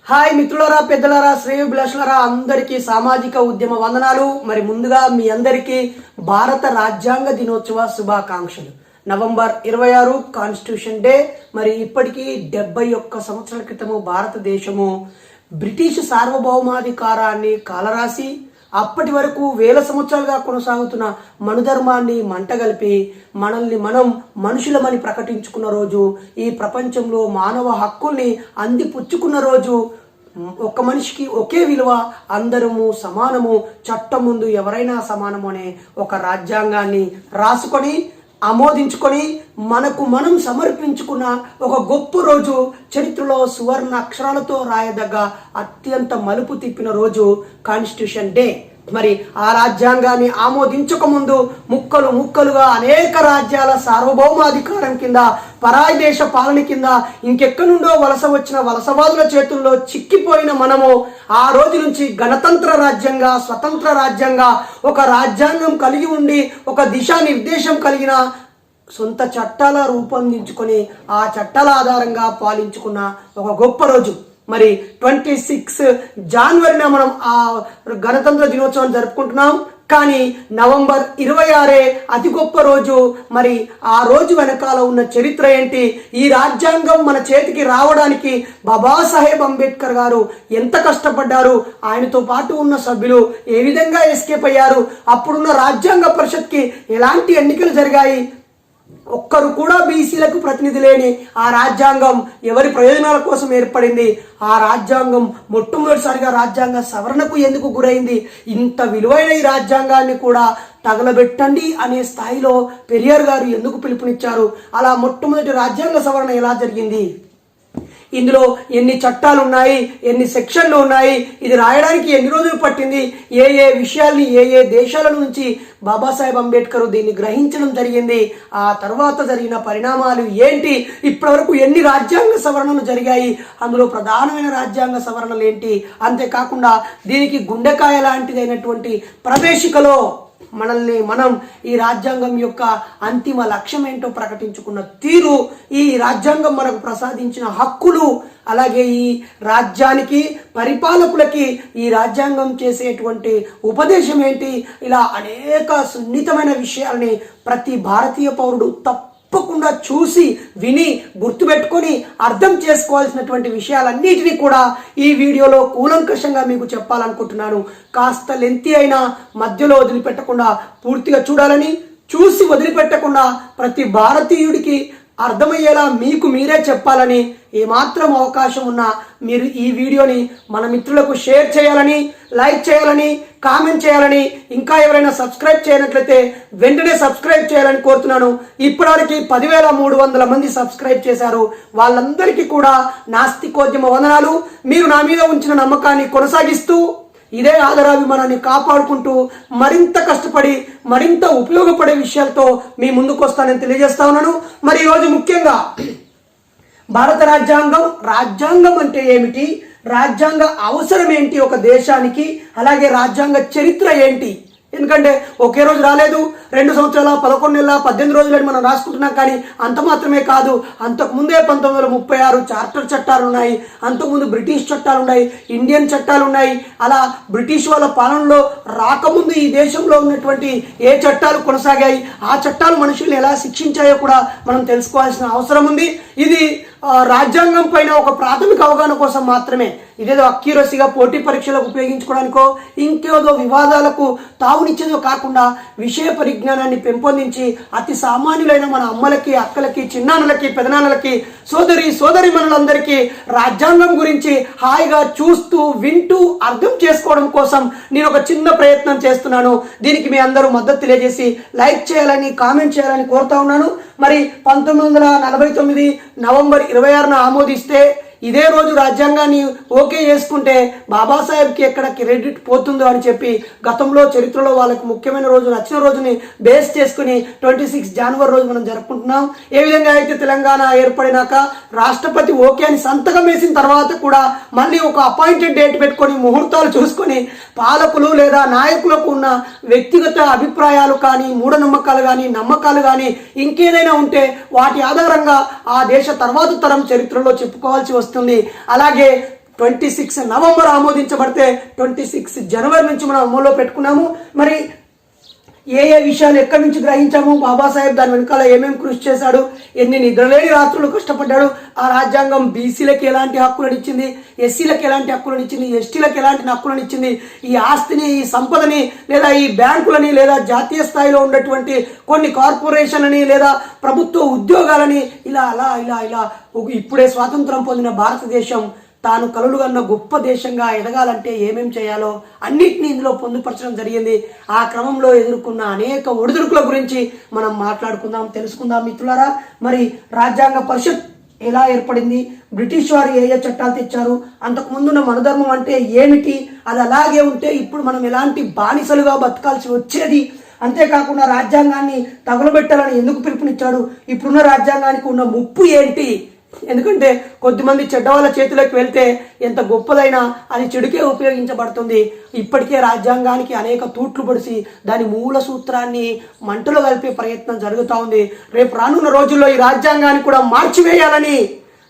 Hi మిత్రులారా, పెద్దలారా, శ్రేయోభిలాషులారా, అందరికీ సామాజిక ఉద్యమ వందనాలు. మరి ముందుగా మీ అందరికీ భారత రాజ్యాంగ దినోత్సవ శుభాకాంక్షలు. November 26 constitution day. మరి ఇప్పటికీ 71 సంవత్సరాల క్రితము భారతదేశము బ్రిటిష్ సార్వభౌమాధికారాన్ని కాలరాసి అప్పటి వరకు వేల సంవత్సరాలుగా కొనసాగుతున్న మనుధర్మాన్ని మంటగలిపి మనల్ని మనం మనుషులమని ప్రకటించుకున్న రోజు, ఈ ప్రపంచంలో మానవ హక్కుల్ని అందిపుచ్చుకున్న రోజు, ఒక మనిషికి ఒకే విలువ, అందరము సమానము, చట్టం ముందు ఎవరైనా సమానము అనే ఒక రాజ్యాంగాన్ని రాసుకొని ఆమోదించుకొని మనకు మనం సమర్పించుకున్న ఒక గొప్ప రోజు, చరిత్రలో సువర్ణ అక్షరాలతో రాయదగ్గ అత్యంత మలుపు తిప్పిన రోజు కాన్స్టిట్యూషన్ డే. మరి ఆ రాజ్యాంగాన్ని ఆమోదించక ముందు ముక్కలు ముక్కలుగా అనేక రాజ్యాల సార్వభౌమాధికారం కింద, పరాయి దేశ పాలన కింద, ఇంకెక్కడి నుండో వలస వచ్చిన వలసవాదుల చేతుల్లో చిక్కిపోయిన మనము ఆ రోజు నుంచి గణతంత్ర రాజ్యంగా, స్వతంత్ర రాజ్యంగా, ఒక రాజ్యాంగం కలిగి ఉండి ఒక దిశానిర్దేశం కలిగిన సొంత చట్టాల రూపొందించుకొని ఆ చట్టాల ఆధారంగా పాలించుకున్న ఒక గొప్ప రోజు. మరి 26 జనవరిన మనం ఆ గణతంత్ర దినోత్సవాన్ని జరుపుకుంటున్నాం. కానీ నవంబర్ 26 అతి గొప్ప రోజు. మరి ఆ రోజు వెనకాల ఉన్న చరిత్ర ఏంటి? ఈ రాజ్యాంగం మన చేతికి రావడానికి బాబాసాహెబ్ అంబేద్కర్ గారు ఎంత కష్టపడ్డారు? ఆయనతో పాటు ఉన్న సభ్యులు ఏ విధంగా ఎస్కేప్ అయ్యారు? అప్పుడున్న రాజ్యాంగ పరిషత్కి ఎలాంటి ఎన్నికలు జరిగాయి? ఒక్కరు కూడా బీసీలకు ప్రతినిధి లేని ఆ రాజ్యాంగం ఎవరి ప్రయోజనాల కోసం ఏర్పడింది? ఆ రాజ్యాంగం మొట్టమొదటిసారిగా రాజ్యాంగ సవరణకు ఎందుకు గురైంది? ఇంత విలువైన ఈ రాజ్యాంగాన్ని కూడా తగలబెట్టండి అనే స్థాయిలో పెరియార్ గారు ఎందుకు పిలుపునిచ్చారు? అలా మొట్టమొదటి రాజ్యాంగ సవరణ ఎలా జరిగింది? ఇందులో ఎన్ని చట్టాలు ఉన్నాయి, ఎన్ని సెక్షన్లు ఉన్నాయి, ఇది రాయడానికి ఎన్ని రోజులు పట్టింది, ఏ ఏ విషయాల్ని ఏ ఏ దేశాల నుంచి బాబాసాహెబ్ అంబేద్కర్ దీన్ని గ్రహించడం జరిగింది, ఆ తర్వాత జరిగిన పరిణామాలు ఏంటి, ఇప్పటివరకు ఎన్ని రాజ్యాంగ సవరణలు జరిగాయి, అందులో ప్రధానమైన రాజ్యాంగ సవరణలు ఏంటి, అంతేకాకుండా దీనికి గుండెకాయ లాంటిదైనటువంటి ప్రవేశికలో మనల్ని మనం ఈ రాజ్యాంగం యొక్క అంతిమ లక్ష్యం ఏంటో ప్రకటించుకున్న తీరు, ఈ రాజ్యాంగం మనకు ప్రసాదించిన హక్కులు, అలాగే ఈ రాజ్యానికి పరిపాలకులకి ఈ రాజ్యాంగం చేసేటువంటి ఉపదేశం ఏంటి, ఇలా అనేక సున్నితమైన విషయాల్ని ప్రతి భారతీయ పౌరుడు తప్పకుండా చూసి విని గుర్తుపెట్టుకొని అర్థం చేసుకోవాల్సినటువంటి విషయాలన్నిటినీ కూడా ఈ వీడియోలో కూలంకషంగా మీకు చెప్పాలనుకుంటున్నాను. కాస్త లెంతీ అయినా మధ్యలో వదిలిపెట్టకుండా పూర్తిగా చూడాలని, చూసి వదిలిపెట్టకుండా ప్రతి భారతీయుడికి అర్థమయ్యేలా మీకు మీరే చెప్పాలని, ఏమాత్రం అవకాశం ఉన్నా మీరు ఈ వీడియోని మన మిత్రులకు షేర్ చేయాలని, లైక్ చేయాలని, కామెంట్ చేయాలని, ఇంకా ఎవరైనా సబ్స్క్రైబ్ చేయనట్లయితే వెంటనే సబ్స్క్రైబ్ చేయాలని కోరుతున్నాను. ఇప్పటివరకు 10,300 మంది సబ్స్క్రైబ్ చేశారు. వాళ్ళందరికీ కూడా నాస్తికోద్యమ వందనాలు. మీరు నా మీద ఉంచిన నమ్మకాన్ని కొనసాగిస్తూ ఇదే ఆదరాభిమానాన్ని కాపాడుకుంటూ మరింత కష్టపడి మరింత ఉపయోగపడే విషయాలతో మీ ముందుకు వస్తానని తెలియజేస్తా ఉన్నాను. మరి ఈరోజు ముఖ్యంగా భారత రాజ్యాంగం అంటే ఏమిటి, రాజ్యాంగ అవసరం ఏంటి ఒక దేశానికి, అలాగే రాజ్యాంగ చరిత్ర ఏంటి? ఎందుకంటే ఒకే రోజు రాలేదు, 2 సంవత్సరాల 11 నెలల 18 రోజులని మనం రాసుకుంటున్నాం. కానీ అంత మాత్రమే కాదు, అంతకుముందే 1936 చార్టర్ చట్టాలు ఉన్నాయి, అంతకుముందు బ్రిటిష్ చట్టాలు ఉన్నాయి, ఇండియన్ చట్టాలు ఉన్నాయి. అలా బ్రిటిష్ వాళ్ళ పాలనలో రాకముందు ఈ దేశంలో ఉన్నటువంటి ఏ చట్టాలు కొనసాగాయి, ఆ చట్టాలు మనుషుల్ని ఎలా శిక్షించాయో కూడా మనం తెలుసుకోవాల్సిన అవసరం ఉంది. ఇది రాజ్యాంగం పైన ఒక ప్రాథమిక అవగాహన కోసం మాత్రమే. ఇదేదో అక్యూరసీగా పోటీ పరీక్షలకు ఉపయోగించుకోవడానికో ఇంకేదో వివాదాలకు తావునిచ్చేదో కాకుండా విషయ పరిజ్ఞానాన్ని పెంపొందించి అతి సామాన్యులైన మన అమ్మలకి, అక్కలకి, చిన్నాన్నలకి, పెదనాన్నలకి, సోదరి మనులందరికీ రాజ్యాంగం గురించి హాయిగా చూస్తూ వింటూ అర్థం చేసుకోవడం కోసం నేను ఒక చిన్న ప్రయత్నం చేస్తున్నాను. దీనికి మీ అందరూ మద్దతు తెలియజేసి లైక్ చేయాలని, కామెంట్ చేయాలని కోరుతా ఉన్నాను. మరి 1949 నవంబర్ 26న ఆమోదిస్తే ఇదే రోజు రాజ్యాంగాన్ని ఓకే చేసుకుంటే బాబాసాహెబ్కి ఎక్కడ క్రెడిట్ పోతుందో అని చెప్పి గతంలో చరిత్రలో వాళ్ళకి ముఖ్యమైన రోజు, నచ్చిన రోజుని బేస్ చేసుకుని 26 జనవరి రోజు మనం జరుపుకుంటున్నాం. ఏ విధంగా అయితే తెలంగాణ ఏర్పడినాక రాష్ట్రపతి ఓకే అని సంతకం వేసిన తర్వాత కూడా మళ్ళీ ఒక అపాయింటెడ్ డేట్ పెట్టుకొని ముహూర్తాలు చూసుకొని పాలకులు లేదా నాయకులకు ఉన్న వ్యక్తిగత అభిప్రాయాలు కానీ, మూఢనమ్మకాలు కానీ, నమ్మకాలు కానీ ఇంకేదైనా ఉంటే వాటి ఆధారంగా ఆ దేశ తర్వాత తరం చరిత్రలో చెప్పుకోవాల్సి వస్తుంది. అలాగే 26 నవంబర్ ఆమోదించబడితే 26 జనవరి నుంచి మనం అమల్లో పెట్టుకున్నాము. మరి ఏ విషయాలు ఎక్కడి నుంచి గ్రహించాము, బాబాసాహెబ్ దాని వెనకాల ఏమేమి కృషి చేశాడు, ఎన్ని నిద్రలేని రాత్రులు కష్టపడ్డాడు, ఆ రాజ్యాంగం బీసీలకు ఎలాంటి హక్కులను ఇచ్చింది, ఎస్సీలకు ఎలాంటి హక్కులను ఇచ్చింది, ఎస్టీలకు ఎలాంటి హక్కులను ఇచ్చింది, ఈ ఆస్తిని, ఈ సంపదని, లేదా ఈ బ్యాంకులని, లేదా జాతీయ స్థాయిలో ఉన్నటువంటి కొన్ని కార్పొరేషన్లని, లేదా ప్రభుత్వ ఉద్యోగాలని, ఇలా అలా ఇలా ఇలా ఇప్పుడే స్వాతంత్రం పొందిన భారతదేశం తాను కలలు కన్న గొప్ప దేశంగా ఎదగాలంటే ఏమేం చేయాలో అన్నిటినీ ఇందులో పొందుపరచడం జరిగింది. ఆ క్రమంలో ఎదుర్కొన్న అనేక ఒడిదుడుకుల గురించి మనం మాట్లాడుకుందాం, తెలుసుకుందాం మిత్రులారా. మరి రాజ్యాంగ పరిషత్ ఎలా ఏర్పడింది, బ్రిటిష్ వారు ఏ చట్టాలు తెచ్చారు, అంతకుముందున్న మనధర్మం అంటే ఏమిటి, అది అలాగే ఉంటే ఇప్పుడు మనం ఎలాంటి బానిసలుగా బతకాల్సి వచ్చేది, అంతేకాకుండా రాజ్యాంగాన్ని తగులబెట్టాలని ఎందుకు పిలుపునిచ్చాడు, ఇప్పుడున్న రాజ్యాంగానికి ఉన్న ముప్పు ఏంటి, ఎందుకంటే కొద్దిమంది చెడ్డవాళ్ళ చేతిలోకి వెళ్తే ఎంత గొప్పదైనా అది చెడుకే ఉపయోగించబడుతుంది. ఇప్పటికే రాజ్యాంగానికి అనేక తూట్లు పొడిసి దాని మూల సూత్రాన్ని మంటలో కలిపే ప్రయత్నం జరుగుతూ ఉంది. రేపు రానున్న రోజుల్లో ఈ రాజ్యాంగాన్ని కూడా మార్చివేయాలని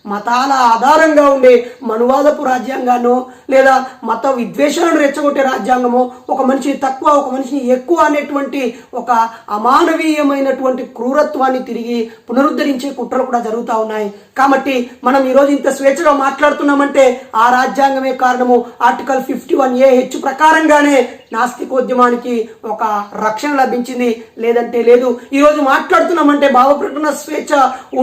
మతాల ఆధారంగా ఉండే మనువాదపు రాజ్యాంగాన్నో, లేదా మత విద్వేషాలను రెచ్చగొట్టే రాజ్యాంగమో, ఒక మనిషిని తక్కువ ఒక మనిషిని ఎక్కువ అనేటువంటి ఒక అమానవీయమైనటువంటి క్రూరత్వాన్ని తిరిగి పునరుద్ధరించే కుట్రలు కూడా జరుగుతూ ఉన్నాయి. కాబట్టి మనం ఈరోజు ఇంత స్వేచ్ఛగా మాట్లాడుతున్నామంటే ఆ రాజ్యాంగమే కారణము. ఆర్టికల్ 51A ప్రకారంగానే నాస్తికోద్యమానికి ఒక రక్షణ లభించింది, లేదంటే లేదు. ఈరోజు మాట్లాడుతున్నామంటే భావ ప్రకటన స్వేచ్ఛ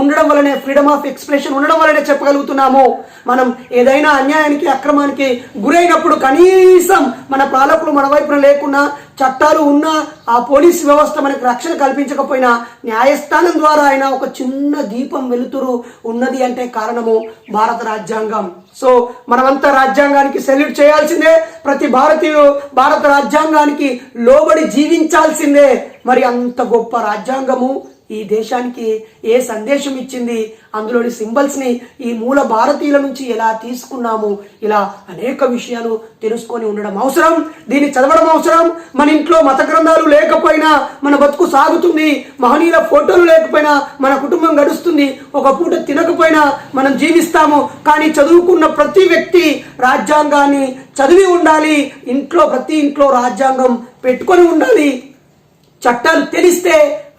ఉండడం వల్లనే, ఫ్రీడమ్ ఆఫ్ ఎక్స్ప్రెషన్ ఉండడం వల్లనే చెప్పగలుగుతున్నాము. మనం ఏదైనా అన్యాయానికి, అక్రమానికి గురైనప్పుడు కనీసం మన పాలకులు మన వైపున లేకున్నా, చట్టాలు ఉన్నా, ఆ పోలీస్ వ్యవస్థ మనకు రక్షణ కల్పించకపోయినా, న్యాయస్థానం ద్వారా అయినా ఒక చిన్న దీపం వెలుతురు ఉన్నది అంటే కారణము భారత రాజ్యాంగం. సో మనమంతా రాజ్యాంగానికి సెల్యూట్ చేయాల్సిందే. ప్రతి భారతీయుడు భారత రాజ్యాంగానికి లోబడి జీవించాల్సిందే. మరి అంత గొప్ప రాజ్యాంగము ఈ దేశానికి ఏ సందేశం ఇచ్చింది, అందులోని సింబల్స్ ని ఈ మూల భారతీయుల నుంచి ఎలా తీసుకున్నాము, ఇలా అనేక విషయాలు తెలుసుకొని ఉండడం అవసరం. దీన్ని చదవడం అవసరం. మన ఇంట్లో మత గ్రంథాలు లేకపోయినా మన బతుకు సాగుతుంది, మహనీయుల ఫోటోలు లేకపోయినా మన కుటుంబం గడుస్తుంది, ఒక పూట తినకపోయినా మనం జీవిస్తాము. కానీ చదువుకున్న ప్రతి వ్యక్తి రాజ్యాంగాన్ని చదివి ఉండాలి. ప్రతి ఇంట్లో రాజ్యాంగం పెట్టుకొని ఉండాలి. చట్టాలు తెలిస్తే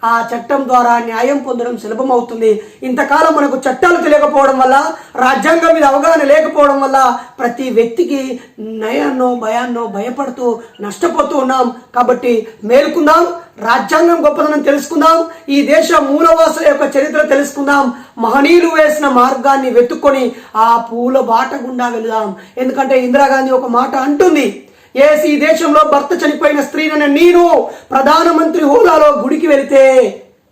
ఆ చట్టం ద్వారా న్యాయం పొందడం సులభం అవుతుంది. ఇంతకాలం మనకు చట్టాలు తెలియకపోవడం వల్ల, రాజ్యాంగం మీద అవగాహన లేకపోవడం వల్ల ప్రతి వ్యక్తికి నయాన్నో భయాన్నో భయపడుతూ నష్టపోతూ ఉన్నాం. కాబట్టి మేలుకుందాం, రాజ్యాంగం గొప్పదనం తెలుసుకుందాం, ఈ దేశ మూలవాసుల యొక్క చరిత్ర తెలుసుకుందాం, మహనీయులు వేసిన మార్గాన్ని వెతుక్కొని ఆ పూల బాట గుండా వెళదాం. ఎందుకంటే ఇందిరాగాంధీ ఒక మాట అంటుంది, ఈ దేశంలో భర్త చనిపోయిన స్త్రీనని నేను ప్రధానమంత్రి హోదాలో గుడికి వెళితే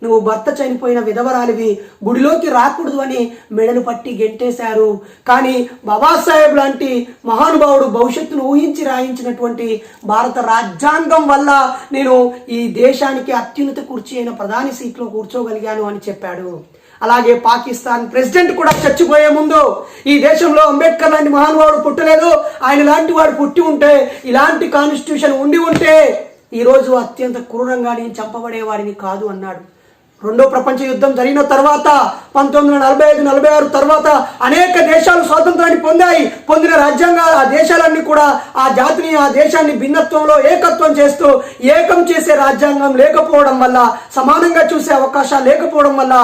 నువ్వు భర్త చనిపోయిన విధవరాలివి, గుడిలోకి రాకూడదు అని మెడలు పట్టి గెంటేశారు. కానీ బాబాసాహెబ్ లాంటి మహానుభావుడు భవిష్యత్తును ఊహించి రాయించినటువంటి భారత రాజ్యాంగం వల్ల నేను ఈ దేశానికి అత్యున్నత కుర్చీ అయిన ప్రధాని సీట్లో కూర్చోగలిగాను అని చెప్పాడు. అలాగే పాకిస్తాన్ ప్రెసిడెంట్ కూడా చచ్చిపోయే ముందు ఈ దేశంలో అంబేద్కర్ లాంటి మహానుభావుడు పుట్టలేదు, ఆయన లాంటి వాడు పుట్టి ఉంటే, ఇలాంటి కాన్స్టిట్యూషన్ ఉండి ఉంటే ఈరోజు అత్యంత క్రూరంగా నేను చంపబడేవాడిని కాదు అన్నాడు. రెండో ప్రపంచ యుద్ధం జరిగిన తర్వాత 1945-46 తర్వాత అనేక దేశాలు స్వాతంత్రాన్ని పొందిన రాజ్యాంగాలు, ఆ దేశాలన్నీ కూడా ఆ జాతిని, ఆ దేశాన్ని భిన్నత్వంలో ఏకత్వం చేస్తూ ఏకం చేసే రాజ్యాంగం లేకపోవడం వల్ల, సమానంగా చూసే అవకాశాలు లేకపోవడం వల్ల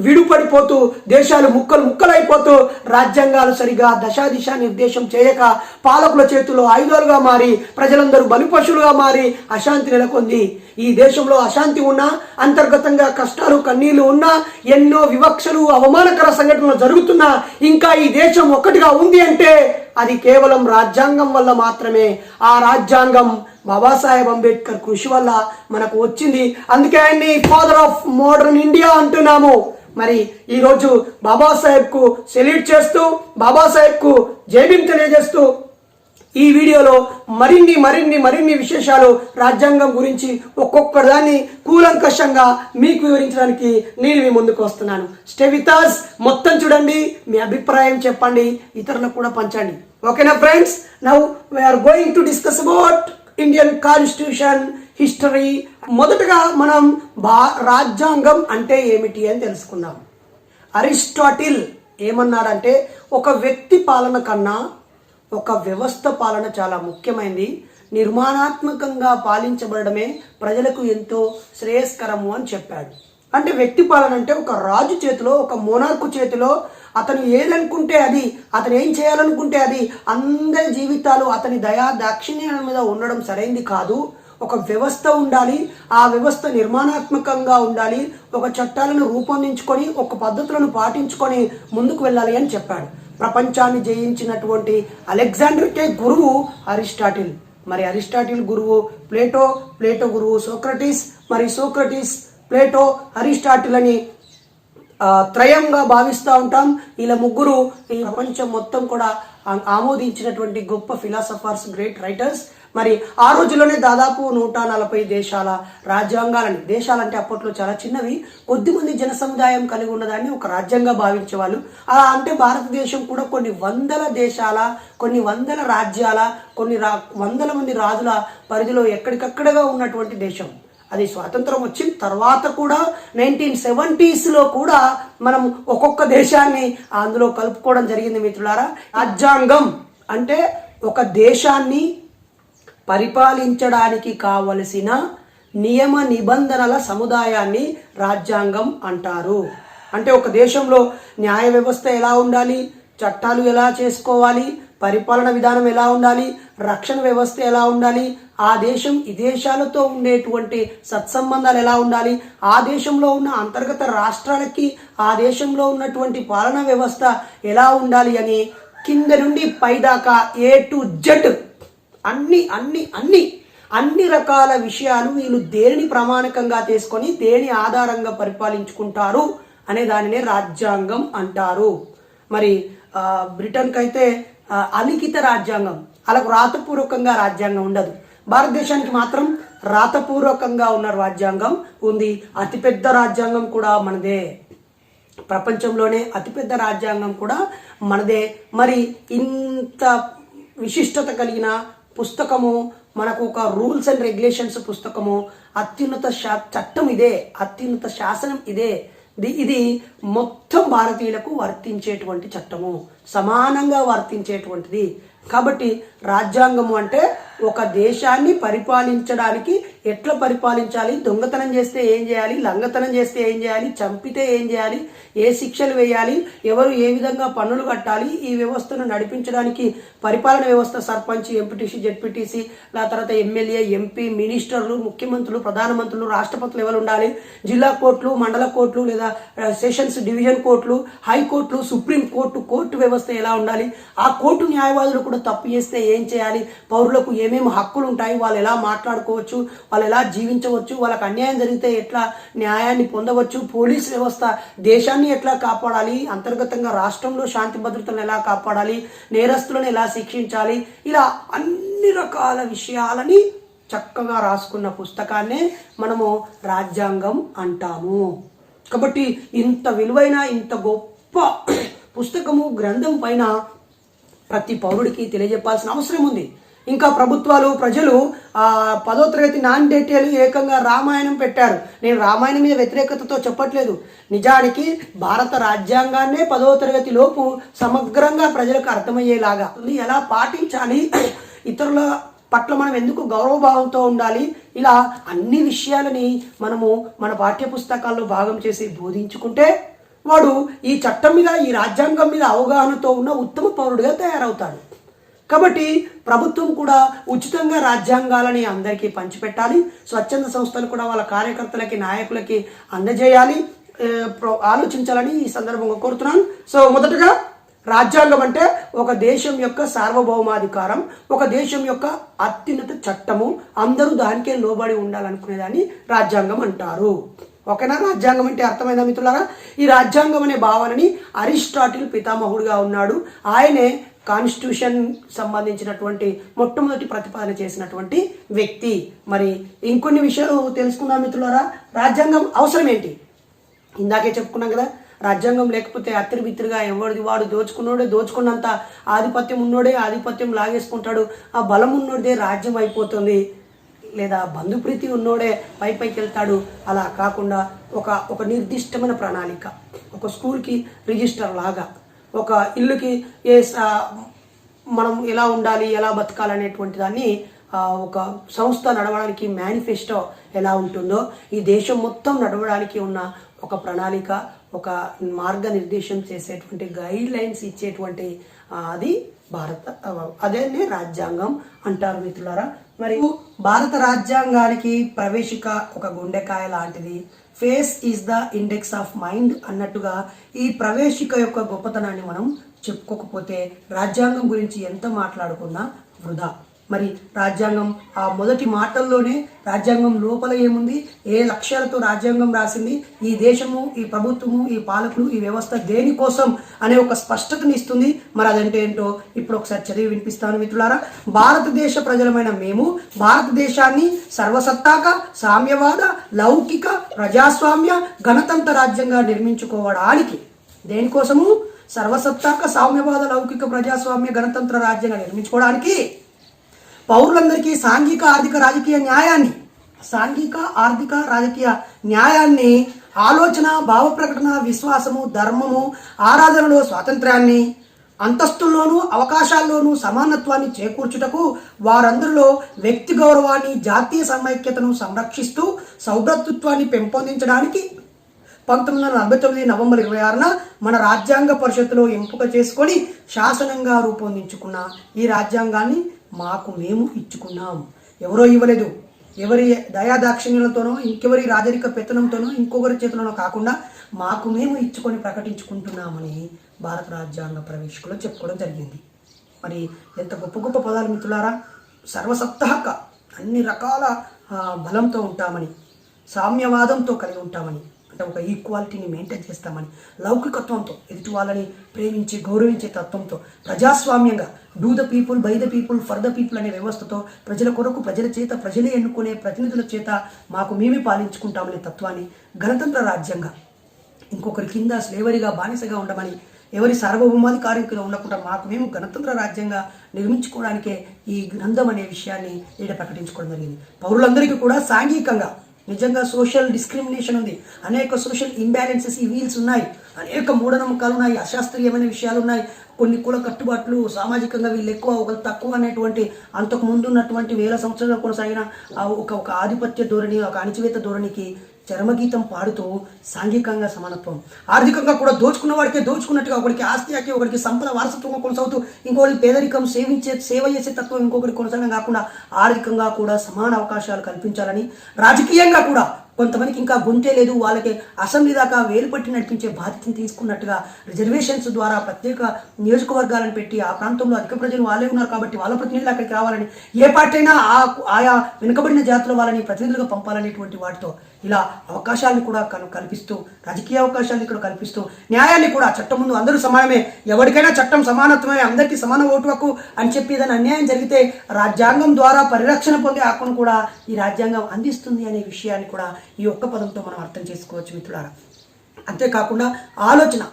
విడిపడిపోతూ దేశాలు ముక్కలైపోతూ రాజ్యాంగాలు సరిగా దశాదిశా నిర్దేశం చేయక పాలకుల చేతుల్లో ఆయుధాలుగా మారి ప్రజలందరూ బలిపశులుగా మారి అశాంతి నెలకొంది. ఈ దేశంలో అశాంతి ఉన్నా, అంతర్గతంగా కష్టాలు కన్నీళ్లు ఉన్నా, ఎన్నో వివక్షలు అవమానకర సంఘటనలు జరుగుతున్నా ఇంకా ఈ దేశం ఒక్కటిగా ఉంది అంటే అది కేవలం రాజ్యాంగం వల్ల మాత్రమే. ఆ రాజ్యాంగం బాబాసాహెబ్ అంబేద్కర్ కృషి వల్ల మనకు వచ్చింది. అందుకే ఆయన్ని ఫాదర్ ఆఫ్ మోడర్న్ ఇండియా అంటున్నాము. మరి ఈరోజు బాబాసాహెబ్ కు సెల్యూట్ చేస్తూ, బాబాసాహెబ్ కు జైభీం తెలియజేస్తూ ఈ వీడియోలో మరిన్ని విశేషాలు రాజ్యాంగం గురించి ఒక్కొక్క దాన్ని కూలంకషంగా మీకు వివరించడానికి నేను మీ ముందుకు వస్తున్నాను. స్టే విత్ us, మొత్తం చూడండి, మీ అభిప్రాయం చెప్పండి, ఇతరులకు కూడా పంచండి. ఓకేనా friends? Now we are going to discuss about Indian constitution history. మొదటగా మనం రాజ్యాంగం అంటే ఏమిటి అని తెలుసుకుందాం. అరిస్టాటిల్ ఏమన్నాడంటే, ఒక వ్యక్తి పాలన కన్నా ఒక వ్యవస్థ పాలన చాలా ముఖ్యమైనది. నిర్మాణాత్మకంగా పాలించబడమే ప్రజలకు ఎంతో శ్రేయస్కరము అని చెప్పాడు. అంటే వ్యక్తి పాలన అంటే ఒక రాజు చేతిలో, ఒక మోనార్కు చేతిలో అతను ఏదనుకుంటే అది, అతను ఏం చేయాలనుకుంటే అది, అందరి జీవితాలు అతని దయా దాక్షిణ్యాల మీద ఉండడం సరైంది కాదు. ఒక వ్యవస్థ ఉండాలి, ఆ వ్యవస్థ నిర్మాణాత్మకంగా ఉండాలి, ఒక చట్టాలను రూపొందించుకొని ఒక పద్ధతులను పాటించుకొని ముందుకు వెళ్ళాలి అని చెప్పాడు. ప్రపంచాన్ని జయించినటువంటి అలెగ్జాండర్కే గురువు అరిస్టాటిల్. మరి అరిస్టాటిల్ గురువు ప్లేటో, ప్లేటో గురువు సోక్రటీస్, మరి సోక్రటీస్, ప్లేటో, అరిస్టాటిల్ అని త్రయంగా భావిస్తూ ఉంటాం. ఇలా ముగ్గురు ఈ ప్రపంచం మొత్తం కూడా ఆమోదించినటువంటి గొప్ప ఫిలాసఫర్స్, గ్రేట్ రైటర్స్. మరి ఆ రోజుల్లోనే దాదాపు 140 దేశాల రాజ్యాంగాలని, దేశాలంటే అప్పట్లో చాలా చిన్నవి, కొద్దిమంది జన సముదాయం కలిగి ఉన్నదాన్ని ఒక రాజ్యంగా భావించేవాళ్ళు. అలా అంటే భారతదేశం కూడా కొన్ని వందల దేశాల, కొన్ని వందల రాజ్యాల, కొన్ని వందల మంది రాజుల పరిధిలో ఎక్కడికక్కడగా ఉన్నటువంటి దేశం. అది స్వాతంత్రం వచ్చిన తర్వాత కూడా 1970s కూడా మనం ఒక్కొక్క దేశాన్ని అందులో కలుపుకోవడం జరిగింది మిత్రులారా. రాజ్యాంగం అంటే ఒక దేశాన్ని పరిపాలించడానికి కావలసిన నియమ నిబంధనల సముదాయాన్ని రాజ్యాంగం అంటారు. అంటే ఒక దేశంలో న్యాయ వ్యవస్థ ఎలా ఉండాలి, చట్టాలు ఎలా చేసుకోవాలి, పరిపాలన విధానం ఎలా ఉండాలి, రక్షణ వ్యవస్థ ఎలా ఉండాలి, ఆ దేశం ఈ దేశాలతో ఉండేటువంటి సత్సంబంధాలు ఎలా ఉండాలి, ఆ దేశంలో ఉన్న అంతర్గత రాష్ట్రాలకి ఆ దేశంలో ఉన్నటువంటి పాలనా వ్యవస్థ ఎలా ఉండాలి అని కింద నుండి పైదాకా A to Z అన్ని రకాల విషయాలు వీళ్ళు దేనిని ప్రామాణికంగా తీసుకొని దేని ఆధారంగా పరిపాలించుకుంటారు అనే దానినే రాజ్యాంగం అంటారు. మరి బ్రిటన్కి అయితే అలిఖిత రాజ్యాంగం, అలాగ రాతపూర్వకంగా రాజ్యాంగం ఉండదు. భారతదేశానికి మాత్రం రాతపూర్వకంగా ఉన్న రాజ్యాంగం ఉంది. అతిపెద్ద రాజ్యాంగం కూడా మనదే, ప్రపంచంలోనే అతిపెద్ద రాజ్యాంగం కూడా మనదే. మరి ఇంత విశిష్టత కలిగిన పుస్తకము, మనకు ఒక రూల్స్ అండ్ రెగ్యులేషన్స్ పుస్తకము, అత్యున్నత చట్టం ఇదే, అత్యున్నత శాసనం ఇదే. ఇది మొత్తం భారతీయులకు వర్తించేటువంటి చట్టము, సమానంగా వర్తించేటువంటిది. కాబట్టి రాజ్యాంగము అంటే ఒక దేశాన్ని పరిపాలించడానికి ఎట్లా పరిపాలించాలి, దొంగతనం చేస్తే ఏం చేయాలి, లంగతనం చేస్తే ఏం చేయాలి, చంపితే ఏం చేయాలి, ఏ శిక్షలు వేయాలి, ఎవరు ఏ విధంగా పన్నులు కట్టాలి, ఈ వ్యవస్థను నడిపించడానికి పరిపాలన వ్యవస్థ సర్పంచ్, ఎంపీటీసీ, జెడ్పీటీసీ, తర్వాత ఎమ్మెల్యే, ఎంపీ, మినిస్టర్లు, ముఖ్యమంత్రులు, ప్రధానమంత్రులు, రాష్ట్రపతులు ఎవరు ఉండాలి, జిల్లా కోర్టులు, మండల కోర్టులు లేదా సెషన్స్ డివిజన్ కోర్టులు, హైకోర్టులు, సుప్రీం కోర్టు, కోర్టు వ్యవస్థ ఎలా ఉండాలి, ఆ కోర్టు న్యాయవాదులు కూడా తప్పు చేస్తే ఏం చేయాలి, పౌరులకు ఏమేమి హక్కులు ఉంటాయి, వాళ్ళు ఎలా మాట్లాడుకోవచ్చు, వాళ్ళు ఎలా జీవించవచ్చు, వాళ్ళకి అన్యాయం జరిగితే ఎట్లా న్యాయాన్ని పొందవచ్చు, పోలీస్ వ్యవస్థ దేశాన్ని ఎట్లా కాపాడాలి, అంతర్గతంగా రాష్ట్రంలో శాంతి భద్రతలను ఎలా కాపాడాలి, నేరస్తులను ఎలా శిక్షించాలి, ఇలా అన్ని రకాల విషయాలని చక్కగా రాసుకున్న పుస్తకాన్నే మనము రాజ్యాంగం అంటాము. కాబట్టి ఇంత విలువైన, ఇంత గొప్ప పుస్తకము, గ్రంథం పైన ప్రతి పౌరుడికి తెలియజెప్పాల్సిన అవసరం ఉంది. ఇంకా ప్రభుత్వాలు, ప్రజలు 10వ తరగతి నాన్ డీటెయిల్ ఏకంగా రామాయణం పెట్టారు. నేను రామాయణం మీద వ్యతిరేకతతో చెప్పట్లేదు. నిజానికి భారత రాజ్యాంగాన్నే 10వ తరగతి లోపు సమగ్రంగా ప్రజలకు అర్థమయ్యేలాగా ఎలా పాటించాలి, ఇతరుల పట్ల మనం ఎందుకు గౌరవభావంతో ఉండాలి, ఇలా అన్ని విషయాలని మనము మన పాఠ్య పుస్తకాల్లో భాగం చేసి బోధించుకుంటే వాడు ఈ చట్టం మీద, ఈ రాజ్యాంగం మీద అవగాహనతో ఉన్న ఉత్తమ పౌరుడిగా తయారవుతాడు. కాబట్టి ప్రభుత్వం కూడా ఉచితంగా రాజ్యాంగాలని అందరికీ పంచిపెట్టాలి. స్వచ్ఛంద సంస్థలు కూడా వాళ్ళ కార్యకర్తలకి, నాయకులకి అందజేయాలి, ఆలోచించాలని ఈ సందర్భంగా కోరుతున్నాను. సో మొదటగా రాజ్యాంగం అంటే ఒక దేశం యొక్క సార్వభౌమాధికారం, ఒక దేశం యొక్క అత్యున్నత చట్టము, అందరూ దానికే లోబడి ఉండాలనుకునేదాన్ని రాజ్యాంగం అంటారు. ఓకేనా? రాజ్యాంగం అంటే అర్థమైందా మిత్రులారా? ఈ రాజ్యాంగం అనే భావనని అరిస్టాటిల్ పితామహుడుగా ఉన్నాడు. ఆయనే కాన్స్టిట్యూషన్ సంబంధించినటువంటి మొట్టమొదటి ప్రతిపాదన చేసినటువంటి వ్యక్తి. మరి ఇంకొన్ని విషయాలు తెలుసుకుందాం మిత్రులారా. రాజ్యాంగం అవసరం ఏంటి? ఇందాకే చెప్పుకున్నాం కదా, రాజ్యాంగం లేకపోతే అత్తిరిబిత్తిరిగా ఎవరిది వాడు దోచుకున్నోడే దోచుకున్నంత ఆధిపత్యం ఉన్నోడే ఆధిపత్యం లాగేసుకుంటాడు, ఆ బలం ఉన్నోడే రాజ్యం అయిపోతుంది, లేదా బంధుప్రీతి ఉన్నోడే పైకి వెళ్తాడు. అలా కాకుండా ఒక నిర్దిష్టమైన ప్రణాళిక, ఒక స్కూల్కి రిజిస్టర్ లాగా, ఒక ఇల్లుకి ఏ మనం ఎలా ఉండాలి, ఎలా బతకాలనేటువంటి దాన్ని ఒక సంస్థ నడవడానికి మేనిఫెస్టో ఎలా ఉంటుందో ఈ దేశం మొత్తం నడవడానికి ఉన్న ఒక ప్రణాళిక, ఒక మార్గనిర్దేశం చేసేటువంటి గైడ్ లైన్స్ ఇచ్చేటువంటి అది అదే రాజ్యాంగం అంటారు మిత్రులారా. మరియు భారత రాజ్యాంగానికి ప్రవేశిక ఒక గుండెకాయ లాంటిది. Face is the index of mind అన్నట్టుగా ఈ ప్రవేశిక యొక్క గొప్పతనాన్ని మనం చెప్పుకోకపోతే రాజ్యాంగం గురించి ఎంత మాట్లాడుకున్నా వృధా. మరి రాజ్యాంగం ఆ మొదటి మాటల్లోనే రాజ్యాంగం లోపల ఏముంది, ఏ లక్ష్యాలతో రాజ్యాంగం రాసింది, ఈ దేశము, ఈ ప్రభుత్వము, ఈ పాలకులు, ఈ వ్యవస్థ దేనికోసం అనే ఒక స్పష్టతని ఇస్తుంది. మరి అదంటే ఏంటో ఇప్పుడు ఒకసారి చదివి వినిపిస్తాను మిత్రులారా. భారతదేశ ప్రజలమైన మేము భారతదేశాన్ని సర్వసత్తాక సామ్యవాద లౌకిక ప్రజాస్వామ్య గణతంత్ర రాజ్యంగా నిర్మించుకోవడానికి, దేనికోసము సర్వసత్తాక సామ్యవాద లౌకిక ప్రజాస్వామ్య గణతంత్ర రాజ్యంగా నిర్మించుకోవడానికి పౌరులందరికీ సాంఘిక ఆర్థిక రాజకీయ న్యాయాన్ని ఆలోచన, భావ ప్రకటన, విశ్వాసము, ధర్మము, ఆరాధనలో స్వాతంత్ర్యాన్ని, అంతస్తుల్లోనూ అవకాశాల్లోనూ సమానత్వాన్ని చేకూర్చుటకు, వారందరిలో వ్యక్తి గౌరవాన్ని, జాతీయ సమైక్యతను సంరక్షిస్తూ సౌభ్రతత్వాన్ని పెంపొందించడానికి 1949 నవంబర్ 26న మన రాజ్యాంగ పరిషత్తులో ఎంపిక చేసుకొని శాసనంగా రూపొందించుకున్న ఈ రాజ్యాంగాన్ని మాకు మేము ఇచ్చుకున్నాం. ఎవరో ఇవ్వలేదు. ఎవరి దయాదాక్షిణ్యాలతోనో, ఇంకెవరి రాజరిక పెత్తనంతోనో, ఇంకొకరి చేతులనో కాకుండా మాకు మేము ఇచ్చుకొని ప్రకటించుకుంటున్నామని భారత రాజ్యాంగ ప్రవేశికలో చెప్పుకోవడం జరిగింది. మరి ఎంత గొప్ప గొప్ప పదాలు మిత్రులారా. సర్వసత్తాక అన్ని రకాల బలంతో ఉంటామని, సామ్యవాదంతో కలిగి ఉంటామని, అంటే ఒక ఈక్వాలిటీని మెయింటైన్ చేస్తామని, లౌకికత్వంతో ఎదుటి వాళ్ళని ప్రేమించి గౌరవించే తత్వంతో, ప్రజాస్వామ్యంగా do the people by the people for the people అనే వ్యవస్థతో ప్రజల కొరకు ప్రజల చేత ప్రజలే ఎన్నుకునే ప్రతినిధుల చేత మాకు మేమే పాలించుకుంటామనే తత్వాన్ని గణతంత్ర రాజ్యంగా, ఇంకొకరి కింద స్లేవరీగా బానిసగా ఉండమని, ఎవరి సార్వభౌమాధికారికలో ఉండకుండా మాకు మేము గణతంత్ర రాజ్యంగా నిర్మించుకోవడానికే ఈ గ్రంథం అనే విషయాన్ని ఈడ ప్రకటించుకోవడం జరిగింది. పౌరులందరికీ కూడా సాంఘికంగా నిజంగా సోషల్ డిస్క్రిమినేషన్ ఉంది, అనేక సోషల్ ఇంబ్యాలెన్సెస్, ఈ వీల్స్ ఉన్నాయి, అనేక మూఢనమ్మకాలు ఉన్నాయి, అశాస్త్రీయమైన విషయాలు ఉన్నాయి, కొన్ని కుల కట్టుబాట్లు, సామాజికంగా వీళ్ళు ఎక్కువ ఒకరు తక్కువ అనేటువంటి అంతకు ముందు ఉన్నటువంటి వేల సంవత్సరాలు కొనసాగిన ఒక ఆధిపత్య ధోరణి, ఒక అణిచివేత ధోరణికి చరమగీతం పాడుతూ సాంఘికంగా సమానత్వం, ఆర్థికంగా కూడా దోచుకున్న వాడికే దోచుకున్నట్టుగా ఒకరికి ఆస్తి హక్కి, ఒకరికి సంపద వారసత్వంగా కొనసాగుతూ ఇంకొకరికి పేదరికం సేవ చేసే తత్వం ఇంకొకరికి కొనసాగడం కాకుండా ఆర్థికంగా కూడా సమాన అవకాశాలు కల్పించాలని, రాజకీయంగా కూడా కొంతమందికి ఇంకా గుంటే లేదు, వాళ్ళకి అసెంబ్లీ దాకా వేలుపట్టి నడిపించే బాధ్యతను తీసుకున్నట్టుగా రిజర్వేషన్స్ ద్వారా ప్రత్యేక నియోజకవర్గాలను పెట్టి ఆ ప్రాంతంలో అధిక ప్రజలు వాళ్ళే ఉన్నారు కాబట్టి వాళ్ళ ప్రతినిధులు అక్కడికి రావాలని, ఏ పార్టీ అయినా ఆయా వెనుకబడిన జాతుల వాళ్ళని ప్రతినిధులుగా పంపాలనేటువంటి వాటితో ఇలా అవకాశాలను కూడా కల్పిస్తూ, రాజకీయ అవకాశాలను కూడా కల్పిస్తూ, న్యాయాన్ని కూడా చట్టం ముందు అందరూ సమానమే, ఎవరికైనా చట్టం సమానత్వమే, అందరికీ సమాన ఓటు హక్కు అని చెప్పి ఏదైనా అన్యాయం జరిగితే రాజ్యాంగం ద్వారా పరిరక్షణ పొందే హక్కును కూడా ఈ రాజ్యాంగం అందిస్తుంది అనే విషయాన్ని కూడా ఈ ఒక్క పదంతో మనం అర్థం చేసుకోవచ్చు మిత్రులారా. అంతేకాకుండా ఆలోచన,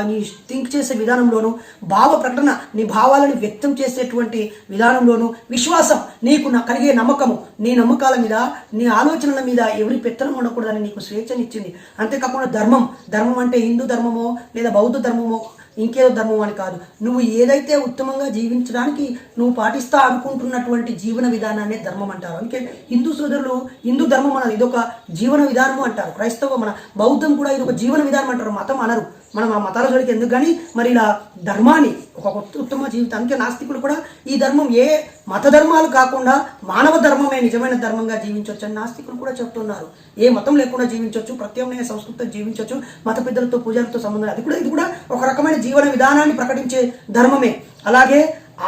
నీ థింక్ చేసే విధానంలోనూ, భావ ప్రకటన, నీ భావాలను వ్యక్తం చేసేటువంటి విధానంలోనూ, విశ్వాసం, నీకు కలిగే నమ్మకము, నీ నమ్మకాల మీద, నీ ఆలోచనల మీద ఎవరి పెత్తనం ఉండకూడదని నీకు స్వేచ్ఛనిచ్చింది. అంతేకాకుండా ధర్మం అంటే హిందూ ధర్మమో లేదా బౌద్ధ ధర్మమో ఇంకేదో ధర్మం అని కాదు, నువ్వు ఏదైతే ఉత్తమంగా జీవించడానికి నువ్వు పాటిస్తా అనుకుంటున్నటువంటి జీవన విధానాన్ని ధర్మం అంటారు. అందుకే హిందూ సోదరులు హిందూ ధర్మం అన్నది ఇదొక జీవన విధానము అంటారు. క్రైస్తవ మన బౌద్ధం కూడా ఇది ఒక జీవన విధానం అంటారు, మతం అనరు. మనం ఆ మతాల జోలికి ఎందుకు కానీ మరి ఇలా ధర్మాన్ని ఒక ఉత్తమ జీవితం, అందుకే నాస్తికులు కూడా ఈ ధర్మం ఏ మత ధర్మాలు కాకుండా మానవ ధర్మమే నిజమైన ధర్మంగా జీవించవచ్చు అని నాస్తికులు కూడా చెప్తున్నారు. ఏ మతం లేకుండా జీవించవచ్చు, ప్రత్యామ్నాయ సంస్కృతితో జీవించవచ్చు, మత పెద్దలతో పూజలతో సంబంధం, ఇది కూడా ఒక రకమైన జీవన విధానాన్ని ప్రకటించే ధర్మమే. అలాగే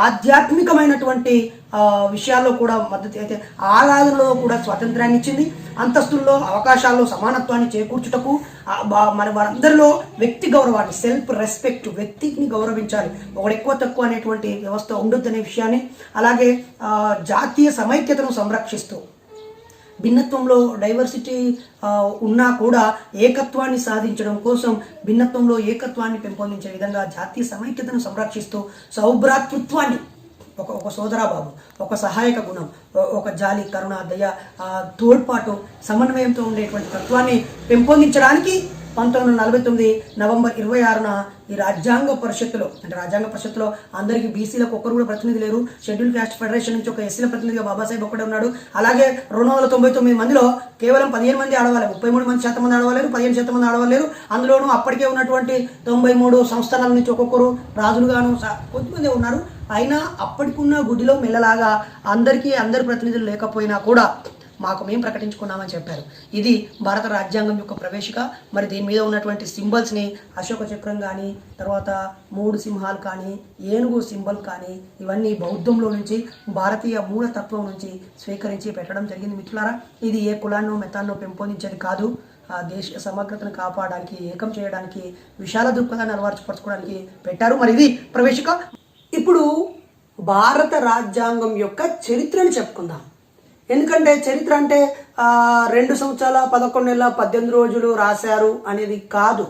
ఆధ్యాత్మికమైనటువంటి విషయాల్లో కూడా మద్దతు అయితే, ఆరాధనలో కూడా స్వాతంత్రాన్ని ఇచ్చింది, అంతస్తుల్లో అవకాశాల్లో సమానత్వాన్ని చేకూర్చుటకు, మరి వారందరిలో వ్యక్తి గౌరవాన్ని, సెల్ఫ్ రెస్పెక్ట్, వ్యక్తిని గౌరవించాలి, ఒకడు ఎక్కువ తక్కువ అనేటువంటి వ్యవస్థ ఉండొద్దనే విషయాన్ని, అలాగే జాతీయ సమైక్యతను సంరక్షిస్తూ, భిన్నత్వంలో డైవర్సిటీ ఉన్నా కూడా ఏకత్వాన్ని సాధించడం కోసం భిన్నత్వంలో ఏకత్వాన్ని పెంపొందించే విధంగా జాతీయ సమైక్యతను సంరక్షిస్తూ సౌభ్రాతృత్వాన్ని, ఒక సోదరాభావం, ఒక సహాయక గుణం, ఒక జాలి, కరుణ, దయ, తోడ్పాటు, సమన్వయంతో ఉండేటువంటి తత్వాన్ని పెంపొందించడానికి 1949 నవంబర్ 26న ఈ రాజ్యాంగ పరిషత్తులో అందరికీ బీసీలకు ఒక్కరు కూడా ప్రతినిధి లేరు. షెడ్యూల్ క్యాస్ట్ ఫెడరేషన్ నుంచి ఒక ఎస్సీల ప్రతినిధిగా బాబాసాహెబ్ ఒక్కడే ఉన్నాడు. అలాగే 299 మందిలో కేవలం 15 మంది ఆడవాళ్ళు, 33% మంది ఆడవాళ్ళు, 15% మంది ఆడవాళ్ళు లేరు. అందులోనూ అప్పటికే ఉన్నటువంటి 93 సంస్థానాల నుంచి ఒక్కొక్కరు రాజులుగాను కొద్దిమంది ఉన్నారు. అయినా అప్పటికున్న గుడిలో మెల్లలాగా అందరి ప్రతినిధులు లేకపోయినా కూడా మాకు మేము ప్రకటించుకున్నామని చెప్పారు. ఇది భారత రాజ్యాంగం యొక్క ప్రవేశిక. మరి దీని మీద ఉన్నటువంటి సింబల్స్ని అశోక చక్రం కానీ, తర్వాత 3 సింహాలు కానీ, ఏనుగు సింబల్ కానీ, ఇవన్నీ బౌద్ధంలో నుంచి, భారతీయ మూలతత్వం నుంచి స్వీకరించి పెట్టడం జరిగింది. మిత్రులారా, ఇది ఏ కులాన్నో మెతాన్నో పెంపొందించేది కాదు. ఆ దేశ సమగ్రతను కాపాడడానికి, ఏకం చేయడానికి, విశాల దృక్పథాన్ని అలవాటుపరచుకోవడానికి పెట్టారు. మరి ఇది ప్రవేశిక. ఇప్పుడు భారత రాజ్యాంగం యొక్క చరిత్రను చెప్పుకుందాం. ఎందుకంటే చరిత్ర అంటే 2 సంవత్సరాల 11 నెలల 18 రోజులు రాశారు అనేది కాదు.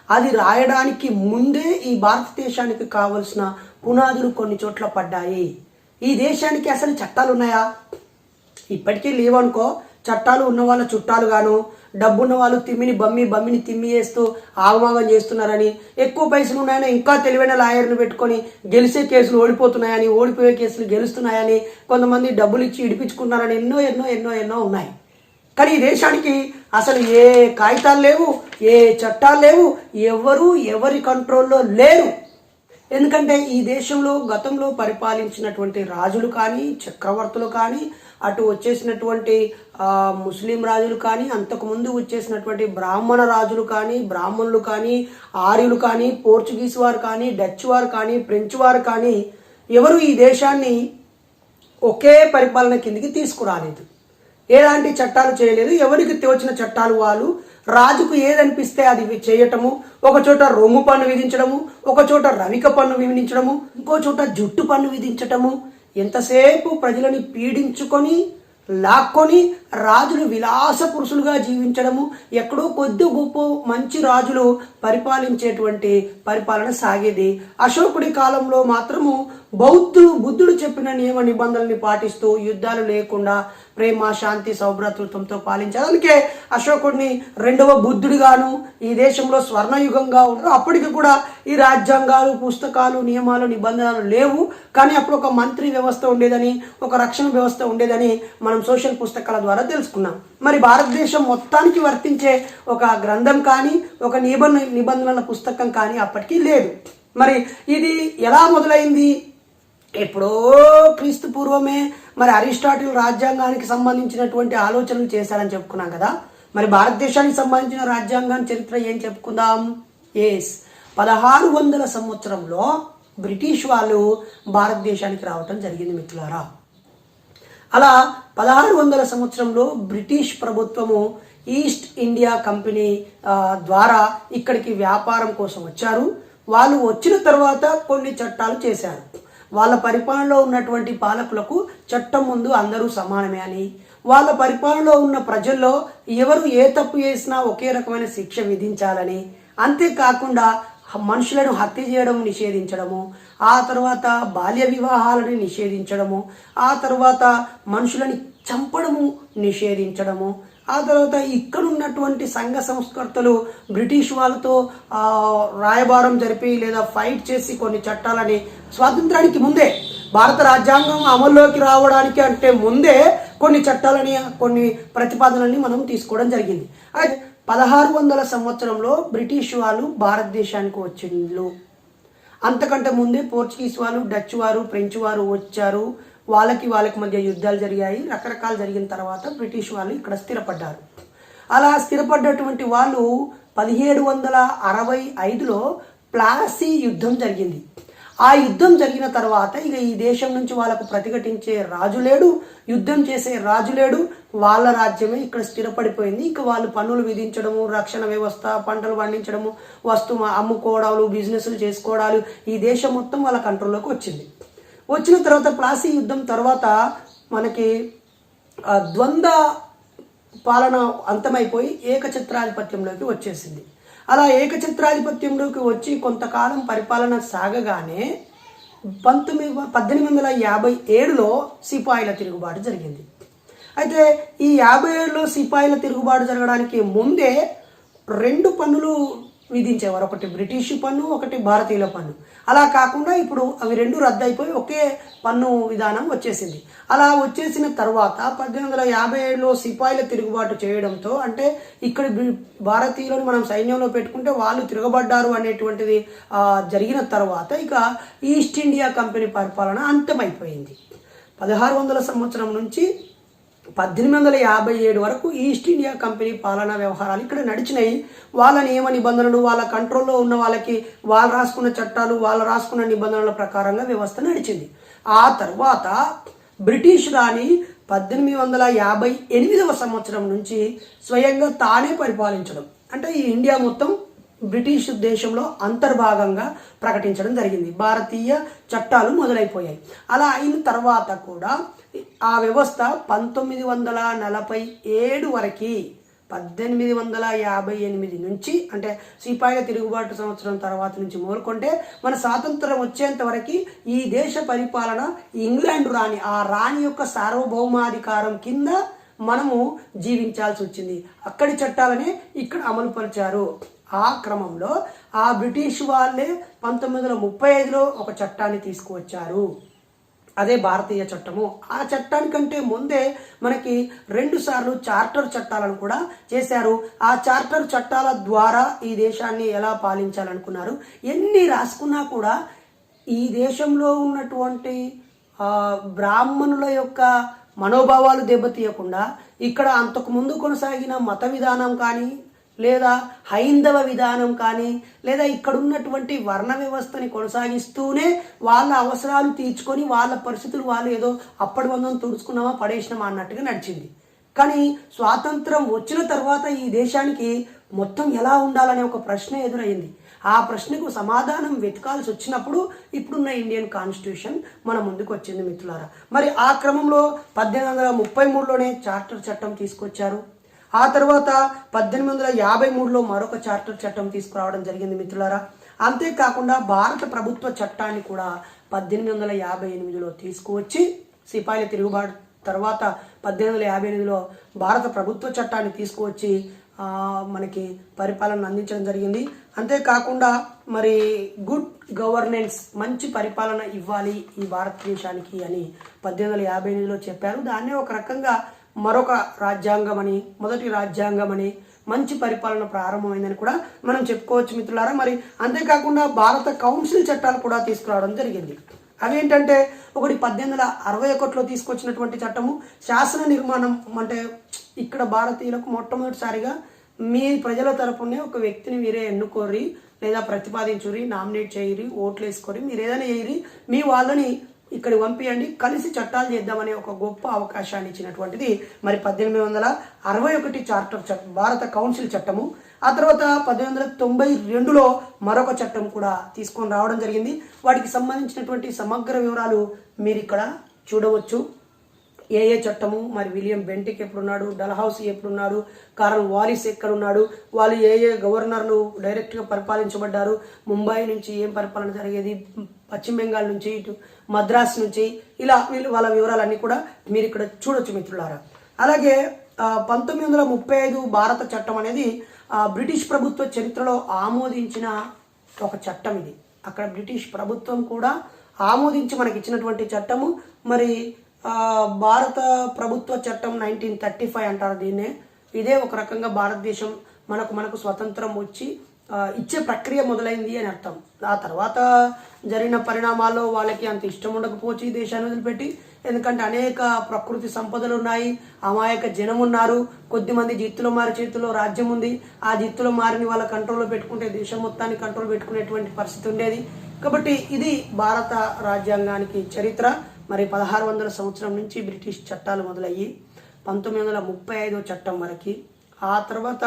అది రాయడానికి ముందే ఈ భారతదేశానికి కావలసిన పునాదులు కొన్ని చోట్ల పడ్డాయి. ఈ దేశానికి అసలు చట్టాలు ఉన్నాయా? ఇప్పటికీ లేవనుకో. చట్టాలు ఉన్న వాళ్ళ చుట్టాలు గాను, డబ్బున్న వాళ్ళు బమ్మిని తిమ్మి చేస్తూ ఆగమాగం చేస్తున్నారని, ఎక్కువ పైసలు ఉన్నాయని ఇంకా తెలివైన లాయర్ని పెట్టుకొని గెలిచే కేసులు ఓడిపోతున్నాయని, ఓడిపోయే కేసులు గెలుస్తున్నాయని, కొంతమంది డబ్బులు ఇచ్చి ఇడిపించుకున్నారని ఎన్నో ఉన్నాయి. కానీ ఈ దేశానికి అసలు ఏ కాగితాలు లేవు, ఏ చట్టాలు లేవు, ఎవరి కంట్రోల్లో లేరు. ఎందుకంటే ఈ దేశంలో గతంలో పరిపాలించినటువంటి రాజులు కానీ, చక్రవర్తులు కానీ, అటు వచ్చేసినటువంటి ముస్లిం రాజులు కానీ, అంతకుముందు వచ్చేసినటువంటి బ్రాహ్మణ రాజులు కానీ, బ్రాహ్మణులు కానీ, ఆర్యులు కానీ, పోర్చుగీస్ వారు కానీ, డచ్ వారు కానీ, ఫ్రెంచ్ వారు కానీ ఎవరు ఈ దేశాన్ని ఒకే పరిపాలన కిందికి తీసుకురాలేదు. ఎలాంటి చట్టాలు చేయలేదు. ఎవరికి తోచిన చట్టాలు వాళ్ళు, రాజుకు ఏదనిపిస్తే అది చేయటము, ఒక చోట రొమ్ము పన్ను విధించడము, ఒక చోట రవిక పన్ను విధించడము, ఇంకో చోట జుట్టు పన్ను విధించటము, ఎంతసేపు ప్రజలని పీడించుకొని లాక్కొని రాజులు విలాస పురుషులుగా జీవించడము, ఎక్కడో కొద్ది గొప్ప మంచి రాజులు పరిపాలించేటువంటి పరిపాలన సాగేది. అశోకుడి కాలంలో మాత్రము బుద్ధుడు చెప్పిన నియమ నిబంధనల్ని పాటిస్తూ యుద్ధాలు లేకుండా ప్రేమ, శాంతి, సౌభ్రాతృత్వంతో పాలించారు. అందుకే అశోకుడిని 2వ బుద్ధుడిగాను, ఈ దేశంలో స్వర్ణయుగంగా ఉన్నారు. అప్పటికి కూడా ఈ రాజ్యాంగాలు, పుస్తకాలు, నియమాలు, నిబంధనలు లేవు. కానీ అప్పుడు ఒక మంత్రి వ్యవస్థ ఉండేదని, ఒక రక్షణ వ్యవస్థ ఉండేదని మనం సోషల్ పుస్తకాల ద్వారా తెలుసుకున్నాం. మరి భారతదేశం మొత్తానికి వర్తించే ఒక గ్రంథం కానీ, ఒక నిబంధనల పుస్తకం కానీ అప్పటికి లేదు. మరి ఇది ఎలా మొదలైంది? ఎప్పుడో క్రీస్తు పూర్వమే మరి అరిస్టాటిల్ రాజ్యాంగానికి సంబంధించినటువంటి ఆలోచనలు చేశారని చెప్పుకున్నాం కదా. మరి భారతదేశానికి సంబంధించిన రాజ్యాంగం చరిత్ర ఏం చెప్పుకుందాం? 1600 సంవత్సరంలో బ్రిటిష్ వాళ్ళు భారతదేశానికి రావటం జరిగింది మిత్రులారా. అలా 1600 సంవత్సరంలో బ్రిటిష్ ప్రభుత్వము ఈస్ట్ ఇండియా కంపెనీ ద్వారా ఇక్కడికి వ్యాపారం కోసం వచ్చారు. వాళ్ళు వచ్చిన తర్వాత కొన్ని చట్టాలు చేశారు. వాళ్ళ పరిపాలనలో ఉన్నటువంటి పాలకులకు చట్టం ముందు అందరూ సమానమే అని, వాళ్ళ పరిపాలనలో ఉన్న ప్రజల్లో ఎవరు ఏ తప్పు చేసినా ఒకే రకమైన శిక్ష విధించాలని, అంతేకాకుండా మనుషులను హత్య చేయడం నిషేధించడము, ఆ తర్వాత బాల్య వివాహాలను నిషేధించడము, ఆ తర్వాత మనుషులని చంపడము నిషేధించడము, ఆ తర్వాత ఇక్కడ ఉన్నటువంటి సంఘ సంస్కర్తలు బ్రిటిష్ వాళ్ళతో రాయబారం జరిపి లేదా ఫైట్ చేసి కొన్ని చట్టాలని స్వాతంత్రానికి ముందే, భారత రాజ్యాంగం అమల్లోకి రావడానికి అంటే ముందే కొన్ని చట్టాలని, కొన్ని ప్రతిపాదనల్ని మనం తీసుకోవడం జరిగింది. అయితే 1600 సంవత్సరంలో బ్రిటిష్ వాళ్ళు భారతదేశానికి వచ్చిండ్రు. అంతకంటే ముందే పోర్చుగీస్ వాళ్ళు, డచ్ వారు, ఫ్రెంచ్ వారు వచ్చారు. వాళ్ళకి మధ్య యుద్ధాలు జరిగాయి. రకరకాలు జరిగిన తర్వాత బ్రిటిష్ వాళ్ళు ఇక్కడ స్థిరపడ్డారు. అలా స్థిరపడ్డటువంటి వాళ్ళు 1765లో ప్లాసీ యుద్ధం జరిగింది. ఆ యుద్ధం జరిగిన తర్వాత ఇక ఈ దేశం నుంచి వాళ్ళకు ప్రతిఘటించే రాజు లేడు, యుద్ధం చేసే రాజు లేడు. వాళ్ళ రాజ్యమే ఇక్కడ స్థిరపడిపోయింది. ఇక వాళ్ళు పన్నులు విధించడము, రక్షణ వ్యవస్థ, పంటలు పండించడము, వస్తువు అమ్ముకోవడాలు, బిజినెస్లు చేసుకోవడాలు, ఈ దేశం మొత్తం వాళ్ళ కంట్రోల్లోకి వచ్చింది. వచ్చిన తర్వాత ప్లాసీ యుద్ధం తర్వాత మనకి ద్వంద్వ పాలన అంతమైపోయి ఏకఛత్రాధిపత్యంలోకి వచ్చేసింది. అలా ఏకఛత్రాధిపత్యంలోకి వచ్చి కొంతకాలం పరిపాలన సాగగానే 1857లో సిపాయిల తిరుగుబాటు జరిగింది. అయితే ఈ 57లో సిపాయిల తిరుగుబాటు జరగడానికి ముందే రెండు పన్నులు విధించేవారు, ఒకటి బ్రిటిష్ పన్ను, ఒకటి భారతీయుల పన్ను. అలా కాకుండా ఇప్పుడు అవి రెండు రద్దు అయిపోయి ఒకే పన్ను విధానం వచ్చేసింది. అలా వచ్చేసిన తర్వాత 1857లో సిపాయిల తిరుగుబాటు చేయడంతో, అంటే ఇక్కడ భారతీయులను మనం సైన్యంలో పెట్టుకుంటే వాళ్ళు తిరగబడ్డారు అనేటువంటిది జరిగిన తర్వాత ఇక ఈస్ట్ ఇండియా కంపెనీ పరిపాలన అంతమైపోయింది. 1600 సంవత్సరం నుంచి 1857 వరకు ఈస్ట్ ఇండియా కంపెనీ పాలనా వ్యవహారాలు ఇక్కడ నడిచినాయి. వాళ్ళ నియమ నిబంధనలు, వాళ్ళ కంట్రోల్లో ఉన్న వాళ్ళకి వాళ్ళు రాసుకున్న చట్టాలు, వాళ్ళు రాసుకున్న నిబంధనల ప్రకారంగా వ్యవస్థ నడిచింది. ఆ తర్వాత బ్రిటిష్ రాణి 1858వ సంవత్సరం నుంచి స్వయంగా తానే పరిపాలించడం, అంటే ఈ ఇండియా మొత్తం బ్రిటిష్ దేశంలో అంతర్భాగంగా ప్రకటించడం జరిగింది. భారతీయ చట్టాలు మొదలైపోయాయి. అలా అయిన తర్వాత కూడా ఆ వ్యవస్థ 1947 వరకు, 1858 నుంచి, అంటే సిపాయిల తిరుగుబాటు సంవత్సరం తర్వాత నుంచి మొదలుకుంటే మన స్వాతంత్రం వచ్చేంత వరకు ఈ దేశ పరిపాలన ఇంగ్లాండ్ రాణి, ఆ రాణి యొక్క సార్వభౌమాధికారం కింద మనము జీవించాల్సి వచ్చింది. అక్కడి చట్టాలనే ఇక్కడ అమలు పరిచారు. ఆ క్రమంలో ఆ బ్రిటిష్ వాళ్ళే 1935లో ఒక చట్టాన్ని తీసుకువచ్చారు, అదే భారతీయ చట్టము. ఆ చట్టానికంటే ముందే మనకి 2 సార్లు చార్టర్ చట్టాలను కూడా చేశారు. ఆ చార్టర్ చట్టాల ద్వారా ఈ దేశాన్ని ఎలా పాలించాలనుకున్నారు. ఎన్ని రాసుకున్నా కూడా ఈ దేశంలో ఉన్నటువంటి బ్రాహ్మణుల యొక్క మనోభావాలు దెబ్బతీయకుండా ఇక్కడ అంతకు ముందు కొనసాగిన మత విధానం కానీ, లేదా హైందవ విధానం కానీ, లేదా ఇక్కడ ఉన్నటువంటి వర్ణ వ్యవస్థని కొనసాగిస్తూనే వాళ్ళ అవసరాలు తీర్చుకొని వాళ్ళ పరిస్థితులు వాళ్ళు ఏదో అప్పటి వందం తుడుచుకున్నామా పడేసినామా అన్నట్టుగా నడిచింది. కానీ స్వాతంత్రం వచ్చిన తర్వాత ఈ దేశానికి మొత్తం ఎలా ఉండాలనే ఒక ప్రశ్న ఎదురైంది. ఆ ప్రశ్నకు సమాధానం వెతకాల్సి వచ్చినప్పుడు ఇప్పుడున్న ఇండియన్ కాన్స్టిట్యూషన్ మన ముందుకు వచ్చింది మిత్రులారా. మరి ఆ క్రమంలో 1833లోనే చార్టర్ చట్టం తీసుకొచ్చారు. ఆ తర్వాత 1853లో మరొక చార్టర్ చట్టం తీసుకురావడం జరిగింది మిత్రులారా. అంతేకాకుండా భారత ప్రభుత్వ చట్టాన్ని కూడా 1858లో తీసుకువచ్చి, సిపాయిల తిరుగుబాటు తర్వాత 1858లో భారత ప్రభుత్వ చట్టాన్ని తీసుకువచ్చి మనకి పరిపాలన అందించడం జరిగింది. అంతేకాకుండా మరి గుడ్ గవర్నెన్స్, మంచి పరిపాలన ఇవ్వాలి ఈ భారతదేశానికి అని 1858లో చెప్పారు. దాన్నే ఒక రకంగా మరొక రాజ్యాంగం అని, మొదటి రాజ్యాంగం అని, మంచి పరిపాలన ప్రారంభమైందని కూడా మనం చెప్పుకోవచ్చు మిత్రులారా. మరి అంతేకాకుండా భారత కౌన్సిల్ చట్టాలు కూడా తీసుకురావడం జరిగింది. అవేంటంటే, ఒకటి 1861లో తీసుకొచ్చినటువంటి చట్టము శాసన నిర్మాణం, అంటే ఇక్కడ భారతీయులకు మొట్టమొదటిసారిగా మీ ప్రజల తరపునే ఒక వ్యక్తిని మీరే ఎన్నుకోరి, లేదా ప్రతిపాదించురి, నామినేట్ చేయరి, ఓట్లు వేసుకొని మీరు ఏదైనా చేయరి, మీ వాళ్ళని ఇక్కడ పంపియండి, కలిసి చట్టాలు చేద్దామనే ఒక గొప్ప అవకాశాన్ని ఇచ్చినటువంటిది మరి 1861 చార్టర్ చట్టం, భారత కౌన్సిల్ చట్టము. ఆ తర్వాత 1892లో మరొక చట్టం కూడా తీసుకొని రావడం జరిగింది. వాటికి సంబంధించినటువంటి సమగ్ర వివరాలు మీరు ఇక్కడ చూడవచ్చు. ఏ చట్టము, మరి విలియం బెంటిక్ ఎప్పుడున్నాడు, డల్హౌసీ ఎప్పుడున్నాడు, కారన్ వాలిస్ ఎక్కడున్నాడు, వాళ్ళు ఏ గవర్నర్లు డైరెక్ట్గా పరిపాలించబడ్డారు, ముంబై నుంచి ఏం పరిపాలన జరిగేది, పశ్చిమ బెంగాల్ నుంచి ఇటు మద్రాస్ నుంచి, ఇలా వాళ్ళ వివరాలన్నీ కూడా మీరు ఇక్కడ చూడొచ్చు మిత్రులారా. అలాగే 1935 భారత చట్టం అనేది బ్రిటిష్ ప్రభుత్వ చరిత్రలో ఆమోదించిన ఒక చట్టం. ఇది అక్కడ బ్రిటిష్ ప్రభుత్వం కూడా ఆమోదించి మనకి ఇచ్చినటువంటి చట్టము. మరి భారత ప్రభుత్వ చట్టం 1935 అంటారు దీన్నే. ఇదే ఒక రకంగా భారతదేశం మనకు స్వతంత్రం వచ్చి ఇచ్చే ప్రక్రియ మొదలైంది అని అర్థం. ఆ తర్వాత జరిగిన పరిణామాల్లో వాళ్ళకి అంత ఇష్టం ఉండకపోవచ్చు ఈ దేశాన్ని వదిలిపెట్టి. ఎందుకంటే అనేక ప్రకృతి సంపదలు ఉన్నాయి, అమాయక జనం ఉన్నారు, కొద్దిమంది జిత్తులో మారి చేతిలో రాజ్యం ఉంది. ఆ జిత్తులో మారిని వాళ్ళ కంట్రోల్లో పెట్టుకుంటే దేశం మొత్తాన్ని కంట్రోల్ పెట్టుకునేటువంటి పరిస్థితి ఉండేది. కాబట్టి ఇది భారత రాజ్యాంగానికి చరిత్ర. మరి 1600 సంవత్సరం నుంచి బ్రిటిష్ చట్టాలు మొదలయ్యి 1935 చట్టం వరకు, ఆ తర్వాత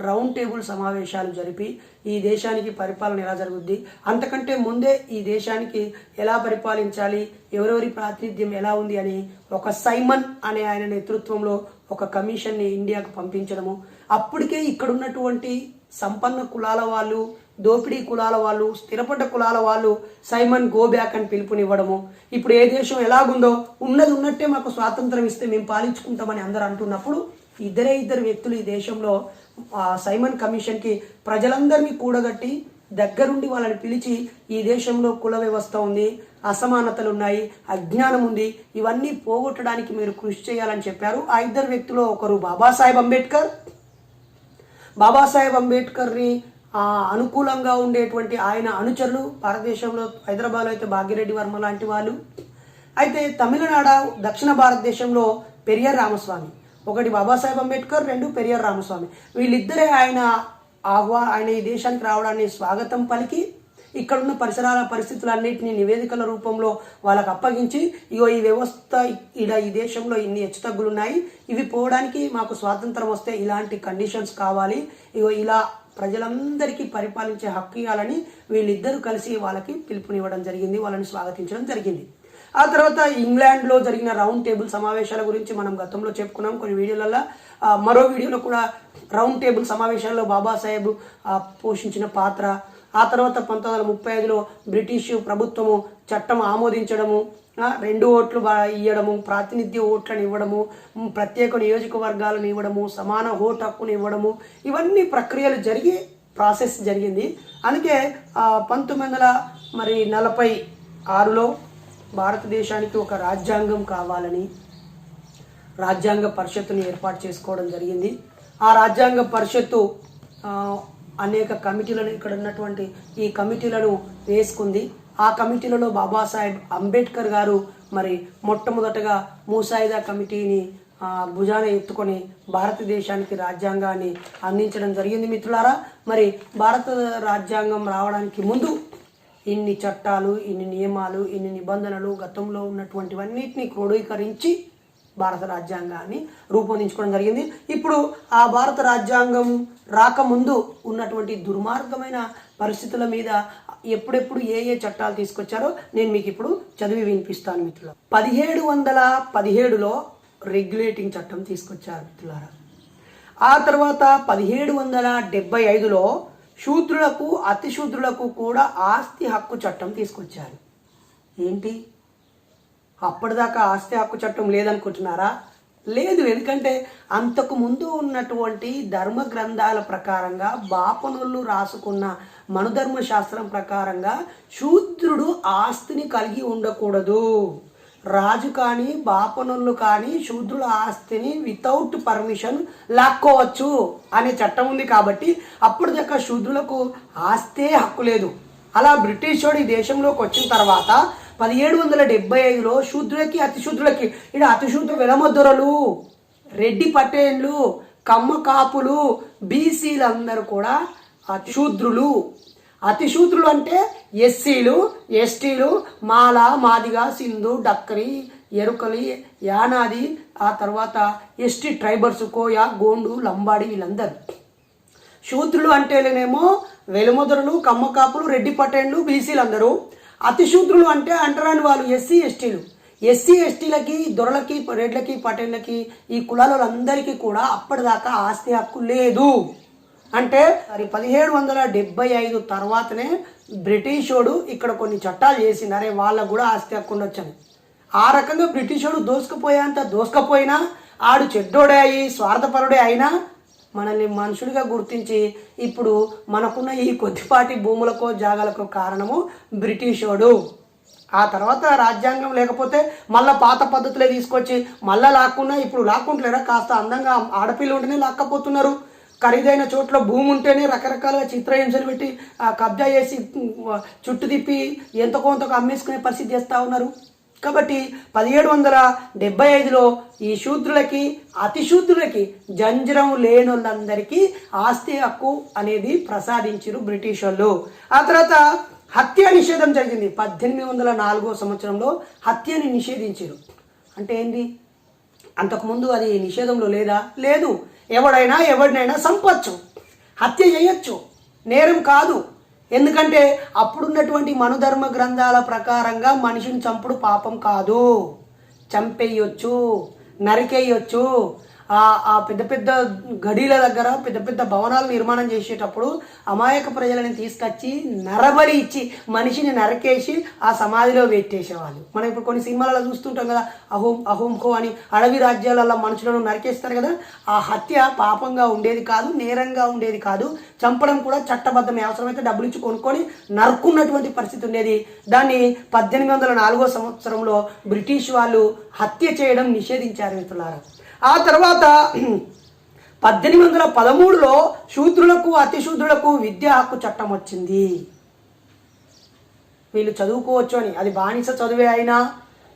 రౌండ్ టేబుల్ సమావేశాలు జరిపి ఈ దేశానికి పరిపాలన ఎలా జరుగుద్ది, అంతకంటే ముందే ఈ దేశానికి ఎలా పరిపాలించాలి, ఎవరెవరి ప్రాతినిధ్యం ఎలా ఉంది అని ఒక సైమన్ అనే ఆయన నేతృత్వంలో ఒక కమిషన్ని ఇండియాకు పంపించడము. అప్పటికే ఇక్కడ ఉన్నటువంటి సంపన్న కులాల వాళ్ళు, దోపిడీ కులాల వాళ్ళు, స్థిరపడ్డ కులాల వాళ్ళు సైమన్ గో బ్యాక్ అని పిలుపునివ్వడము. ఇప్పుడు ఏ దేశం ఎలాగుందో ఉన్నది ఉన్నట్టే మాకు స్వాతంత్రం ఇస్తే మేము పాలించుకుంటామని అందరూ అంటున్నప్పుడు ఇద్దరు వ్యక్తులు ఈ దేశంలో సైమన్ కమిషన్కి ప్రజలందరినీ కూడగట్టి దగ్గరుండి వాళ్ళని పిలిచి ఈ దేశంలో కుల వ్యవస్థ ఉంది, అసమానతలు ఉన్నాయి, అజ్ఞానం ఉంది, ఇవన్నీ పోగొట్టడానికి మీరు కృషి చేయాలని చెప్పారు. ఆ ఇద్దరు వ్యక్తులు ఒకరు బాబాసాహెబ్ అంబేద్కర్ని అనుకూలంగా ఉండేటువంటి ఆయన అనుచరులు భారతదేశంలో హైదరాబాద్లో అయితే భాగ్యరెడ్డి వర్మ లాంటి వాళ్ళు. అయితే తమిళనాడు దక్షిణ భారతదేశంలో పెరియార్ రామస్వామి, ఒకటి బాబాసాహెబ్ అంబేద్కర్, రెండు పెరియార్ రామస్వామి. వీళ్ళిద్దరే ఆయన ఈ దేశానికి రావడాన్ని స్వాగతం పలికి ఇక్కడున్న పరిస్థితులన్నింటినీ నివేదికల రూపంలో వాళ్ళకు అప్పగించి ఇగో ఈ వ్యవస్థ ఈ దేశంలో ఇన్ని హెచ్చుతగ్గులున్నాయి, ఇవి పోవడానికి మాకు స్వాతంత్రం వస్తే ఇలాంటి కండిషన్స్ కావాలి, ఇగో ఇలా ప్రజలందరికీ పరిపాలించే హక్కు ఇవ్వాలని వీళ్ళిద్దరూ కలిసి వాళ్ళకి పిలుపునివ్వడం జరిగింది, వాళ్ళని స్వాగతించడం జరిగింది. ఆ తర్వాత ఇంగ్లాండ్లో జరిగిన రౌండ్ టేబుల్ సమావేశాల గురించి మనం గతంలో చెప్పుకున్నాం కొన్ని వీడియోలలో. మరో వీడియోలో కూడా రౌండ్ టేబుల్ సమావేశాల్లో బాబాసాహెబ్ పోషించిన పాత్ర. ఆ తర్వాత 1935లో బ్రిటిష్ ప్రభుత్వము చట్టం ఆమోదించడము, 2 ఓట్లు ఇవ్వడము, ప్రాతినిధ్య ఓట్లను ఇవ్వడము, ప్రత్యేక నియోజకవర్గాలను ఇవ్వడము, సమాన ఓటు హక్కును ఇవ్వడము, ఇవన్నీ ప్రక్రియలు ప్రాసెస్ జరిగింది. అందుకే 1946లో భారతదేశానికి ఒక రాజ్యాంగం కావాలని రాజ్యాంగ పరిషత్తుని ఏర్పాటు చేసుకోవడం జరిగింది. ఆ రాజ్యాంగ పరిషత్తు అనేక కమిటీలను, ఇక్కడ ఉన్నటువంటి ఈ కమిటీలను వేసుకుంది. ఆ కమిటీలలో బాబాసాహెబ్ అంబేద్కర్ గారు మరి మొట్టమొదటగా ముసాయిదా కమిటీని భుజాన ఎత్తుకొని భారతదేశానికి రాజ్యాంగాన్ని అందించడం జరిగింది. మిత్రులారా, మరి భారత రాజ్యాంగం రావడానికి ముందు ఇన్ని చట్టాలు, ఇన్ని నియమాలు, ఇన్ని నిబంధనలు గతంలో ఉన్నటువంటివన్నిటిని క్రోడీకరించి భారత రాజ్యాంగాన్ని రూపొందించుకోవడం జరిగింది. ఇప్పుడు ఆ భారత రాజ్యాంగం రాకముందు ఉన్నటువంటి దుర్మార్గమైన పరిస్థితుల మీద ఎప్పుడెప్పుడు ఏ చట్టాలు తీసుకొచ్చారో నేను మీకు ఇప్పుడు చదివి వినిపిస్తాను మిత్రులు. 1717లో రెగ్యులేటింగ్ చట్టం తీసుకొచ్చారు మిత్రులారా. ఆ తర్వాత 1775లో శూద్రులకు అతి శూద్రులకు కూడా ఆస్తి హక్కు చట్టం తీసుకొచ్చారు. ఏంటి, అప్పటిదాకా ఆస్తి హక్కు చట్టం లేదనుకుంటున్నారా? లేదు. ఎందుకంటే అంతకు ముందు ఉన్నటువంటి ధర్మ గ్రంథాల ప్రకారంగా బాపనులు రాసుకున్న మనుధర్మ శాస్త్రం ప్రకారంగా శూద్రుడు ఆస్తిని కలిగి ఉండకూడదు. రాజు కానీ బాపనులు కానీ శూద్రుల ఆస్తిని వితౌట్ పర్మిషన్ లాక్కోవచ్చు అనే చట్టం ఉంది. కాబట్టి అప్పటిదాకా శూద్రులకు ఆస్తే హక్కు లేదు. అలా బ్రిటిష్ వాడు ఈ దేశంలోకి వచ్చిన తర్వాత 1775లో శూద్రులకి అతిశూద్రులకి, ఇక్కడ అతిశూద్రులు వెలమద్దొరలు, రెడ్డి పటేన్లు, కమ్మ కాపులు, బీసీలందరూ కూడా అతిశూద్రులు. అతిశూద్రులు అంటే ఎస్సీలు, ఎస్టీలు, మాల, మాదిగ, సింధు, డక్కరి, ఎరుకలి, యానాది, ఆ తర్వాత ఎస్టీ ట్రైబర్స్, కోయ, గోండు, లంబాడి, వీళ్ళందరూ. శూద్రులు అంటేనేమో వెలుమొదరులు, కమ్మకాపులు, రెడ్డి పటేన్లు, బీసీలు అందరూ. అతిశూద్రులు అంటే అంటరాని వాళ్ళు ఎస్సీ ఎస్టీలకి, దొరలకి, రెడ్లకి, పటేన్లకి, ఈ కులాలందరికీ కూడా అప్పటిదాకా ఆస్తి హక్కు లేదు. అంటే 1775 తర్వాతనే బ్రిటిషోడు ఇక్కడ కొన్ని చట్టాలు చేసింది, అరే వాళ్ళకు కూడా ఆస్తి హక్కు ఉండొచ్చని. ఆ రకంగా బ్రిటిషోడు దోసుకపోయినా ఆడు చెడ్డోడే అయ్యి స్వార్థపరుడే అయినా మనల్ని మనుషుడిగా గుర్తించి ఇప్పుడు మనకున్న ఈ కొద్దిపాటి భూములకో జాగాలకో కారణము బ్రిటిషోడు. ఆ తర్వాత రాజ్యాంగం లేకపోతే మళ్ళీ పాత పద్ధతులే తీసుకొచ్చి మళ్ళీ లాక్కున్నా, ఇప్పుడు లాక్కుంటలేరా? కాస్త అందంగా ఆడపిల్ల ఉంటేనే లాక్కపోతున్నారు. ఖరీదైన చోట్ల భూమి ఉంటేనే రకరకాలుగా చిత్రహింసలు పెట్టి కబ్జా చేసి చుట్టు తిప్పి ఎంత కొంతకు అమ్మేసుకునే పరిస్థితి చేస్తూ ఉన్నారు. కాబట్టి 1775లో ఈ శూద్రులకి అతిశూద్రులకి జంజరం లేని వాళ్ళందరికీ ఆస్తి హక్కు అనేది ప్రసాదించారు బ్రిటిష్ వాళ్ళు. ఆ తర్వాత హత్య నిషేధం జరిగింది. 1804 సంవత్సరంలో హత్యని నిషేధించారు. అంటే ఏంటి, అంతకుముందు అది నిషేధంలో లేదు. ఎవరినైనా చంపొచ్చు, హత్య చేయొచ్చు, నేరం కాదు. ఎందుకంటే అప్పుడున్నటువంటి మనుధర్మ గ్రంథాల ప్రకారంగా మనిషిని చంపుడు పాపం కాదు. చంపేయొచ్చు, నరికేయొచ్చు. ఆ పెద్ద పెద్ద గడీల దగ్గర పెద్ద పెద్ద భవనాలు నిర్మాణం చేసేటప్పుడు అమాయక ప్రజలని తీసుకొచ్చి నరబలి ఇచ్చి మనిషిని నరకేసి ఆ సమాధిలో పెట్టేసేవాళ్ళు. మనం ఇప్పుడు కొన్ని సినిమాలలో చూస్తుంటాం కదా, అహోంకో అని అడవి రాజ్యాలలో మనుషులను నరికేస్తారు కదా. ఆ హత్య పాపంగా ఉండేది కాదు, నేరంగా ఉండేది కాదు. చంపడం కూడా చట్టబద్ధమే. అవసరమైతే డబ్బులు ఇచ్చి కొనుక్కొని నరుక్కున్నటువంటి పరిస్థితి ఉండేది. దాన్ని 1804 సంవత్సరంలో బ్రిటిష్ వాళ్ళు హత్య చేయడం నిషేధించారు మిత్రులారా. ఆ తర్వాత 1813లో శూద్రులకు అతిశూద్రులకు విద్యా హక్కు చట్టం వచ్చింది. వీళ్ళు చదువుకోవచ్చు అని. అది బానిస చదువే అయినా,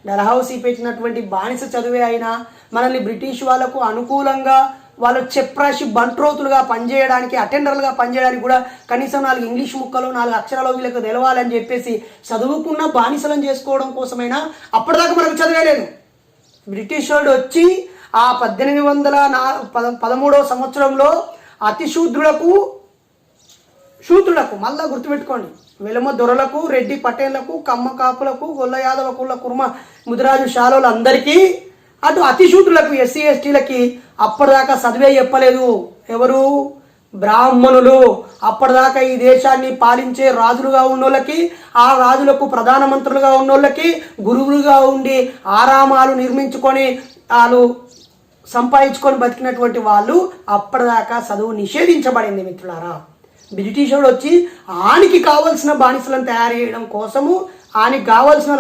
డల్హౌసీ పెట్టినటువంటి బానిస చదువే అయినా, మనల్ని బ్రిటిష్ వాళ్ళకు అనుకూలంగా వాళ్ళు చెప్రాసి బంట్రోతులుగా పనిచేయడానికి, అటెండర్లుగా పనిచేయడానికి కూడా కనీసం 4 ఇంగ్లీష్ ముక్కలు 4 అక్షరాలు వీళ్ళకి తెలవాలని చెప్పేసి చదువుకున్న బానిసలను చేసుకోవడం కోసమైనా అప్పటిదాకా మనకు చదివేలేదు. బ్రిటిష్ వాళ్ళు వచ్చి ఆ 1813 సంవత్సరంలో అతిశూద్రులకు, శూద్రులకు, మళ్ళా గుర్తుపెట్టుకోండి, వెలమ దొరలకు, రెడ్డి పటేళ్లకు, కమ్మ కాపులకు, గొల్ల యాదవ కుల కుర్మ ముదిరాజు శాలోలు అందరికీ, అటు అతిశూద్రులకు ఎస్సీ ఎస్టీలకి అప్పటిదాకా చదివే చెప్పలేదు. ఎవరు? బ్రాహ్మణులు. అప్పటిదాకా ఈ దేశాన్ని పాలించే రాజులుగా ఉన్నోళ్ళకి, ఆ రాజులకు ప్రధానమంత్రులుగా ఉన్నోళ్ళకి, గురువులుగా ఉండి ఆరామాలు నిర్మించుకొని వాళ్ళు సంపాదించుకొని బతికినటువంటి వాళ్ళు అప్పటిదాకా చదువు నిషేధించబడింది మిత్రులారా. బ్రిటిష్ వాడు వచ్చి ఆనికి కావలసిన బానిసలను తయారు చేయడం కోసము, ఆనికి కావాల్సిన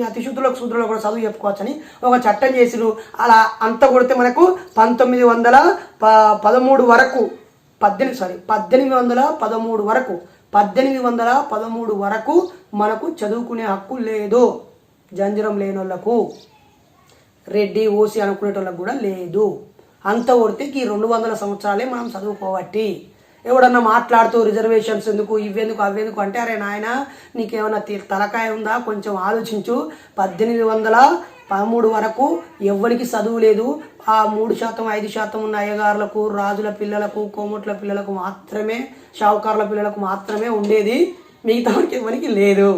అతిశుద్ధులకు శూద్రులకు కూడా చదువు చెప్పుకోవచ్చని ఒక చట్టం చేసిరు. అలా అంత కొడితే మనకు 1813 వరకు 1813 వరకు మనకు చదువుకునే హక్కు లేదు. జంజరం లేని వాళ్ళకు, రెడ్డి ఓసి అనుకునేటోళ్ళకు కూడా లేదు. అంత కొడితే ఈ 200 సంవత్సరాలే మనం చదువుకోబట్టి. ఎవడన్నా మాట్లాడుతూ రిజర్వేషన్స్ ఎందుకు, ఇవెందుకు, అవ్వెందుకు అంటే, అరే నాయన నీకేమన్నా తలకాయ ఉందా, కొంచెం ఆలోచించు. 1813 వరకు ఎవరికి చదువు లేదు. ఆ 3%, 5% ఉన్న అయ్యగారులకు, రాజుల పిల్లలకు, కోమట్ల పిల్లలకు మాత్రమే, షావుకారుల పిల్లలకు మాత్రమే ఉండేది. మిగతా ఎవరికి లేదు.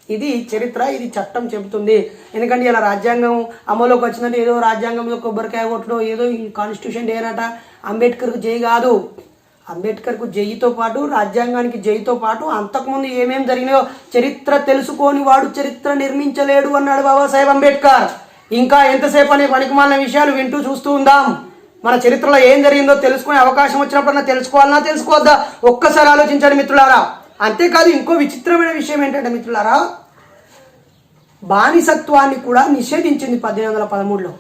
ఇది చరిత్ర, ఇది చట్టం చెబుతుంది. ఎందుకంటే ఇలా రాజ్యాంగం అమలులోకి వచ్చిందంటే ఏదో రాజ్యాంగంలో కొబ్బరికాయ కొట్టడం, ఏదో కాన్స్టిట్యూషన్ డే అనట. అంబేద్కర్కు జై కాదు. అంబేద్కర్కు జైతో పాటు, రాజ్యాంగానికి జైతో పాటు అంతకుముందు ఏమేం జరిగినాయో చరిత్ర తెలుసుకొని వాడు చరిత్ర నిర్మించలేడు అన్నాడు బాబాసాహెబ్ అంబేద్కర్. ఇంకా ఎంతసేపు అనే పనికిమాలిన విషయాలు వింటూ చూస్తూ ఉందాం. మన చరిత్రలో ఏం జరిగిందో తెలుసుకునే అవకాశం వచ్చినప్పుడన్నా తెలుసుకోవాలన్నా తెలుసుకోవద్దా ఒక్కసారి ఆలోచించండి మిత్రులారా. అంతేకాదు ఇంకో విచిత్రమైన విషయం ఏంటంటే మిత్రులారా, బానిసత్వాన్ని కూడా నిషేధించింది 1813లో.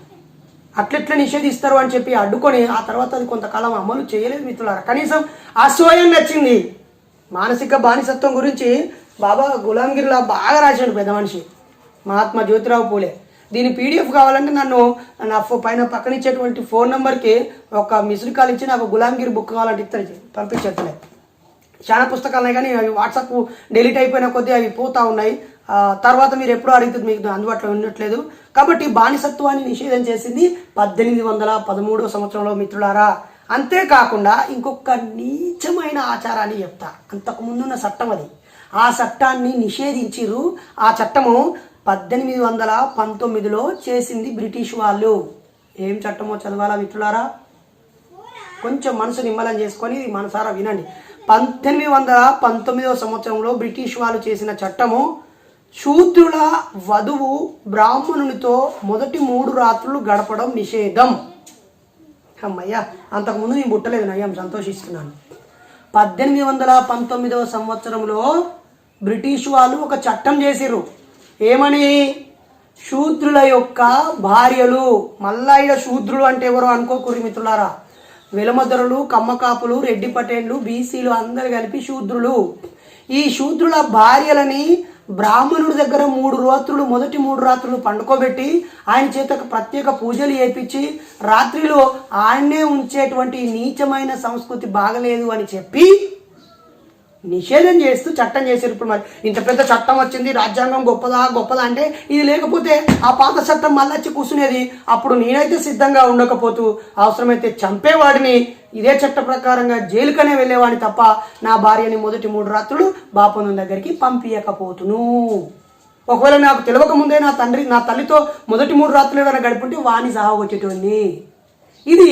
అట్లెట్లా నిషేధిస్తారు అని చెప్పి అడ్డుకొని ఆ తర్వాత అది కొంతకాలం అమలు చేయలేదు మిత్రులారా. కనీసం అసోయం నచ్చింది. మానసిక బానిసత్వం గురించి బాబా గులాంగిరిలా బాగా రాశాడు పెద్ద మనిషి మహాత్మా జ్యోతిరావు పూలే. దీని పీడిఎఫ్ కావాలంటే నన్ను నా పైన పక్కనిచ్చేటువంటి ఫోన్ నెంబర్కి ఒక మిస్డ్ కాల్ ఇచ్చి నాకు గులాంగిరి బుక్ కావాలంటే ఇస్తారు, పంపించేస్తలే. చాలా పుస్తకాలు కానీ అవి వాట్సాప్ డిలీట్ అయిపోయిన కొద్దీ అవి పోతూ ఉన్నాయి. తర్వాత మీరు ఎప్పుడూ అడిగితే మీకు అందుబాటులో ఉండట్లేదు. కాబట్టి బానిసత్వాన్ని నిషేధం చేసింది 1813 సంవత్సరంలో మిత్రులారా. అంతేకాకుండా ఇంకొక నీచమైన ఆచారాన్ని చెప్తా. అంతకుముందున్న చట్టం అది. ఆ చట్టాన్ని నిషేధించిరు. ఆ చట్టము 1819లో చేసింది బ్రిటిష్ వాళ్ళు. ఏం చట్టమో చదవాలా మిత్రులారా? కొంచెం మనసు నిమ్మలం చేసుకొని మనసారా వినండి. 1819 సంవత్సరంలో బ్రిటిష్ వాళ్ళు చేసిన చట్టము, శూద్రుల వధువు బ్రాహ్మణునితో మొదటి 3 రాత్రులు గడపడం నిషేధం. అమ్మయ్యా, అంతకుముందు నేను పుట్టలేదు, నయ్యం, సంతోషిస్తున్నాను. 1819 సంవత్సరంలో బ్రిటిష్ వాళ్ళు ఒక చట్టం చేసిర్రు. ఏమని? శూద్రుల యొక్క భార్యలు, మళ్ళా ఇక శూద్రులు అంటే ఎవరో అనుకోకూరి మిత్రులారా, వెలమదొరలు, కమ్మకాపులు, రెడ్డి పటేళ్లు, బీసీలు అందరు కలిపి శూద్రులు. ఈ శూద్రుల భార్యలని బ్రాహ్మణుడి దగ్గర 3 రాత్రులు, మొదటి 3 రాత్రులు పండుకోబెట్టి ఆయన చేత ప్రత్యేక పూజలు చేయించి రాత్రిలో ఆయన్నే ఉంచేటువంటి నీచమైన సంస్కృతి బాగలేదు అని చెప్పి నిషేధం చేస్తూ చట్టం చేశారు. ఇప్పుడు మరి ఇంత పెద్ద చట్టం వచ్చింది, రాజ్యాంగం గొప్పదా అంటే ఇది లేకపోతే ఆ పాత చట్టం మళ్ళీ వచ్చి కూర్చునేది. అప్పుడు నేనైతే సిద్ధంగా ఉండకపోతూ అవసరమైతే చంపేవాడిని, ఇదే చట్ట ప్రకారంగా జైలుకనే వెళ్ళేవాడిని తప్ప నా భార్యని మొదటి 3 రాత్రులు బాపను దగ్గరికి పంపించకపోతును. ఒకవేళ నాకు తెలియక ముందే నా తల్లితో మొదటి 3 రాత్రులు ఏదైనా గడుపుంటే వాణి సాగొచ్చేటోడిని. ఇది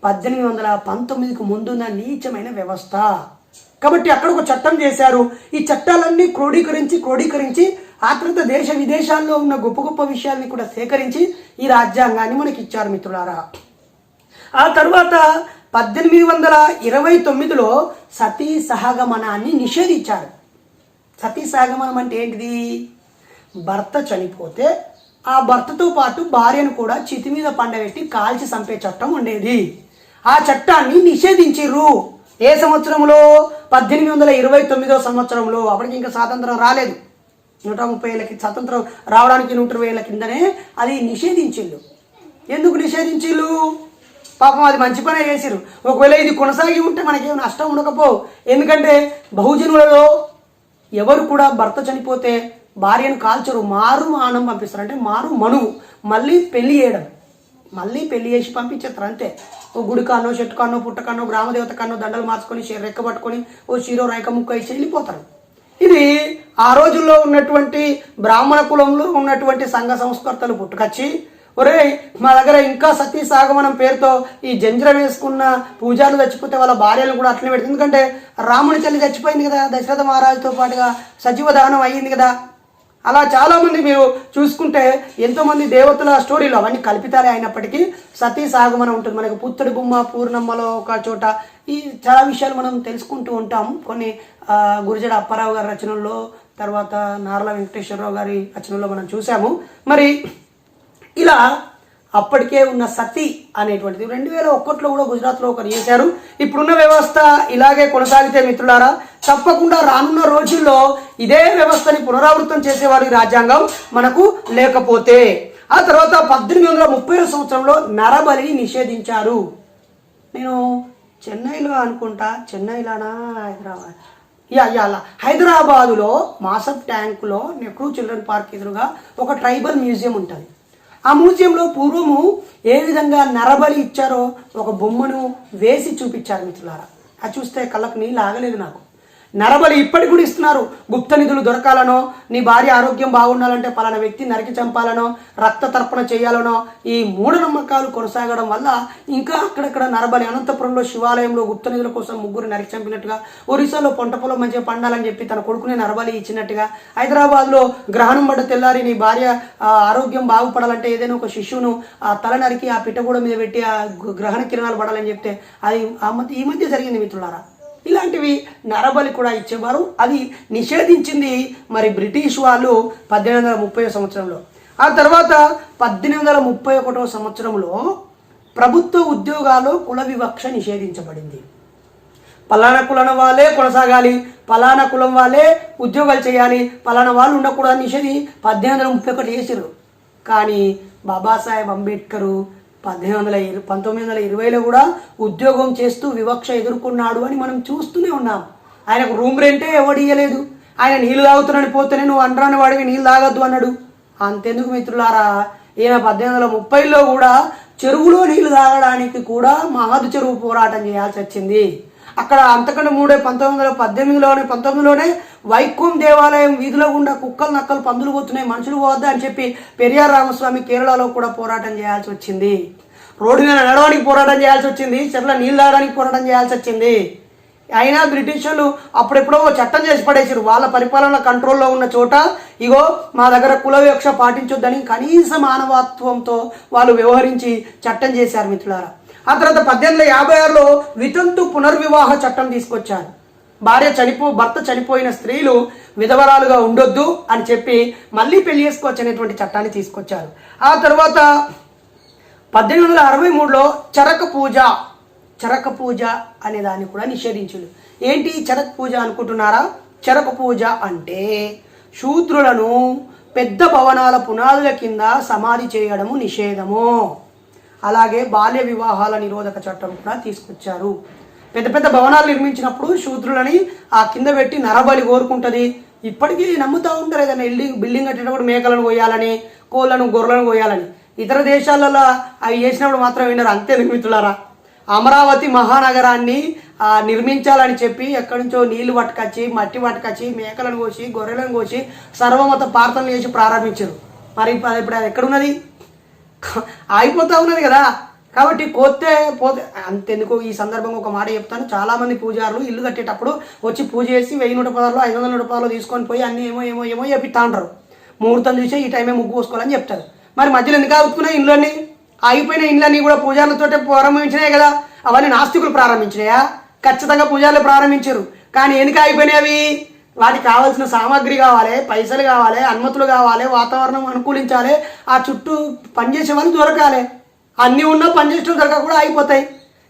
1819కు ముందున్న నీచమైన వ్యవస్థ. కాబట్టి అక్కడ ఒక చట్టం చేశారు. ఈ చట్టాలన్నీ క్రోడీకరించి ఆ తర్వాత దేశ విదేశాల్లో ఉన్న గొప్ప గొప్ప విషయాల్ని కూడా సేకరించి ఈ రాజ్యాంగాన్ని మనకి ఇచ్చారు మిత్రులారా. ఆ తర్వాత 1829లో సతీ సహగమనాన్ని నిషేధించారు. సతీ సహగమనం అంటే ఏంటిది? భర్త చనిపోతే ఆ భర్తతో పాటు భార్యను కూడా చితి మీద పండబెట్టి కాల్చి చంపే చట్టం ఉండేది. ఆ చట్టాన్ని నిషేధించిర్రు. ఏ సంవత్సరంలో? 1829 సంవత్సరంలో. అప్పటికి ఇంకా స్వాతంత్రం రాలేదు. 130 ఏళ్ళకి స్వాతంత్రం రావడానికి 120 ఏళ్ళ కిందనే అది నిషేధించిళ్ళు. ఎందుకు నిషేధించిళ్ళు? పాపం అది మంచి పనే చేసిరు. ఒకవేళ ఇది కొనసాగి ఉంటే మనకేం నష్టం ఉండకపో. ఎందుకంటే బహుజనులలో ఎవరు కూడా భర్త చనిపోతే భార్యను కాల్చరు, మారు మానం పంపిస్తారు. అంటే మారు మనువు, మళ్ళీ పెళ్లి చేయడం, మళ్ళీ పెళ్లి చేసి పంపించేస్తారు అంతే. ఓ గుడి కానో, చెట్టు కానో, పుట్ట కానో, గ్రామదేవత కానో దండలు మార్చుకొని రెక్క పట్టుకొని ఓ చీరో రైక ముక్క ఇచ్చి వెళ్ళిపోతారు. ఇది ఆ రోజుల్లో ఉన్నటువంటి బ్రాహ్మణ కులంలో ఉన్నటువంటి సంఘ సంస్కర్తలు పుట్టుకొచ్చి, ఒరే మా దగ్గర ఇంకా సతీ సాగమనం పేరుతో ఈ జంజరం వేసుకున్న పూజారులు చచ్చిపోతే వాళ్ళ భార్యలు కూడా అట్లనే పెడుతుంది. ఎందుకంటే రాముని తల్లి చచ్చిపోయింది కదా, దశరథ మహారాజుతో పాటుగా సజీవ దహనం అయ్యింది కదా. అలా చాలామంది మీరు చూసుకుంటే ఎంతోమంది దేవతల స్టోరీలు అవన్నీ కల్పితాలే అయినప్పటికీ సతీ సాగమనం ఉంటుంది. మనకు పుత్తడి బొమ్మ పూర్ణమ్మలో ఒక చోట ఈ చాలా విషయాలు మనం తెలుసుకుంటూ ఉంటాము. కొన్ని గురిజడ అప్పారావు గారి రచనల్లో, తర్వాత నార్ల వెంకటేశ్వరరావు గారి రచనల్లో మనం చూసాము. మరి ఇలా అప్పటికే ఉన్న సతీ అనేటువంటిది 2001లో కూడా గుజరాత్లో ఒకరు చేశారు. ఇప్పుడున్న వ్యవస్థ ఇలాగే కొనసాగితే మిత్రులారా, తప్పకుండా రానున్న రోజుల్లో ఇదే వ్యవస్థని పునరావృతం చేసేవారు ఈ రాజ్యాంగం మనకు లేకపోతే. ఆ తర్వాత 1830 సంవత్సరంలో నరబలిని నిషేధించారు. నేను చెన్నైలో అనుకుంటా, చెన్నైలోనా హైదరాబాదులో మాసప్ ట్యాంకులో నెహ్రూ చిల్డ్రన్ పార్క్ ఎదురుగా ఒక ట్రైబల్ మ్యూజియం ఉంటుంది. ఆ మ్యూజియంలో పూర్వము ఏ విధంగా నరబలి ఇచ్చారో ఒక బొమ్మను వేసి చూపించారు మిత్రులారా. అది చూస్తే కళ్ళకు నీళ్ళు ఆగలేదు నాకు. నరబలి ఇప్పటికి కూడా ఇస్తున్నారు. గుప్త నిధులు దొరకాలనో, నీ భార్య ఆరోగ్యం బాగుండాలంటే పలానా వ్యక్తి నరికి చంపాలనో, రక్త తర్పణ చేయాలనో, ఈ మూఢనమ్మకాలు కొనసాగడం వల్ల ఇంకా అక్కడక్కడ నరబలి. అనంతపురంలో శివాలయంలో గుప్త నిధుల కోసం 3 నరికి చంపినట్టుగా, ఒరిస్సాలో పంట పొలం మంచిగా పండాలని చెప్పి తన కొడుకునే నరబలి ఇచ్చినట్టుగా, హైదరాబాద్లో గ్రహణం పడ్డ తెల్లారి నీ భార్య ఆరోగ్యం బాగుపడాలంటే ఏదైనా ఒక శిశువును తల నరికి ఆ పిట్టగూడ మీద పెట్టి ఆ గ్రహణ కిరణాలు పడాలని చెప్తే అది ఈ మధ్య జరిగింది మిత్రులారా. ఇలాంటివి నరబలి కూడా ఇచ్చేవారు. అది నిషేధించింది మరి బ్రిటిష్ వాళ్ళు 1830 సంవత్సరంలో. ఆ తర్వాత 1831 సంవత్సరంలో ప్రభుత్వ ఉద్యోగాల్లో కుల వివక్ష నిషేధించబడింది. పలానా కులం వాళ్ళే కొనసాగాలి, పలానా కులం వాళ్ళే ఉద్యోగాలు చేయాలి, పలానా వాళ్ళు ఉండకూడదని నిషేధి 1831 చేసిర్రు. కానీ బాబాసాహెబ్ అంబేద్కరు 1920లో కూడా ఉద్యోగం చేస్తూ వివక్ష ఎదుర్కొన్నాడు అని మనం చూస్తూనే ఉన్నాం. ఆయనకు రూమ్ రెంటే ఎవడు ఇయ్యలేదు. ఆయన నీళ్లు తాగుతున్నాడు పోతేనే నువ్వు అంటరాని వాడివి నీళ్ళు తాగొద్దు అన్నాడు. అంతెందుకు మిత్రులారా, ఈయన 1830లో కూడా చెరువులో నీళ్లు తాగడానికి కూడా మహద్ చెరువు పోరాటం చేయాల్సి వచ్చింది. అక్కడ అంతకంటే 1919లోనే వైకోం దేవాలయం వీధిలో గుండా కుక్కలు నక్కలు పందులు పోతున్నాయి, మనుషులు పోవద్దా అని చెప్పి పెరియార్ రామస్వామి కేరళలో కూడా పోరాటం చేయాల్సి వచ్చింది. రోడ్డు మీద నడవడానికి పోరాటం చేయాల్సి వచ్చింది, చెర్ల నీళ్ళు తాగడానికి పోరాటం చేయాల్సి వచ్చింది. అయినా బ్రిటిష్ వాళ్ళు అప్పుడెప్పుడో చట్టం చేసి పడేసారు. వాళ్ళ పరిపాలన కంట్రోల్లో ఉన్న చోట ఇగో మా దగ్గర కుల వివక్ష పాటించొద్దని కనీస మానవత్వంతో వాళ్ళు వ్యవహరించి చట్టం చేశారు మిత్రులారా. ఆ తర్వాత 1856లో వితంతు పునర్వివాహ చట్టం తీసుకొచ్చారు. భర్త చనిపోయిన స్త్రీలు విధవరాలుగా ఉండొద్దు అని చెప్పి మళ్ళీ పెళ్లి చేసుకోవచ్చు అనేటువంటి చట్టాన్ని తీసుకొచ్చారు. ఆ తర్వాత 1863లో చరక పూజ అనే దాన్ని కూడా నిషేధించారు. ఏంటి చరక పూజ అనుకుంటున్నారా? చరక పూజ అంటే శూద్రులను పెద్ద భవనాల పునాదుల కింద సమాధి చేయడము నిషేధము. అలాగే బాల్య వివాహాల నిరోధక చట్టం కూడా తీసుకొచ్చారు. పెద్ద పెద్ద భవనాలు నిర్మించినప్పుడు శూద్రులని ఆ కింద పెట్టి నరబలి కోరుకుంటుంది. ఇప్పటికీ నమ్ముతూ ఉంటారు ఏదైనా బిల్డింగ్ కట్టేటప్పుడు మేకలను కోయాలని, కోళ్ళను గొర్రెలను కోయాలని. ఇతర దేశాలలో అవి చేసినప్పుడు మాత్రం విన్నారు. అంతే మిత్రులారా, అమరావతి మహానగరాన్ని నిర్మించాలని చెప్పి ఎక్కడి నుంచో నీళ్లు పట్టుకొచ్చి మట్టి పట్టుకొచ్చి మేకలను కోసి గొర్రెలను కోసి సర్వమత ప్రార్థనలు చేసి ప్రారంభించారు. మరి ఇప్పుడు అది ఎక్కడున్నది? ఆగిపోతూ ఉన్నది కదా. కాబట్టి పోతే అంతెందుకు ఈ సందర్భంగా ఒక మాట చెప్తాను. చాలా మంది పూజారులు ఇల్లు కట్టేటప్పుడు వచ్చి పూజ చేసి 1000 100 రూపాయలు తీసుకొని పోయి అన్ని ఏమో చెప్పిస్తా ఉంటారు. ముహూర్తం చూసి ఈ టైమే ముగ్గు పోసుకోవాలని చెప్తారు. మరి మధ్యలో ఎందుకు ఆగుతున్నాయి ఇండ్లన్నీ? ఆగిపోయిన ఇండ్లన్నీ కూడా పూజారులతో ప్రారంభించినాయి కదా. అవన్నీ నాస్తికులు ప్రారంభించినాయా? ఖచ్చితంగా పూజారులు ప్రారంభించారు. కానీ ఎందుకు ఆగిపోయినాయి అవి? వాటికి కావాల్సిన సామాగ్రి కావాలి, పైసలు కావాలి, అనుమతులు కావాలి, వాతావరణం అనుకూలించాలి, ఆ చుట్టూ పనిచేసే వాళ్ళు దొరకాలి. అన్నీ ఉన్నా పనిచేసే దొరక కూడా ఆగిపోతాయి.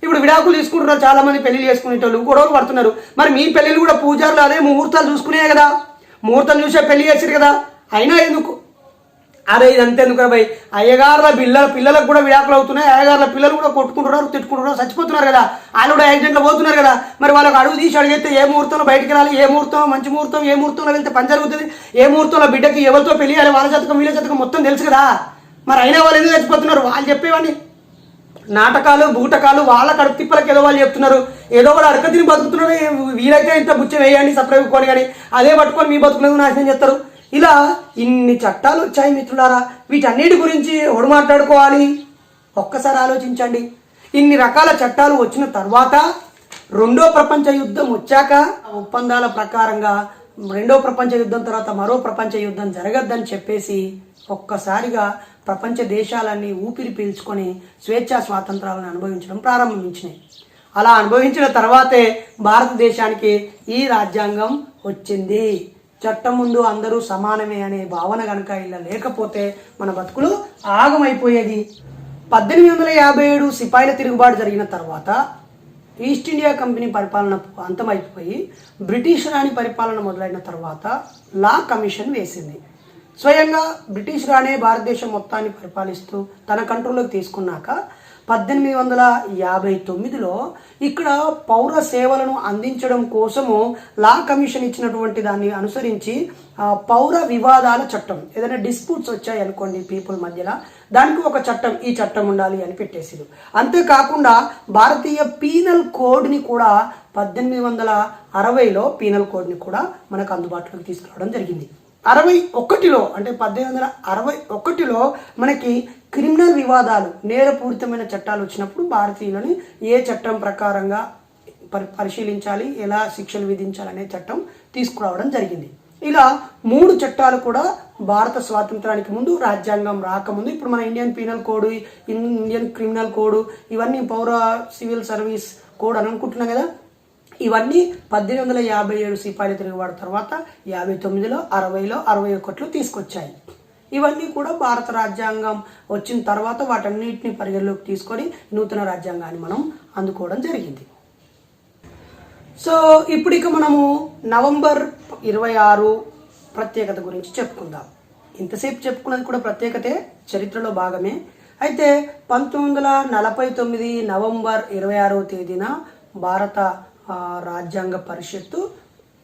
ఇప్పుడు విడాకులు తీసుకుంటున్నారు చాలా మంది, పెళ్లి చేసుకునేటోళ్ళు గొడవలు పడుతున్నారు. మరి మీ పెళ్ళిళ్ళు కూడా పూజారులు అదే ముహూర్తాలు చూసుకునే కదా, ముహూర్తాలు చూసే పెళ్లి చేసారు కదా. అయినా ఎందుకు? అరే ఇదంతా ఎందుకు భయ్? అయ్యగారుల పిల్లలకు కూడా విడాకులు అవుతున్నాయి. అయ్యగారుల పిల్లలు కూడా కొట్టుకుంటున్నారు, తిట్టుకుంటున్నారు, చచ్చిపోతున్నారు కదా. వాళ్ళు కూడా యాక్సిడెంట్లో పోతున్నారు కదా. మరి వాళ్ళకి అడుగు తీసి అడిగితే ఏ ముహూర్తంలో బయటికి రాలి, ఏ ముహూర్తం మంచి ముహూర్తం, ఏ ముహూర్తంలో వెళ్తే పని జరుగుతుంది, ఏ ముహూర్తంలో బిడ్డకి ఎవరితో పెళ్లి చేయాలి, వాళ్ళ జాతకం వీళ్ళ జాతకం మొత్తం తెలుసు కదా. మరి అయినా వాళ్ళు ఎందుకు చచ్చిపోతున్నారు? వాళ్ళు చెప్పేవాడిని నాటకాలు బూటకాలు, వాళ్ళ కడుపు తిప్పలకి ఏదో వాళ్ళు చెప్తున్నారు. ఏదో వాళ్ళు అడక తిని బతుకుతున్నారు. వీలైతే ఇంత బుచ్చ వేయండి సప్రవ్వుకొని, కానీ అదే పట్టుకొని మీ బతుకునేది నాశనం చేస్తారు. ఇలా ఇన్ని చట్టాలు వచ్చాయి మిత్రులారా. వీటన్నిటి గురించి ఎవడు మాట్లాడుకోవాలి? ఒక్కసారి ఆలోచించండి. ఇన్ని రకాల చట్టాలు వచ్చిన తర్వాత రెండో ప్రపంచ యుద్ధం వచ్చాక ఒప్పందాల ప్రకారంగా రెండో ప్రపంచ యుద్ధం తర్వాత మరో ప్రపంచ యుద్ధం జరగద్దని చెప్పేసి ఒక్కసారిగా ప్రపంచ దేశాలన్నీ ఊపిరి పీల్చుకొని స్వేచ్ఛా స్వాతంత్రాలను అనుభవించడం ప్రారంభించినాయి. అలా అనుభవించిన తర్వాతే భారతదేశానికి ఈ రాజ్యాంగం వచ్చింది. చట్టం ముందు అందరూ సమానమే అనే భావన కనుక ఇలా లేకపోతే మన బతుకులు ఆగమైపోయేది. 1857 సిపాయిల తిరుగుబాటు జరిగిన తర్వాత ఈస్ట్ ఇండియా కంపెనీ పరిపాలన అంతమైపోయి బ్రిటిష్ రాణి పరిపాలన మొదలైన తర్వాత లా కమిషన్ వేసింది. స్వయంగా బ్రిటిష్ రాణే భారతదేశం మొత్తాన్ని పరిపాలిస్తూ తన కంట్రోల్లోకి తీసుకున్నాక 1859లో ఇక్కడ పౌర సేవలను అందించడం కోసము లా కమిషన్ ఇచ్చినటువంటి దాన్ని అనుసరించి పౌర వివాదాల చట్టం, ఏదైనా డిస్ప్యూట్స్ వచ్చాయి అనుకోండి పీపుల్ మధ్యలో, దానికి ఒక చట్టం, ఈ చట్టం ఉండాలి అని పెట్టేసారు. అంతేకాకుండా భారతీయ పీనల్ కోడ్ని కూడా 1860లో పీనల్ కోడ్ని కూడా మనకు అందుబాటులోకి తీసుకురావడం జరిగింది. 61లో అంటే 1861లో మనకి క్రిమినల్ వివాదాలు, నేరపూరితమైన చట్టాలు వచ్చినప్పుడు భారతీయులని ఏ చట్టం ప్రకారంగా పరిశీలించాలి, ఎలా శిక్షలు విధించాలనే చట్టం తీసుకురావడం జరిగింది. ఇలా 3 చట్టాలు కూడా భారత స్వాతంత్రానికి ముందు, రాజ్యాంగం రాకముందు, ఇప్పుడు మన Indian penal code, Indian criminal code, ఇవన్నీ పౌర సివిల్ సర్వీస్ కోడ్ అని అనుకుంటున్నాం కదా. ఇవన్నీ 1857 సిపాయిల తిరుగుబాటు తర్వాత 59లో 60లో 61లో తీసుకొచ్చాయి. ఇవన్నీ కూడా భారత రాజ్యాంగం వచ్చిన తర్వాత వాటన్నిటిని పరిగణలోకి తీసుకొని నూతన రాజ్యాంగాన్ని మనం అందుకోవడం జరిగింది. సో ఇప్పుడు ఇక మనము నవంబర్ 26 ప్రత్యేకత గురించి చెప్పుకుందాం. ఇంతసేపు చెప్పుకున్నది కూడా ప్రత్యేకతే, చరిత్రలో భాగమే. అయితే 1949 నవంబర్ 26వ తేదీన భారత రాజ్యాంగ పరిషత్తు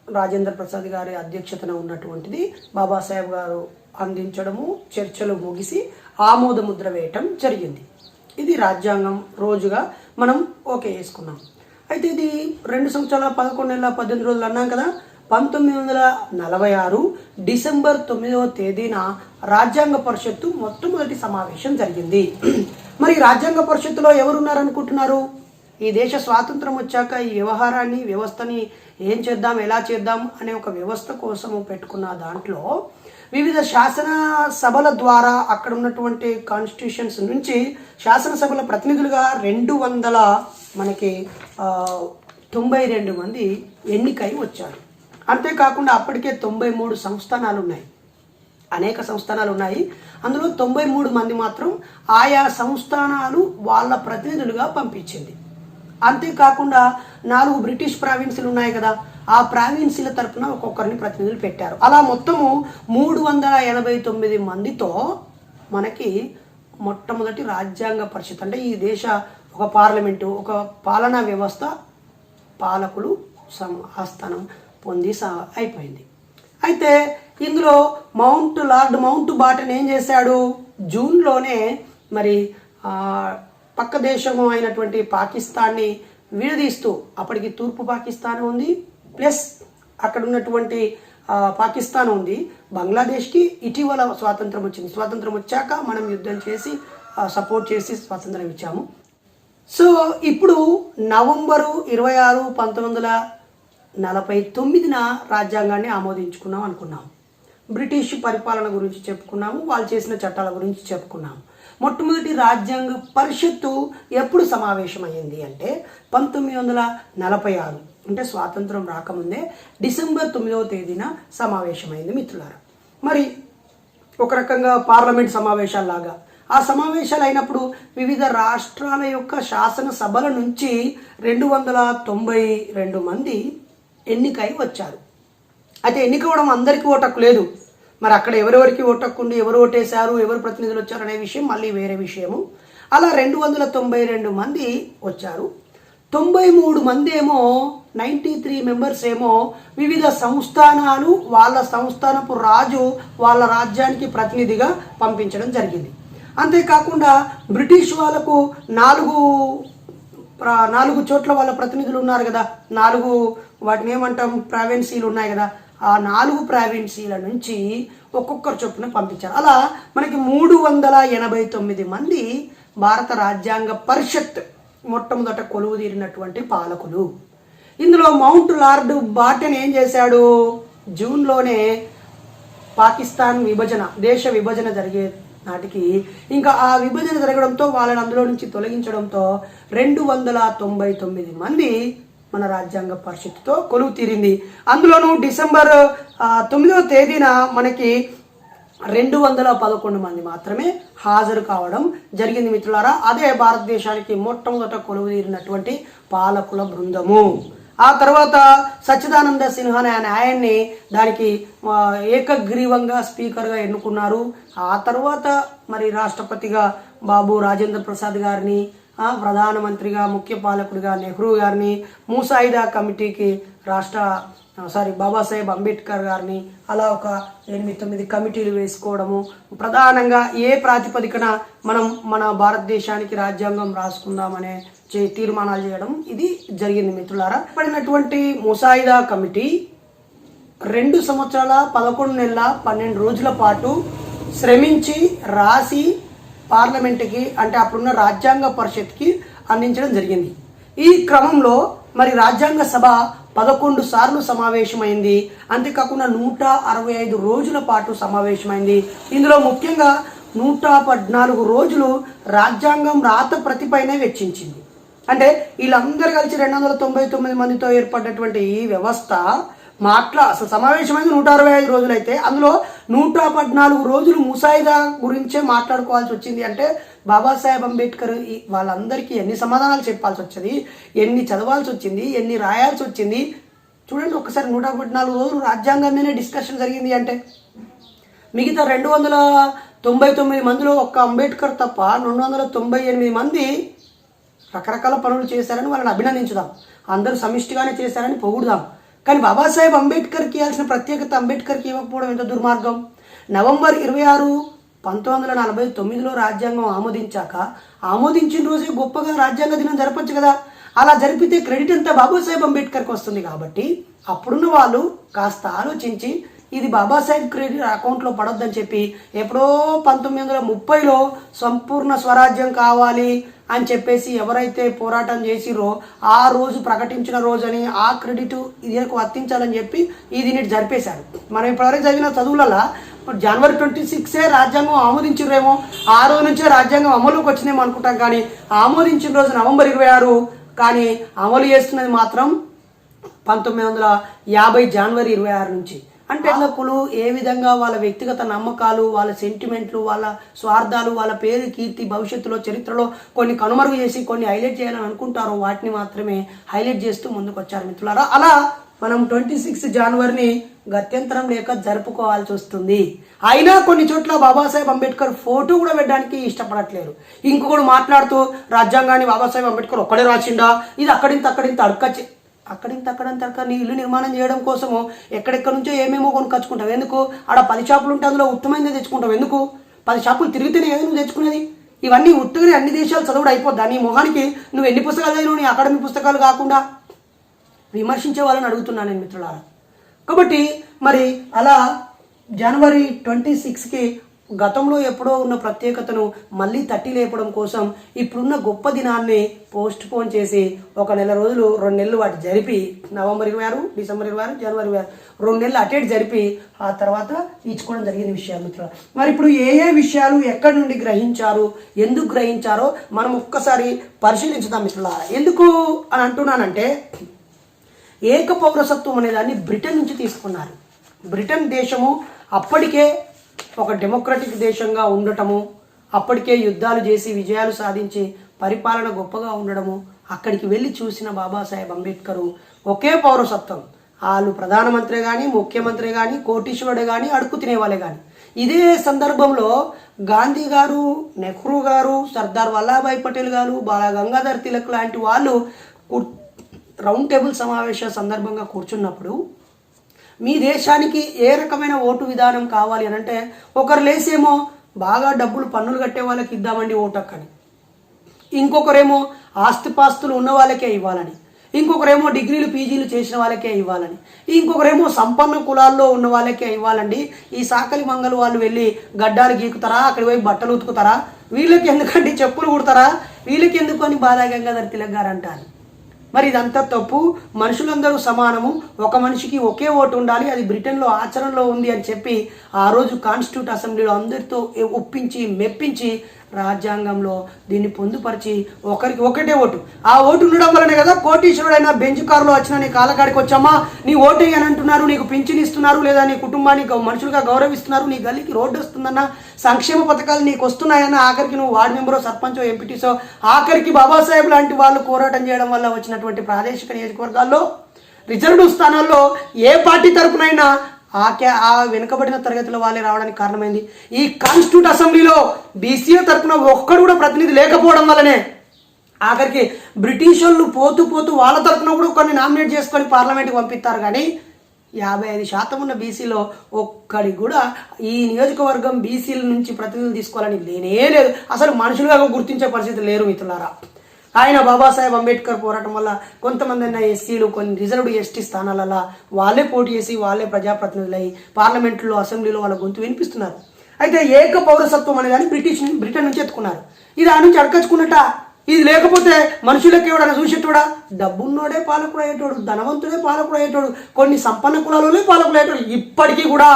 రాజేంద్ర ప్రసాద్ గారి అధ్యక్షతన ఉన్నటువంటిది బాబాసాహెబ్ గారు అందించడము, చర్చలు ముగిసి ఆమోద ముద్ర వేయటం జరిగింది. ఇది రాజ్యాంగం రోజుగా మనం ఓకే చేసుకున్నాం. అయితే ఇది 2 సంవత్సరాల 11 నెలల 18 రోజులు అన్నాం కదా. 1946 డిసెంబర్ 9వ తేదీన రాజ్యాంగ పరిషత్తు మొట్టమొదటి సమావేశం జరిగింది. మరి రాజ్యాంగ పరిషత్తులో ఎవరున్నారనుకుంటున్నారు? ఈ దేశ స్వాతంత్రం వచ్చాక ఈ వ్యవస్థని ఏం చేద్దాం, ఎలా చేద్దాం అనే ఒక వ్యవస్థ కోసము పెట్టుకున్న దాంట్లో వివిధ శాసన సభల ద్వారా అక్కడ ఉన్నటువంటి కాన్స్టిట్యూషన్స్ నుంచి శాసనసభల ప్రతినిధులుగా 292 మంది ఎన్నికై వచ్చారు. అంతేకాకుండా అప్పటికే 93 సంస్థానాలు ఉన్నాయి, అనేక సంస్థానాలు ఉన్నాయి. అందులో 93 మంది మాత్రం ఆయా సంస్థానాలు వాళ్ళ ప్రతినిధులుగా పంపించింది. అంతేకాకుండా 4 బ్రిటిష్ ప్రావిన్సులు ఉన్నాయి కదా, ఆ ప్రావిన్సుల తరఫున ఒక్కొక్కరిని ప్రతినిధులు పెట్టారు. అలా మొత్తము 389 మందితో మనకి మొట్టమొదటి రాజ్యాంగ పరిషత్, అంటే ఈ దేశ ఒక పార్లమెంటు, ఒక పాలనా వ్యవస్థ, పాలకులు ఆస్థానం పొంది అయిపోయింది. అయితే ఇందులో లార్డ్ మౌంట్ బాటన్ ఏం చేశాడు? జూన్లోనే మరి పక్క దేశము అయినటువంటి పాకిస్తాన్ని విడదీస్తూ, అప్పటికి తూర్పు పాకిస్తాన్ ఉంది, ప్లస్ అక్కడ ఉన్నటువంటి పాకిస్తాన్ ఉంది, బంగ్లాదేశ్కి ఇటీవల స్వాతంత్రం వచ్చింది. స్వాతంత్రం వచ్చాక మనం యుద్ధం చేసి సపోర్ట్ చేసి స్వాతంత్రం ఇచ్చాము. సో ఇప్పుడు నవంబరు 26, 1949న రాజ్యాంగాన్ని ఆమోదించుకున్నాం అనుకున్నాం. బ్రిటిష్ పరిపాలన గురించి చెప్పుకున్నాము, వాళ్ళు చేసిన చట్టాల గురించి చెప్పుకున్నాము. మొట్టమొదటి రాజ్యాంగ పరిషత్తు ఎప్పుడు సమావేశమైంది అంటే 1946, అంటే స్వాతంత్రం రాకముందే డిసెంబర్ 9వ తేదీన సమావేశమైంది మిత్రులారా. మరి ఒక రకంగా పార్లమెంట్ సమావేశాల్లాగా ఆ సమావేశాలు అయినప్పుడు వివిధ రాష్ట్రాల యొక్క శాసనసభల నుంచి 292 మంది ఎన్నికై వచ్చారు. అయితే ఎన్నికవడం అందరికీ ఓటక్కు లేదు. మరి అక్కడ ఎవరెవరికి ఓటక్కుండి ఎవరు ఓటేశారు, ఎవరు ప్రతినిధులు వచ్చారు అనే విషయం మళ్ళీ వేరే విషయము. అలా 292 మంది వచ్చారు. 93 మంది ఏమో 93 మెంబర్స్ ఏమో వివిధ సంస్థానాలు వాళ్ళ సంస్థానపు రాజు వాళ్ళ రాజ్యానికి ప్రతినిధిగా పంపించడం జరిగింది. అంతేకాకుండా బ్రిటిష్ వాళ్ళకు 4 చోట్ల వాళ్ళ ప్రతినిధులు ఉన్నారు కదా, 4 వాటిని ఏమంటాం ప్రావిన్సీలు ఉన్నాయి కదా, ఆ 4 ప్రావిన్సీల నుంచి ఒక్కొక్కరు చొప్పున పంపించారు. అలా మనకి 389 మంది భారత రాజ్యాంగ పరిషత్ మొట్టమొదట కొలువు తీరినటువంటి పాలకులు. ఇందులో మౌంట్ లార్డ్ బాటన్ ఏం చేశాడు, జూన్లోనే పాకిస్తాన్ విభజన, దేశ విభజన జరిగే నాటికి ఇంకా ఆ విభజన జరగడంతో వాళ్ళని అందులో నుంచి తొలగించడంతో 299 మంది మన రాజ్యాంగ పరిషత్తుతో కొలువు తీరింది. అందులోనూ డిసెంబర్ 9వ తేదీన మనకి 211 మంది మాత్రమే హాజరు కావడం జరిగింది మిత్రులారా. అదే భారతదేశానికి మొట్టమొదట కొలువు తీరినటువంటి పాలకుల బృందము. ఆ తర్వాత సచ్చిదానంద సిన్హా అనే ఆయన్ని దానికి ఏకగ్రీవంగా స్పీకర్గా ఎన్నుకున్నారు. ఆ తర్వాత మరి రాష్ట్రపతిగా బాబు రాజేంద్ర ప్రసాద్ గారిని, ప్రధానమంత్రిగా ముఖ్య పాలకుడిగా నెహ్రూ గారిని, ముసాయిదా కమిటీకి బాబాసాహెబ్ అంబేద్కర్ గారిని, అలా ఒక 8-9 కమిటీలు వేసుకోవడము, ప్రధానంగా ఏ ప్రాతిపదికన మనం మన భారతదేశానికి రాజ్యాంగం రాసుకుందామనే తీర్మానాలు చేయడం ఇది జరిగింది మిత్రులారా. పడినటువంటి ముసాయిదా కమిటీ 2 సంవత్సరాల 11 నెలల 12 రోజుల పాటు శ్రమించి రాసి పార్లమెంటుకి, అంటే అప్పుడున్న రాజ్యాంగ పరిషత్కి అందించడం జరిగింది. ఈ క్రమంలో మరి రాజ్యాంగ సభ 11 సార్లు సమావేశమైంది. అంతేకాకుండా 165 రోజుల పాటు సమావేశమైంది. ఇందులో ముఖ్యంగా 114 రోజులు రాజ్యాంగం రాత ప్రతిపైనే వెచ్చించింది. అంటే వీళ్ళందరూ కలిసి 299 మందితో ఏర్పడినటువంటి ఈ వ్యవస్థ అసలు సమావేశమైంది 165 రోజులు అయితే అందులో 114 రోజులు ముసాయిదా గురించే మాట్లాడుకోవాల్సి వచ్చింది. అంటే బాబాసాహెబ్ అంబేద్కర్ వాళ్ళందరికీ ఎన్ని సమాధానాలు చెప్పాల్సి వచ్చింది, ఎన్ని చదవాల్సి వచ్చింది, ఎన్ని రాయాల్సి వచ్చింది చూడండి. ఒకసారి 114 రోజులు రాజ్యాంగం మీదే డిస్కషన్ జరిగింది. అంటే మిగతా 299 మందిలో ఒక్క అంబేద్కర్ తప్ప 298 మంది రకరకాల పనులు చేశారని వాళ్ళని అభినందించుదాం, అందరూ సమిష్టిగానే చేశారని పొగుడుదాం. కానీ బాబాసాహెబ్ అంబేద్కర్కి ఇవ్వాల్సిన ప్రత్యేకత అంబేద్కర్కి ఇవ్వకపోవడం ఎంత దుర్మార్గం. నవంబర్ 26, 1949లో రాజ్యాంగం ఆమోదించిన రోజే గొప్పగా రాజ్యాంగ దినం జరపచ్చు కదా. అలా జరిపితే క్రెడిట్ అంతా బాబాసాహెబ్ అంబేద్కర్కి వస్తుంది. కాబట్టి అప్పుడున్న వాళ్ళు కాస్త ఆలోచించి ఇది బాబాసాహెబ్ క్రెడిట్ అకౌంట్లో పడొద్దని చెప్పి ఎప్పుడో 1930లో సంపూర్ణ స్వరాజ్యం కావాలి అని చెప్పేసి ఎవరైతే పోరాటం చేసిరో ఆ రోజు ప్రకటించిన రోజని ఆ క్రెడిట్ ఇదికు వర్తించాలని చెప్పి ఈ దీన్ని జరిపేశారు. మనం ఇప్పటివరకు చదివిన చదువులలో జనవరి 26 రాజ్యాంగం ఆమోదించిరేమో, ఆ రోజు నుంచే రాజ్యాంగం అమలుకి వచ్చిందేమో అనుకుంటాం. కానీ ఆమోదించిన రోజు నవంబర్ 26, కానీ అమలు చేస్తున్నది మాత్రం 1950 జనవరి 26 నుంచి. అంటే పాలకులు ఏ విధంగా వాళ్ళ వ్యక్తిగత నమ్మకాలు, వాళ్ళ సెంటిమెంట్లు, వాళ్ళ స్వార్థాలు, వాళ్ళ పేరు కీర్తి భవిష్యత్తులో చరిత్రలో కొన్ని కనుమరుగు చేసి కొన్ని హైలైట్ చేయాలని అనుకుంటారో వాటిని మాత్రమే హైలైట్ చేస్తూ ముందుకు వచ్చారు మిత్రులారా. అలా మనం 26 జనవరిని గత్యంతరం లేక జరుపుకోవాల్సి వస్తుంది. అయినా కొన్ని చోట్ల బాబాసాహెబ్ అంబేద్కర్ ఫోటో కూడా పెట్టడానికి ఇష్టపడట్లేరు. ఇంకొకడు మాట్లాడుతూ రాజ్యాంగాన్ని బాబాసాహెబ్ అంబేద్కర్ ఒక్కడే రాసిండా, ఇది అక్కడింత అక్కడంత నీ ఇల్లు నిర్మాణం చేయడం కోసము ఎక్కడెక్కడ నుంచో ఏమేమో కొనుక్కొచ్చుకుంటావు. ఎందుకు? ఆడ 10 షాపులు ఉంటే అందులో ఉత్తమైనది తెచ్చుకుంటావు. ఎందుకు? 10 షాపులు తిరిగితేనే ఏదో నువ్వు తెచ్చుకునేది. ఇవన్నీ ఉత్తగానే అన్ని దేశాలు చదువుడు అయిపోద్దా? నీ మొహానికి నువ్వు ఎన్ని పుస్తకాలు చదివినావు? నీ అకాడమిక్ పుస్తకాలు కాకుండా విమర్శించే వాళ్ళని అడుగుతున్నాను నేను మిత్రులారా. కాబట్టి మరి అలా జనవరి 26కి గతంలో ఎప్పుడో ఉన్న ప్రత్యేకతను మళ్ళీ తట్టి లేపడం కోసం ఇప్పుడున్న గొప్ప దినాన్ని పోస్ట్ పోన్ చేసి 1 నెల రోజులు 2 నెలలు వాటి జరిపి నవంబర్ 26, డిసెంబర్ 26, జనవరి 26 2 నెలలు అటేట్ జరిపి ఆ తర్వాత ఇచ్చుకోవడం జరిగిన విషయాలు మిత్రులు. మరి ఇప్పుడు ఏ విషయాలు ఎక్కడి నుండి గ్రహించారు, ఎందుకు గ్రహించారో మనం ఒక్కసారి పరిశీలించుదాం మిత్రులారా. ఎందుకు అని అంటున్నానంటే ఏక పౌరసత్వం అనే దాన్ని బ్రిటన్ నుంచి తీసుకున్నారు. బ్రిటన్ దేశము అప్పటికే ఒక డెమోక్రటిక్ దేశంగా ఉండటము, అప్పటికే యుద్ధాలు చేసి విజయాలు సాధించి పరిపాలన గొప్పగా ఉండడము, అక్కడికి వెళ్ళి చూసిన బాబాసాహెబ్ అంబేద్కర్ ఒకే పౌరసత్వం, వాళ్ళు ప్రధానమంత్రి కానీ ముఖ్యమంత్రి కానీ కోటీశ్వరుడు కానీ అడుక్కు తినేవాళ్ళే కానీ. ఇదే సందర్భంలో గాంధీ గారు, నెహ్రూ గారు, సర్దార్ వల్లభాయ్ పటేల్ గారు, బాల గంగాధర్ తిలక్ లాంటి వాళ్ళు రౌండ్ టేబుల్ సమావేశ సందర్భంగా కూర్చున్నప్పుడు మీ దేశానికి ఏ రకమైన ఓటు విధానం కావాలి అని అంటే ఒకరు లేసేమో బాగా డబ్బులు పన్నులు కట్టే వాళ్ళకి ఇద్దామండి ఓటు హక్కని, ఇంకొకరేమో ఆస్తిపాస్తులు ఉన్న వాళ్ళకే ఇవ్వాలని, ఇంకొకరేమో డిగ్రీలు పీజీలు చేసిన వాళ్ళకే ఇవ్వాలని, ఇంకొకరేమో సంపన్న కులాల్లో ఉన్న వాళ్ళకే ఇవ్వాలండి. ఈ సాకలి మంగళ వాళ్ళు వెళ్ళి గడ్డాలు గీకుతారా, అక్కడికి పోయి బట్టలు ఉతుకుతారా, వీళ్ళకి ఎందుకండి చెప్పులు కుడతారా, వీళ్ళకి ఎందుకు అని బాల గంగాధర్ తిలక్ గారు అంటారు. మరి ఇదంతా తప్పు. మనుషులందరూ సమానము, ఒక మనిషికి ఒకే ఓటు ఉండాలి, అది బ్రిటన్లో ఆచరణలో ఉంది అని చెప్పి ఆ రోజు కాన్స్టిట్యూట్ అసెంబ్లీలో అందరితో ఒప్పించి మెప్పించి రాజ్యాంగంలో దీన్ని పొందుపరిచి ఒకరికి ఒకటే ఓటు. ఆ ఓటు ఉండడం వల్లనే కదా కోటీశ్వరుడైనా బెంచ్ కారులో వచ్చిన నీ కాలకాడికి వచ్చామా, నీ ఓటు అని అంటున్నారు, నీకు పింఛన్ ఇస్తున్నారు, లేదా నీ కుటుంబాన్ని మనుషులుగా గౌరవిస్తున్నారు, నీ గల్లీకి రోడ్డు వస్తుందన్న, సంక్షేమ పథకాలు నీకు వస్తున్నాయన్న, ఆఖరికి నువ్వు వార్డు మెంబరో సర్పంచో ఎంపీటీసో, ఆఖరికి బాబాసాహెబ్ లాంటి వాళ్ళు పోరాటం చేయడం వల్ల వచ్చినటువంటి ప్రాదేశిక నియోజకవర్గాల్లో రిజర్వ్డ్ స్థానాల్లో ఏ పార్టీ తరపునైనా ఆ వెనుకబడిన తరగతిలో వాళ్ళే రావడానికి కారణమైంది ఈ కాన్స్టిట్యూట్ అసెంబ్లీలో బీసీఏ తరపున ఒక్కడు కూడా ప్రతినిధి లేకపోవడం వల్లనే. ఆఖరికి బ్రిటిష్ వాళ్ళు పోతూ పోతూ వాళ్ళ తరపున కూడా కొన్ని నామినేట్ చేసుకొని పార్లమెంట్కి పంపిస్తారు. కానీ 55% ఉన్న బీసీలో ఒక్కడి కూడా ఈ నియోజకవర్గం బీసీల నుంచి ప్రతినిధులు తీసుకోవాలని లేనే లేదు. అసలు మనుషులుగా గుర్తించే పరిస్థితి లేరు మిత్రులారా. ఆయన బాబాసాహెబ్ అంబేద్కర్ పోరాటం వల్ల కొంతమంది అయినా ఎస్సీలు కొన్ని రిజర్వ్డ్ ఎస్టీ స్థానాలలో వాళ్ళే పోటీ చేసి వాళ్ళే ప్రజాప్రతినిధులై పార్లమెంట్లో అసెంబ్లీలో వాళ్ళ గొంతు వినిపిస్తున్నారు. అయితే ఏక పౌరసత్వం అనే దాన్ని బ్రిటన్ నుంచి ఎత్తుకున్నారు. ఇది ఆ నుంచి అడకచ్చుకున్నట్ట. ఇది లేకపోతే మనుషులకి ఎవడన్నా చూసేటోడా, డబ్బున్నోడే పాలకుడు అయ్యేటోడు, ధనవంతుడే పాలకుడు అయ్యేటోడు, కొన్ని సంపన్న కులాలలోనే పాలకుడు అయ్యేటోడు. ఇప్పటికీ కూడా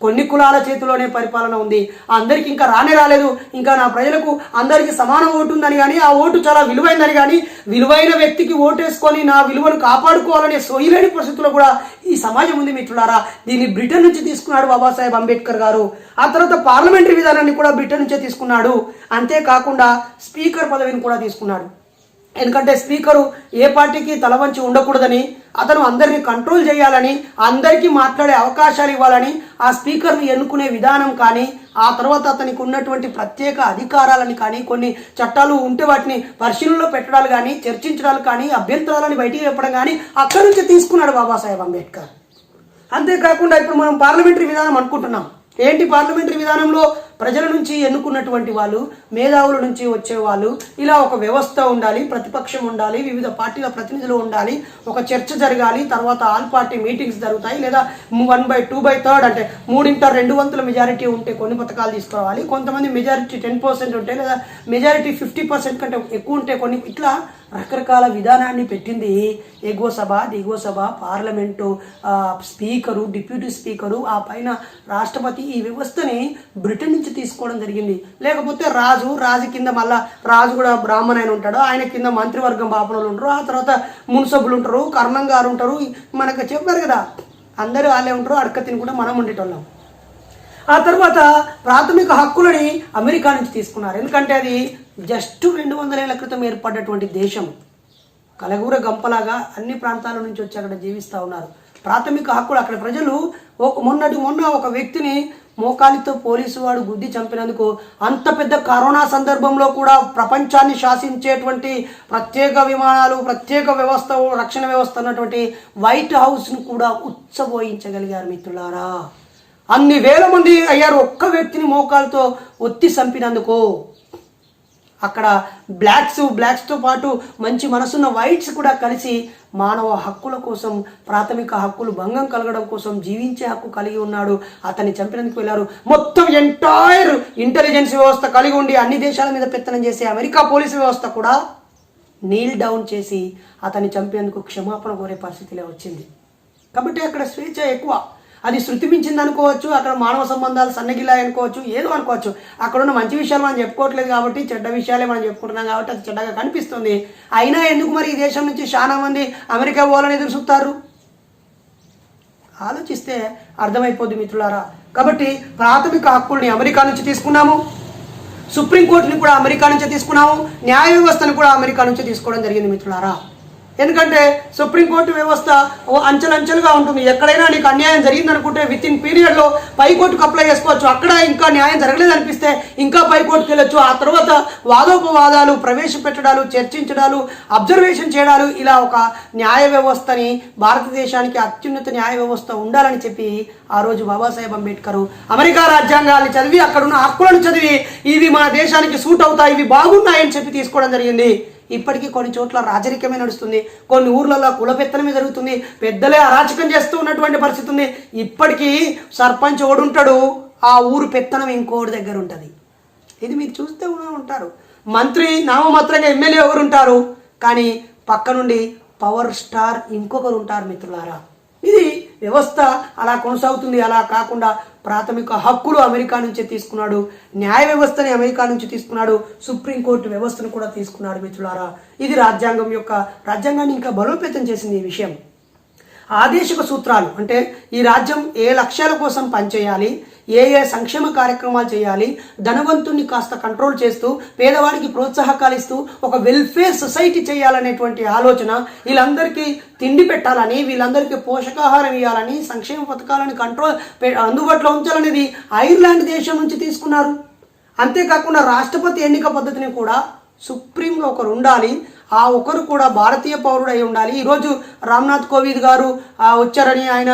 కొన్ని కులాల చేతిలోనే పరిపాలన ఉంది. అందరికి ఇంకా రాలేదు. ఇంకా నా ప్రజలకు అందరికీ సమాన ఓటు ఉందని కానీ, ఆ ఓటు చాలా విలువైందని కానీ, విలువైన వ్యక్తికి ఓటేసుకొని నా విలువను కాపాడుకోవాలనే సోయిలేని పరిస్థితుల్లో కూడా ఈ సమాజం ఉంది మిత్రులారా. దీన్ని బ్రిటన్ నుంచి తీసుకున్నాడు బాబాసాహెబ్ అంబేద్కర్ గారు. ఆ తర్వాత పార్లమెంటరీ విధానాన్ని కూడా బ్రిటన్ నుంచే తీసుకున్నాడు. అంతేకాకుండా స్పీకర్ పదవిని కూడా తీసుకున్నాడు. ఎందుకంటే స్పీకరు ఏ పార్టీకి తలవంచి ఉండకూడదని, అతను అందరినీ కంట్రోల్ చేయాలని, అందరికీ మాట్లాడే అవకాశాలు ఇవ్వాలని, ఆ స్పీకర్ని ఎన్నుకునే విధానం కానీ, ఆ తర్వాత అతనికి ఉన్నటువంటి ప్రత్యేక అధికారాలని కానీ, కొన్ని చట్టాలు ఉంటే వాటిని పరిశీలనలో పెట్టడాలు కానీ, చర్చించడాలు కానీ, అభ్యంతరాలని బయటికి చెప్పడం కానీ అక్కడి నుంచి తీసుకున్నాడు బాబాసాహెబ్ అంబేద్కర్. అంతేకాకుండా ఇప్పుడు మనం పార్లమెంటరీ విధానం అనుకుంటున్నాం. ఏంటి పార్లమెంటరీ విధానంలో ప్రజల నుంచి ఎన్నుకున్నటువంటి వాళ్ళు, మేధావుల నుంచి వచ్చేవాళ్ళు, ఇలా ఒక వ్యవస్థ ఉండాలి, ప్రతిపక్షం ఉండాలి, వివిధ పార్టీల ప్రతినిధులు ఉండాలి, ఒక చర్చ జరగాలి, తర్వాత ఆల్ పార్టీ మీటింగ్స్ జరుగుతాయి, లేదా 1/2/3 అంటే 3/2 మెజారిటీ ఉంటే కొన్ని పథకాలు తీసుకురావాలి, కొంతమంది మెజారిటీ 10% ఉంటే, లేదా మెజారిటీ 50% కంటే ఎక్కువ ఉంటే కొన్ని, ఇట్లా రకరకాల విధానాన్ని పెట్టింది ఎగువ సభ, దిగువ సభ, పార్లమెంటు, స్పీకరు, డిప్యూటీ స్పీకరు, ఆ పైన రాష్ట్రపతి. ఈ వ్యవస్థని బ్రిటన్ నుంచి తీసుకోవడం జరిగింది. లేకపోతే రాజు కింద మళ్ళా రాజు కూడా బ్రాహ్మణ ఆయన ఉంటాడు, ఆయన కింద మంత్రివర్గం బాపనలు ఉంటారు, ఆ తర్వాత మున్సభులు ఉంటారు, కర్ణం గారు ఉంటారు, మనకు చెప్పారు కదా అందరూ వాళ్ళే ఉంటారు, అడక తిని కూడా మనం ఉండేటోళ్ళం. ఆ తర్వాత ప్రాథమిక హక్కులని అమెరికా నుంచి తీసుకున్నారు. ఎందుకంటే అది జస్ట్ 200 ఏళ్ల క్రితం ఏర్పడ్డటువంటి దేశం. కలగూర గంపలాగా అన్ని ప్రాంతాల నుంచి వచ్చి అక్కడ జీవిస్తూ ఉన్నారు. ప్రాథమిక హక్కులు అక్కడ ప్రజలు మొన్న ఒక వ్యక్తిని మోకాలితో పోలీసు వాడు గుద్ది చంపినందుకు, అంత పెద్ద కరోనా సందర్భంలో కూడా ప్రపంచాన్ని శాసించేటువంటి ప్రత్యేక విమానాలు, ప్రత్యేక వ్యవస్థ, రక్షణ వ్యవస్థ ఉన్నటువంటి వైట్ హౌస్ను కూడా ఉచ్చబోయించగలిగారు మిత్రులారా. అన్ని వేల మంది అయ్యారు ఒక్క వ్యక్తిని మోకాలతో ఒత్తి చంపినందుకు. అక్కడ బ్లాక్స్తో పాటు మంచి మనసున్న వైట్స్ కూడా కలిసి మానవ హక్కుల కోసం, ప్రాథమిక హక్కులు భంగం కలగడం కోసం జీవించే హక్కు కలిగి ఉన్నాడు, అతన్ని చంపినందుకు వెళ్ళారు. మొత్తం ఎంటైర్ ఇంటెలిజెన్స్ వ్యవస్థ కలిగి ఉండి అన్ని దేశాల మీద పెత్తనం చేసే అమెరికా పోలీసు వ్యవస్థ కూడా నీల్ డౌన్ చేసి అతన్ని చంపేందుకు క్షమాపణ కోరే పరిస్థితిలో వచ్చింది. కాబట్టి అక్కడ స్వేచ్ఛ ఎక్కువ. అది శృతి మించింది అనుకోవచ్చు, అక్కడ మానవ సంబంధాలు సన్నగిల్లాయి అనుకోవచ్చు, ఏదో అనుకోవచ్చు. అక్కడ ఉన్న మంచి విషయాలు మనం చెప్పుకోవట్లేదు కాబట్టి, చెడ్డ విషయాలే మనం చెప్పుకుంటున్నాం కాబట్టి అది చెడ్డగా కనిపిస్తుంది. అయినా ఎందుకు మరి ఈ దేశం నుంచి చాలా మంది అమెరికా పోవాలని ఎదురు చూస్తారు? ఆలోచిస్తే అర్థమైపోద్ది మిత్రులారా. కాబట్టి ప్రాథమిక హక్కుల్ని అమెరికా నుంచి తీసుకున్నాము, సుప్రీంకోర్టుని కూడా అమెరికా నుంచే తీసుకున్నాము, న్యాయ వ్యవస్థను కూడా అమెరికా నుంచే తీసుకోవడం జరిగింది మిత్రులారా. ఎందుకంటే సుప్రీంకోర్టు వ్యవస్థ అంచెలంచెలుగా ఉంటుంది. ఎక్కడైనా నీకు అన్యాయం జరిగిందనుకుంటే విత్ ఇన్ పీరియడ్లో పైకోర్టుకు అప్లై చేసుకోవచ్చు. అక్కడ ఇంకా న్యాయం జరగలేదు అనిపిస్తే ఇంకా పైకోర్టుకు వెళ్ళొచ్చు. ఆ తర్వాత వాదోపవాదాలు ప్రవేశపెట్టడాలు, చర్చించడాలు, అబ్జర్వేషన్ చేయడాలు, ఇలా ఒక న్యాయ వ్యవస్థని భారతదేశానికి అత్యున్నత న్యాయ వ్యవస్థ ఉండాలని చెప్పి ఆ రోజు బాబాసాహెబ్ అంబేద్కర్ అమెరికా రాజ్యాంగాన్ని చదివి అక్కడున్న హక్కులను చదివి ఇవి మన దేశానికి సూట్ అవుతాయి, ఇవి బాగున్నాయని చెప్పి తీసుకోవడం జరిగింది. ఇప్పటికీ కొన్ని చోట్ల రాజరికమే నడుస్తుంది, కొన్ని ఊర్లలో కులపెత్తనమే జరుగుతుంది, పెద్దలే అరాచకం చేస్తూ ఉన్నటువంటి పరిస్థితి ఉంది. ఇప్పటికీ సర్పంచ్ ఓడుంటాడు, ఆ ఊరు పెత్తనం ఇంకోటి దగ్గర ఉంటుంది. ఇది మీరు చూస్తూ ఉంటారు. మంత్రి నామమాత్రంగా ఎమ్మెల్యే ఎవరు ఉంటారు, కానీ పక్క నుండి పవర్ స్టార్ ఇంకొకరు ఉంటారు మిత్రులారా. ఇది వ్యవస్థ అలా కొనసాగుతుంది. అలా కాకుండా ప్రాథమిక హక్కులు అమెరికా నుంచే తీసుకున్నాడు, న్యాయ వ్యవస్థని అమెరికా నుంచి తీసుకున్నాడు, సుప్రీంకోర్టు వ్యవస్థను కూడా తీసుకున్నాడు మిత్రులారా. ఇది రాజ్యాంగాన్ని ఇంకా బలోపేతం చేసింది ఈ విషయం. ఆదేశిక సూత్రాలు అంటే ఈ రాజ్యం ఏ లక్ష్యాల కోసం పనిచేయాలి, ఏ సంక్షేమ కార్యక్రమాలు చేయాలి, ధనవంతుణ్ణి కాస్త కంట్రోల్ చేస్తూ పేదవాడికి ప్రోత్సాహకాలు ఇస్తూ ఒక వెల్ఫేర్ సొసైటీ చేయాలనేటువంటి ఆలోచన, వీళ్ళందరికీ తిండి పెట్టాలని, వీళ్ళందరికీ పోషకాహారం ఇవ్వాలని, సంక్షేమ పథకాలను అందుబాటులో ఉంచాలనేది ఐర్లాండ్ దేశం నుంచి తీసుకున్నారు. అంతేకాకుండా రాష్ట్రపతి ఎన్నిక పద్ధతిని కూడా సుప్రీంలో ఒకరు ఉండాలి, ఆ ఒకరు కూడా భారతీయ పౌరుడు అయి ఉండాలి. ఈరోజు రామ్నాథ్ కోవింద్ గారు వచ్చారని, ఆయన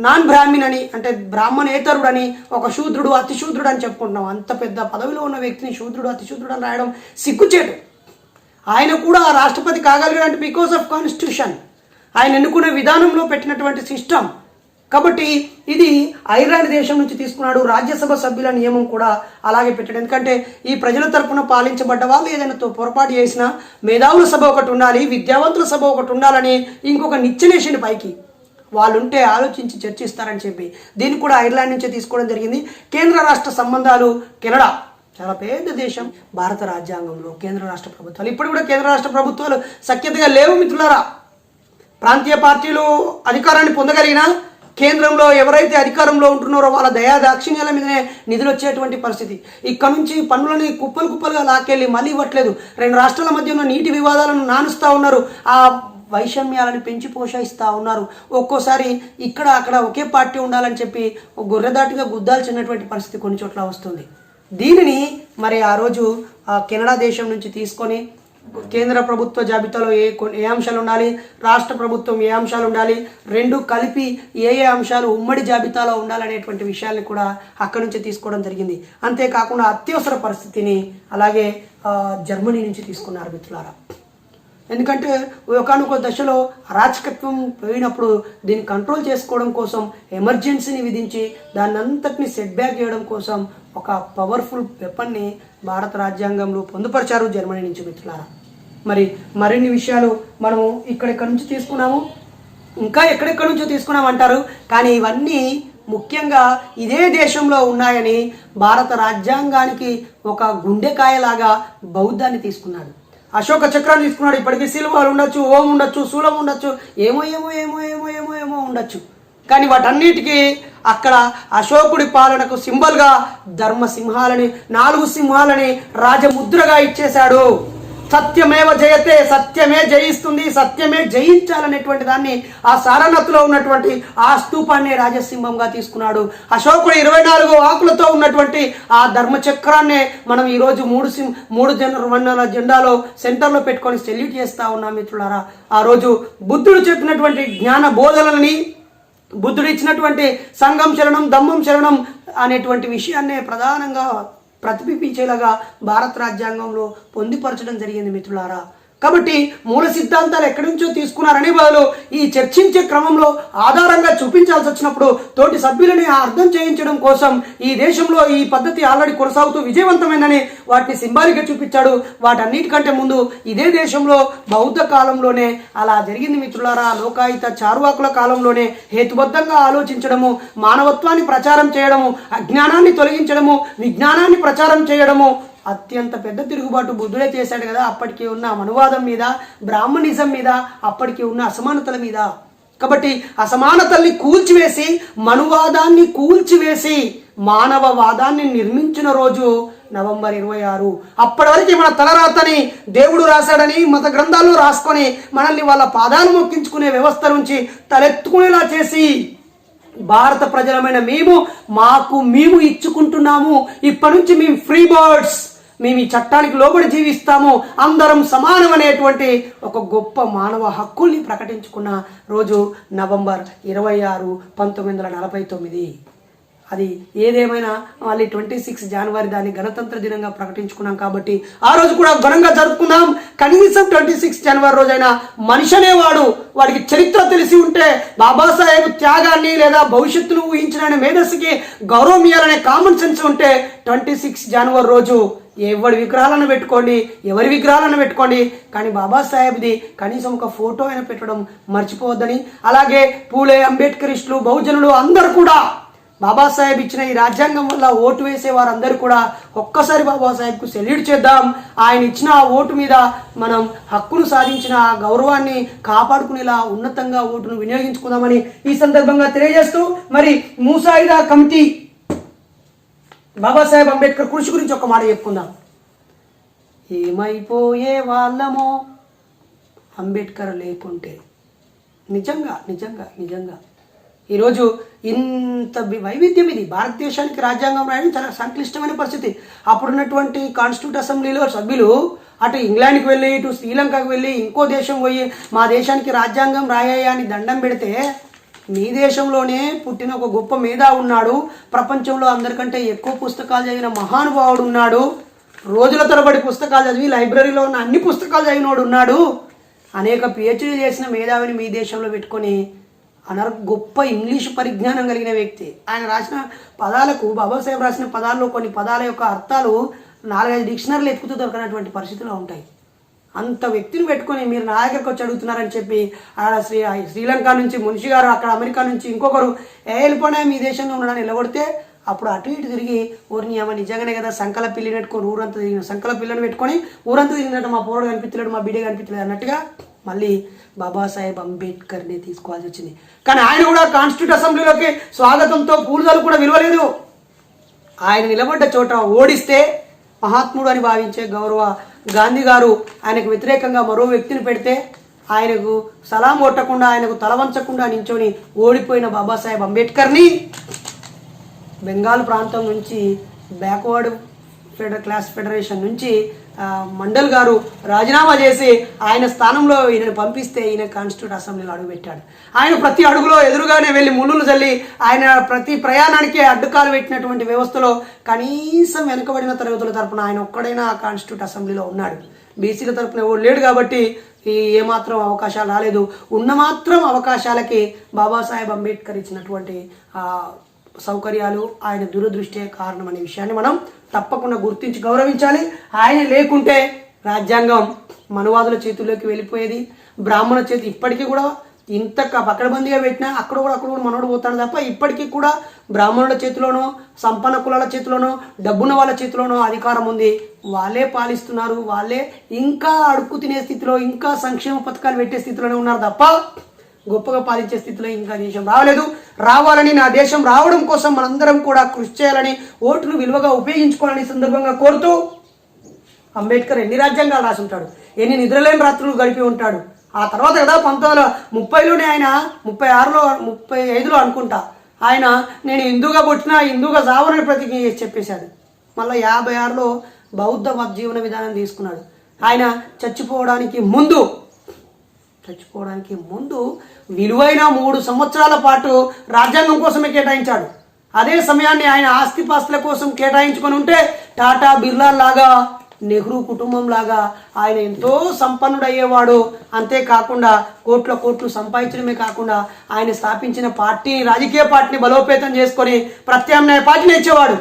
నాన్ బ్రాహ్మణ్ అని అంటే బ్రాహ్మణేతరుడు అని, ఒక శూద్రుడు అతిశూద్రుడు అని చెప్పుకుంటున్నాం. అంత పెద్ద పదవిలో ఉన్న వ్యక్తిని శూద్రుడు అతిశూద్రుడు అని రాయడం సిగ్గుచేటు. ఆయన కూడా రాష్ట్రపతి కాగలిగాడంటే బికాస్ ఆఫ్ కాన్స్టిట్యూషన్, ఆయన ఎన్నుకునే విధానంలో పెట్టినటువంటి సిస్టమ్. కాబట్టి ఇది ఐర్లాండ్ దేశం నుంచి తీసుకున్నాడు. రాజ్యసభ సభ్యుల నియమం కూడా అలాగే పెట్టాడు. ఎందుకంటే ఈ ప్రజల తరపున పాలించబడ్డ వాళ్ళు ఏదైనా పొరపాటు చేసినా మేధావుల సభ ఒకటి ఉండాలి, విద్యావంతుల సభ ఒకటి ఉండాలని ఇంకొక నిచ్చెనేసిన పైకి వాళ్ళు ఉంటే ఆలోచించి చర్చిస్తారని చెప్పి దీన్ని కూడా ఐర్లాండ్ నుంచే తీసుకోవడం జరిగింది. కేంద్ర రాష్ట్ర సంబంధాలు, కెనడా చాలా పెద్ద దేశం. భారత రాజ్యాంగంలో కేంద్ర రాష్ట్ర ప్రభుత్వాలు, ఇప్పుడు కూడా కేంద్ర రాష్ట్ర ప్రభుత్వాలు సఖ్యతగా లేవు మిత్రులారా. ప్రాంతీయ పార్టీలు అధికారాన్ని పొందగలిగినా కేంద్రంలో ఎవరైతే అధికారంలో ఉంటున్నారో వాళ్ళ దయా దాక్షిణ్యాల మీదనే నిధులు వచ్చేటువంటి పరిస్థితి. ఇక్కడ నుంచి పన్నులని కుప్పలుగా లాక్కెళ్ళి మళ్ళీ ఇవ్వట్లేదు. రెండు రాష్ట్రాల మధ్య ఉన్న నీటి వివాదాలను నానుస్తూ ఉన్నారు, ఆ వైషమ్యాలను పెంచి పోషిస్తూ ఉన్నారు. ఒక్కోసారి ఇక్కడ అక్కడ ఒకే పార్టీ ఉండాలని చెప్పి గొర్రెదాటిగా గుద్దాల్సినటువంటి పరిస్థితి కొన్ని చోట్ల వస్తుంది. దీనిని మరి ఆ రోజు కెనడా దేశం నుంచి తీసుకొని కేంద్ర ప్రభుత్వ జాబితాలో ఏ అంశాలు ఉండాలి, రాష్ట్ర ప్రభుత్వం ఏ అంశాలు ఉండాలి, రెండు కలిపి ఏ అంశాలు ఉమ్మడి జాబితాలో ఉండాలనేటువంటి విషయాల్ని కూడా అక్కడి నుంచి తీసుకోవడం జరిగింది. అంతేకాకుండా అత్యవసర పరిస్థితిని అలాగే జర్మనీ నుంచి తీసుకున్నారు మిత్రులారా. ఎందుకంటే ఒకనొక దశలో అరాచకత్వం పోయినప్పుడు దీన్ని కంట్రోల్ చేసుకోవడం కోసం ఎమర్జెన్సీని విధించి దాన్ని అంతటిని సెట్ బ్యాక్ చేయడం కోసం ఒక పవర్ఫుల్ వెపన్ని భారత రాజ్యాంగంలో పొందుపరిచారు జర్మనీ నుంచి మిత్రులారా. మరిన్ని విషయాలు మనము ఇక్కడెక్కడి నుంచి తీసుకున్నాము, ఇంకా ఎక్కడెక్కడి నుంచో తీసుకున్నామంటారు, కానీ ఇవన్నీ ముఖ్యంగా ఇదే దేశంలో ఉన్నాయని భారత రాజ్యాంగానికి ఒక గుండెకాయలాగా బౌద్ధాన్ని తీసుకున్నాడు. అశోక చక్రాన్ని తీసుకున్నాడు. ఇప్పటికీ సిల్వాలు ఉండొచ్చు, ఓం ఉండొచ్చు, శూలం ఉండొచ్చు, ఏమో ఏమో ఏమో ఏమో ఏమో ఏమో ఉండొచ్చు, కానీ వాటన్నిటికీ అక్కడ అశోకుడి పాలనకు సింబల్గా ధర్మసింహాలని, 4 సింహాలని రాజముద్రగా ఇచ్చేశాడు. సత్యమేవ జయతే, సత్యమే జయిస్తుంది, సత్యమే జయించాలనేటువంటి దాన్ని ఆ సారనాథ్లో ఉన్నటువంటి ఆ స్తూపాన్ని రాజసింహంగా తీసుకున్నాడు. అశోకుడు 24 ఆకులతో ఉన్నటువంటి ఆ ధర్మచక్రాన్నే మనం ఈరోజు 3 వర్ణాల జెండాలో సెంటర్లో పెట్టుకొని సెల్యూట్ చేస్తూ ఉన్నాం మిత్రులారా. ఆ రోజు బుద్ధుడు చెప్పినటువంటి జ్ఞాన బోధనలని, బుద్ధుడు ఇచ్చినటువంటి సంఘం శరణం, దమ్మం శరణం అనేటువంటి విషయాన్నే ప్రధానంగా ప్రతిబింబించేలాగా భారత రాజ్యాంగంలో పొందుపరచడం జరిగింది మిత్రులారా. కాబట్టి మూల సిద్ధాంతాలు ఎక్కడి నుంచో తీసుకున్నారనే బదులు ఈ చర్చించే క్రమంలో ఆధారంగా చూపించాల్సి వచ్చినప్పుడు తోటి సభ్యులని అర్థం చేయించడం కోసం ఈ దేశంలో ఈ పద్ధతి ఆల్రెడీ కొనసాగుతూ విజయవంతమైందని వాటిని సింబాలిక్గా చూపించాడు. వాటన్నిటికంటే ముందు ఇదే దేశంలో బౌద్ధ కాలంలోనే అలా జరిగింది మిత్రులారా. లోకాయుత చార్వాకుల కాలంలోనే హేతుబద్ధంగా ఆలోచించడము, మానవత్వాన్ని ప్రచారం చేయడము, అజ్ఞానాన్ని తొలగించడము, విజ్ఞానాన్ని ప్రచారం చేయడము అత్యంత పెద్ద తిరుగుబాటు బుద్ధుడే చేశాడు కదా. అప్పటికి ఉన్న మనువాదం మీద, బ్రాహ్మణిజం మీద, అప్పటికి ఉన్న అసమానతల మీద. కాబట్టి అసమానతల్ని కూల్చివేసి, మనువాదాన్ని కూల్చివేసి మానవవాదాన్ని నిర్మించిన రోజు నవంబర్ 26. అప్పటి వరకు మన తలరాతని దేవుడు రాశాడని మత గ్రంథాల్లో రాసుకొని మనల్ని వాళ్ళ పాదాలు మొక్కించుకునే వ్యవస్థ నుంచి తలెత్తుకునేలా చేసి భారత ప్రజలమైన మేము ఇచ్చుకుంటున్నాము. ఇప్పటి నుంచి మేము ఫ్రీ బర్డ్స్, మేము ఈ చట్టానికి లోబడి జీవిస్తాము, అందరం సమానం అనేటువంటి ఒక గొప్ప మానవ హక్కుల్ని ప్రకటించుకున్న రోజు నవంబర్ 26, 1949. అది ఏదేమైనా మళ్ళీ 26 జనవరి దాన్ని గణతంత్ర దినంగా ప్రకటించుకున్నాం కాబట్టి ఆ రోజు కూడా ఘనంగా జరుపుకుందాం. కనీసం 26 జనవరి రోజైనా మనిషి అనేవాడు, వాడికి చరిత్ర తెలిసి ఉంటే, బాబాసాహెబ్ త్యాగాన్ని లేదా భవిష్యత్తును ఊహించిన మేధస్సుకి గౌరవం ఇవ్వాలనే కామన్ సెన్స్ ఉంటే 26 జనవరి రోజు ఎవరి విగ్రహాలను పెట్టుకోండి, కానీ బాబాసాహెబ్ది కనీసం ఒక ఫోటో అయినా పెట్టడం మర్చిపోవద్దని. అలాగే పూలే, అంబేద్కరిస్టులు, బహుజనులు అందరూ కూడా బాబాసాహెబ్ ఇచ్చిన ఈ రాజ్యాంగం వల్ల ఓటు వేసే వారందరూ కూడా ఒక్కసారి బాబాసాహెబ్కు సెల్యూట్ చేద్దాం. ఆయన ఇచ్చిన ఆ ఓటు మీద మనం హక్కును సాధించిన ఆ గౌరవాన్ని కాపాడుకునేలా ఉన్నతంగా ఓటును వినియోగించుకుందామని ఈ సందర్భంగా తెలియజేస్తూ, మరి ముసాయిదా కమిటీ బాబాసాహెబ్ అంబేద్కర్ కృషి గురించి ఒక మాట చెప్పుకుందాం. ఏమైపోయే వాళ్ళమో అంబేద్కర్ లేకుంటే. నిజంగా నిజంగా నిజంగా ఈరోజు ఇంత వైవిధ్యం. ఇది భారతదేశానికి రాజ్యాంగం రాయడం చాలా సంక్లిష్టమైన పరిస్థితి. అప్పుడున్నటువంటి కాన్స్టిట్యూట్ అసెంబ్లీలో సభ్యులు అటు ఇంగ్లాండ్కి వెళ్ళి, ఇటు శ్రీలంకకు వెళ్ళి, ఇంకో దేశం పోయి మా దేశానికి రాజ్యాంగం రాయ్యా అని దండం పెడితే, మీ దేశంలోనే పుట్టిన ఒక గొప్ప మేధా ఉన్నాడు, ప్రపంచంలో అందరికంటే ఎక్కువ పుస్తకాలు చదివిన మహానుభావుడు ఉన్నాడు, రోజుల తరబడి పుస్తకాలు చదివి లైబ్రరీలో ఉన్న అన్ని పుస్తకాలు చదివినోడు ఉన్నాడు, అనేక పిహెచ్డీ చేసిన మేధావిని మీ దేశంలో పెట్టుకొని గొప్ప ఇంగ్లీష్ పరిజ్ఞానం కలిగిన వ్యక్తి. ఆయన రాసిన పదాలకు, బాబాసాహెబ్ రాసిన పదాల్లో కొన్ని పదాల యొక్క అర్థాలు 4-5 డిక్షనరీలు ఎత్తుకుతూ దొరకనటువంటి పరిస్థితుల్లో ఉంటాయి. అంత వ్యక్తిని పెట్టుకొని మీరు నా దగ్గరకు వచ్చి అడుగుతున్నారని చెప్పి అక్కడ శ్రీలంక నుంచి మున్షి గారు, అక్కడ అమెరికా నుంచి ఇంకొకరు వెళ్ళిపోయినా మీ దేశంలో ఉండడానికి నిలబడితే, అప్పుడు అటు ఇటు తిరిగి ఊరిని అమ్మ నిజంగానే కదా సంకల పిల్లిని పెట్టుకొని ఊరంతా తిరిగిన, సంకల పిల్లని పెట్టుకొని ఊరంతా తిరిగినట్టు మా పోరడు కనిపించలేడు, మా బిడ్డ కనిపించలేదు అన్నట్టుగా మళ్ళీ బాబాసాహెబ్ అంబేద్కర్ని తీసుకోవాల్సి వచ్చింది. కానీ ఆయన కూడా కాన్స్టిట్యూట్ అసెంబ్లీలోకి స్వాగతంతో పూలదలు కూడా విలువలేదు. ఆయన నిలబడ్డ చోట ఓడిస్తే మహాత్ముడు అని భావించే గౌరవ గాంధీ గారు ఆయనకు వ్యతిరేకంగా మరో వ్యక్తిని పెడితే, ఆయనకు సలాం కొట్టకుండా, ఆయనకు తలవంచకుండా నించొని ఓడిపోయిన బాబాసాహెబ్ అంబేద్కర్ని బెంగాల్ ప్రాంతం నుంచి, బ్యాక్వర్డ్ క్లాస్ ఫెడరేషన్ నుంచి మండల్ గారు రాజీనామా చేసి ఆయన స్థానంలో ఈయనను పంపిస్తే ఈయన కాన్స్టిట్యూట్ అసెంబ్లీలో అడుగుపెట్టాడు. ఆయన ప్రతి అడుగులో ఎదురుగానే వెళ్ళి ముళ్ళులు చల్లి ఆయన ప్రతి ప్రయాణానికి అడ్డుకాలు పెట్టినటువంటి వ్యవస్థలో కనీసం వెనుకబడిన తరగతుల తరపున ఆయన ఒక్కడైనా ఆ కాన్స్టిట్యూట్ అసెంబ్లీలో ఉన్నాడు. బీసీల తరపున ఎవరు లేడు కాబట్టి ఏమాత్రం అవకాశాలు రాలేదు. ఉన్న మాత్రం అవకాశాలకి బాబాసాహెబ్ అంబేద్కర్ ఇచ్చినటువంటి సౌకర్యాలు ఆయన దూరదృష్టే కారణం అనే విషయాన్ని మనం తప్పకుండా గుర్తించి గౌరవించాలి. ఆయన లేకుంటే రాజ్యాంగం మనువాదుల చేతుల్లోకి వెళ్ళిపోయేది. బ్రాహ్మణ చేతి ఇప్పటికీ కూడా ఇంత పకడ్బందీగా పెట్టినా అక్కడ కూడా మనోడు పోతాడు తప్ప, ఇప్పటికీ కూడా బ్రాహ్మణుల చేతిలోనో, సంపన్న కులాల చేతిలోనో, డబ్బున్న వాళ్ళ చేతిలోనో అధికారం ఉంది. వాళ్ళే పాలిస్తున్నారు. వాళ్ళే ఇంకా అడుక్కు తినే స్థితిలో, ఇంకా సంక్షేమ పథకాలు పెట్టే స్థితిలోనే ఉన్నారు తప్ప గొప్పగా పాలించే స్థితిలో ఇంకా దేశం రావలేదు. రావాలని, నా దేశం రావడం కోసం మనందరం కూడా కృషి చేయాలని, ఓటును విలువగా ఉపయోగించుకోవాలని సందర్భంగా కోరుతూ, అంబేద్కర్ ఎన్ని రాజ్యాంగాలు రాసి ఉంటాడు, ఎన్ని నిద్రలేని రాత్రులు గడిపి ఉంటాడు. ఆ తర్వాత కదా 1930లోనే ఆయన 35లో అనుకుంటా ఆయన నేను హిందూగా పుట్టినా హిందూగా సావనని ప్రతిజ్ఞ చేసి చెప్పేశాడు. మళ్ళీ 56లో బౌద్ధ జీవన విధానం తీసుకున్నాడు. ఆయన చచ్చిపోవడానికి ముందు విలువైన 3 సంవత్సరాల పాటు రాజ్యాంగం కోసమే కేటాయించాడు. అదే సమయాన్ని ఆయన ఆస్తిపాస్తుల కోసం కేటాయించుకొని ఉంటే టాటా బిర్లా లాగా, నెహ్రూ కుటుంబం లాగా ఆయన ఎంతో సంపన్నుడయ్యేవాడు. అంతేకాకుండా కోట్లు సంపాదించడమే కాకుండా ఆయన స్థాపించిన పార్టీని, రాజకీయ పార్టీని బలోపేతం చేసుకొని ప్రత్యామ్నాయ పార్టీని ఇచ్చేవాడు.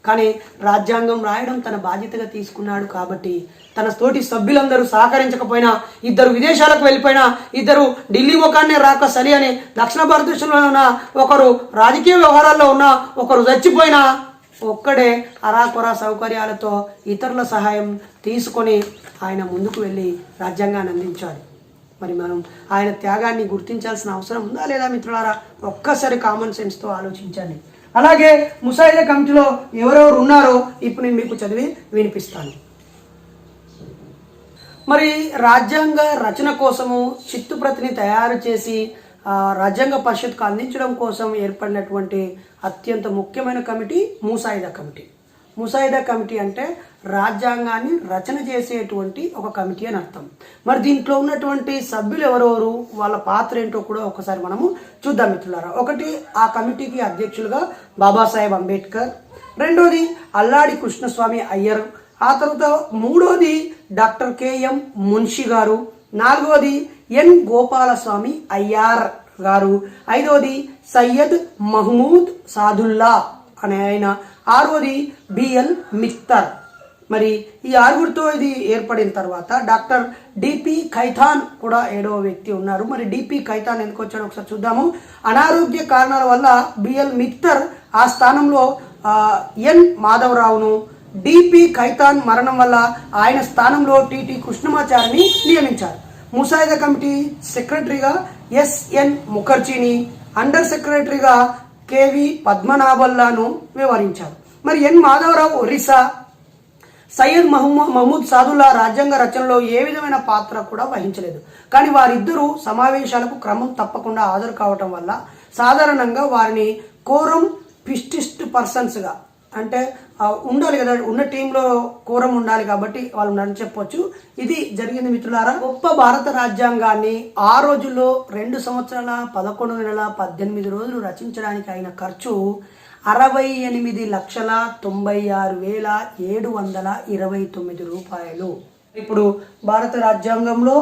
కానీ రాజ్యాంగం రాయడం తన బాధ్యతగా తీసుకున్నాడు కాబట్టి తన తోటి సభ్యులందరూ సహకరించకపోయినా, ఇద్దరు విదేశాలకు వెళ్ళిపోయినా, ఇద్దరు ఢిల్లీ ముఖాన్నే రాక సరి అని దక్షిణ భారతదేశంలో ఉన్న ఒకరు రాజకీయ వ్యవహారాల్లో ఉన్న ఒకరు చచ్చిపోయినా ఒక్కడే అరాకొరా సౌకర్యాలతో ఇతరుల సహాయం తీసుకొని ఆయన ముందుకు వెళ్ళి రాజ్యాంగాన్ని అందించాడు. మరి మనం ఆయన త్యాగాన్ని గుర్తించాల్సిన అవసరం ఉందా లేదా మిత్రులారా? ఒక్కసారి కామన్ సెన్స్తో ఆలోచించండి. అలాగే ముసాయిదా కమిటీలో ఎవరెవరు ఉన్నారో ఇప్పుడు నేను మీకు చదివి వినిపిస్తాను. మరి రాజ్యాంగ రచన కోసము చిత్తుప్రతిని తయారు చేసి రాజ్యాంగ పరిషత్కు అందించడం కోసం ఏర్పడినటువంటి అత్యంత ముఖ్యమైన కమిటీ ముసాయిదా కమిటీ. ముసాయిదా కమిటీ అంటే రాజ్యాంగాన్ని రచన చేసేటువంటి ఒక కమిటీ అని అర్థం. మరి దీంట్లో ఉన్నటువంటి సభ్యులు ఎవరెవరు, వాళ్ళ పాత్ర ఏంటో కూడా ఒకసారి మనము చూద్దాం మిత్రులారా. ఒకటి, ఆ కమిటీకి అధ్యక్షులుగా బాబాసాహెబ్ అంబేద్కర్. రెండోది అల్లాడి కృష్ణస్వామి అయ్యర్. ఆ తర్వాత మూడోది డాక్టర్ కెఎం మున్షి గారు. నాలుగోది ఎన్ గోపాలస్వామి అయ్యార్ గారు. ఐదోది సయ్యద్ మహమూద్ సాదుల్లా అనే ఆయన. ఆరోది బిఎల్ మిత్తర్. మరి ఈ ఆరుగురితో ఇది ఏర్పడిన తర్వాత డాక్టర్ డిపి ఖైతాన్ కూడా 7వ వ్యక్తి ఉన్నారు. మరి డిపి ఖైతాన్ ఎందుకు వచ్చాడో ఒకసారి చూద్దాము. అనారోగ్య కారణాల వల్ల బిఎల్ మిత్తర్ ఆ స్థానంలో ఎన్ మాధవరావును, డిపి ఖైతాన్ మరణం వల్ల ఆయన స్థానంలో టిటి కృష్ణమాచారిని నియమించారు. ముసాయిదా కమిటీ సెక్రటరీగా ఎస్ఎన్ ముఖర్జీని, అండర్ సెక్రటరీగా కేవి పద్మనాభల్లాను వ్యవహరించారు. మరి ఎన్ మాధవరావు ఒరిస్సా, సయ్యద్ మహమూద్ సాదుల్లా రాజ్యాంగ రచనలో ఏ విధమైన పాత్ర కూడా వహించలేదు. కానీ వారిద్దరూ సమావేశాలకు క్రమం తప్పకుండా హాజరు కావటం వల్ల సాధారణంగా వారిని కోరం పిస్టిస్ట్ పర్సన్స్గా, అంటే ఉండాలి కదా, ఉన్న టీంలో కోరం ఉండాలి కాబట్టి వాళ్ళు నన్ను చెప్పొచ్చు. ఇది జరిగింది మిత్రులారా. గొప్ప భారత రాజ్యాంగాన్ని ఆ రోజుల్లో 2 సంవత్సరాల 11 నెలల 18 రోజులు రచించడానికి అయిన ఖర్చు 68,96,729 రూపాయలు. ఇప్పుడు భారత రాజ్యాంగంలో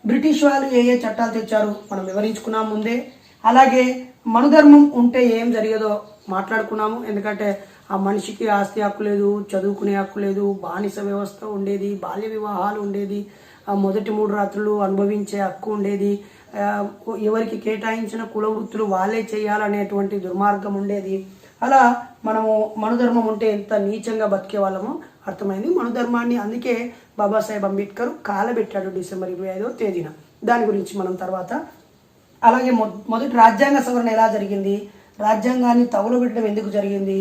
బ్రిటిష్ వాళ్ళు ఏ చట్టాలు తెచ్చారు మనం వివరించుకున్నాం ముందే. అలాగే మనుధర్మం ఉంటే ఏం జరిగేదో మాట్లాడుకున్నాము. ఎందుకంటే ఆ మనిషికి ఆస్తి హక్కు లేదు, చదువుకునే హక్కు లేదు, బానిస వ్యవస్థ ఉండేది, బాల్య వివాహాలు ఉండేది, మొదటి 3 రాత్రులు అనుభవించే హక్కు ఉండేది, ఎవరికి కేటాయించిన కుల వృత్తులు వాళ్ళే చేయాలనేటువంటి దుర్మార్గం ఉండేది. అలా మనము మనుధర్మం ఉంటే ఎంత నీచంగా బతికే వాళ్ళమో అర్థమైంది. మనుధర్మాన్ని అందుకే బాబాసాహెబ్ అంబేద్కర్ కాలబెట్టాడు డిసెంబర్ 25వ తేదీన. దాని గురించి మనం తర్వాత. అలాగే మొదటి రాజ్యాంగ సవరణ ఎలా జరిగింది, రాజ్యాంగాన్ని తగులబెట్టడం ఎందుకు జరిగింది,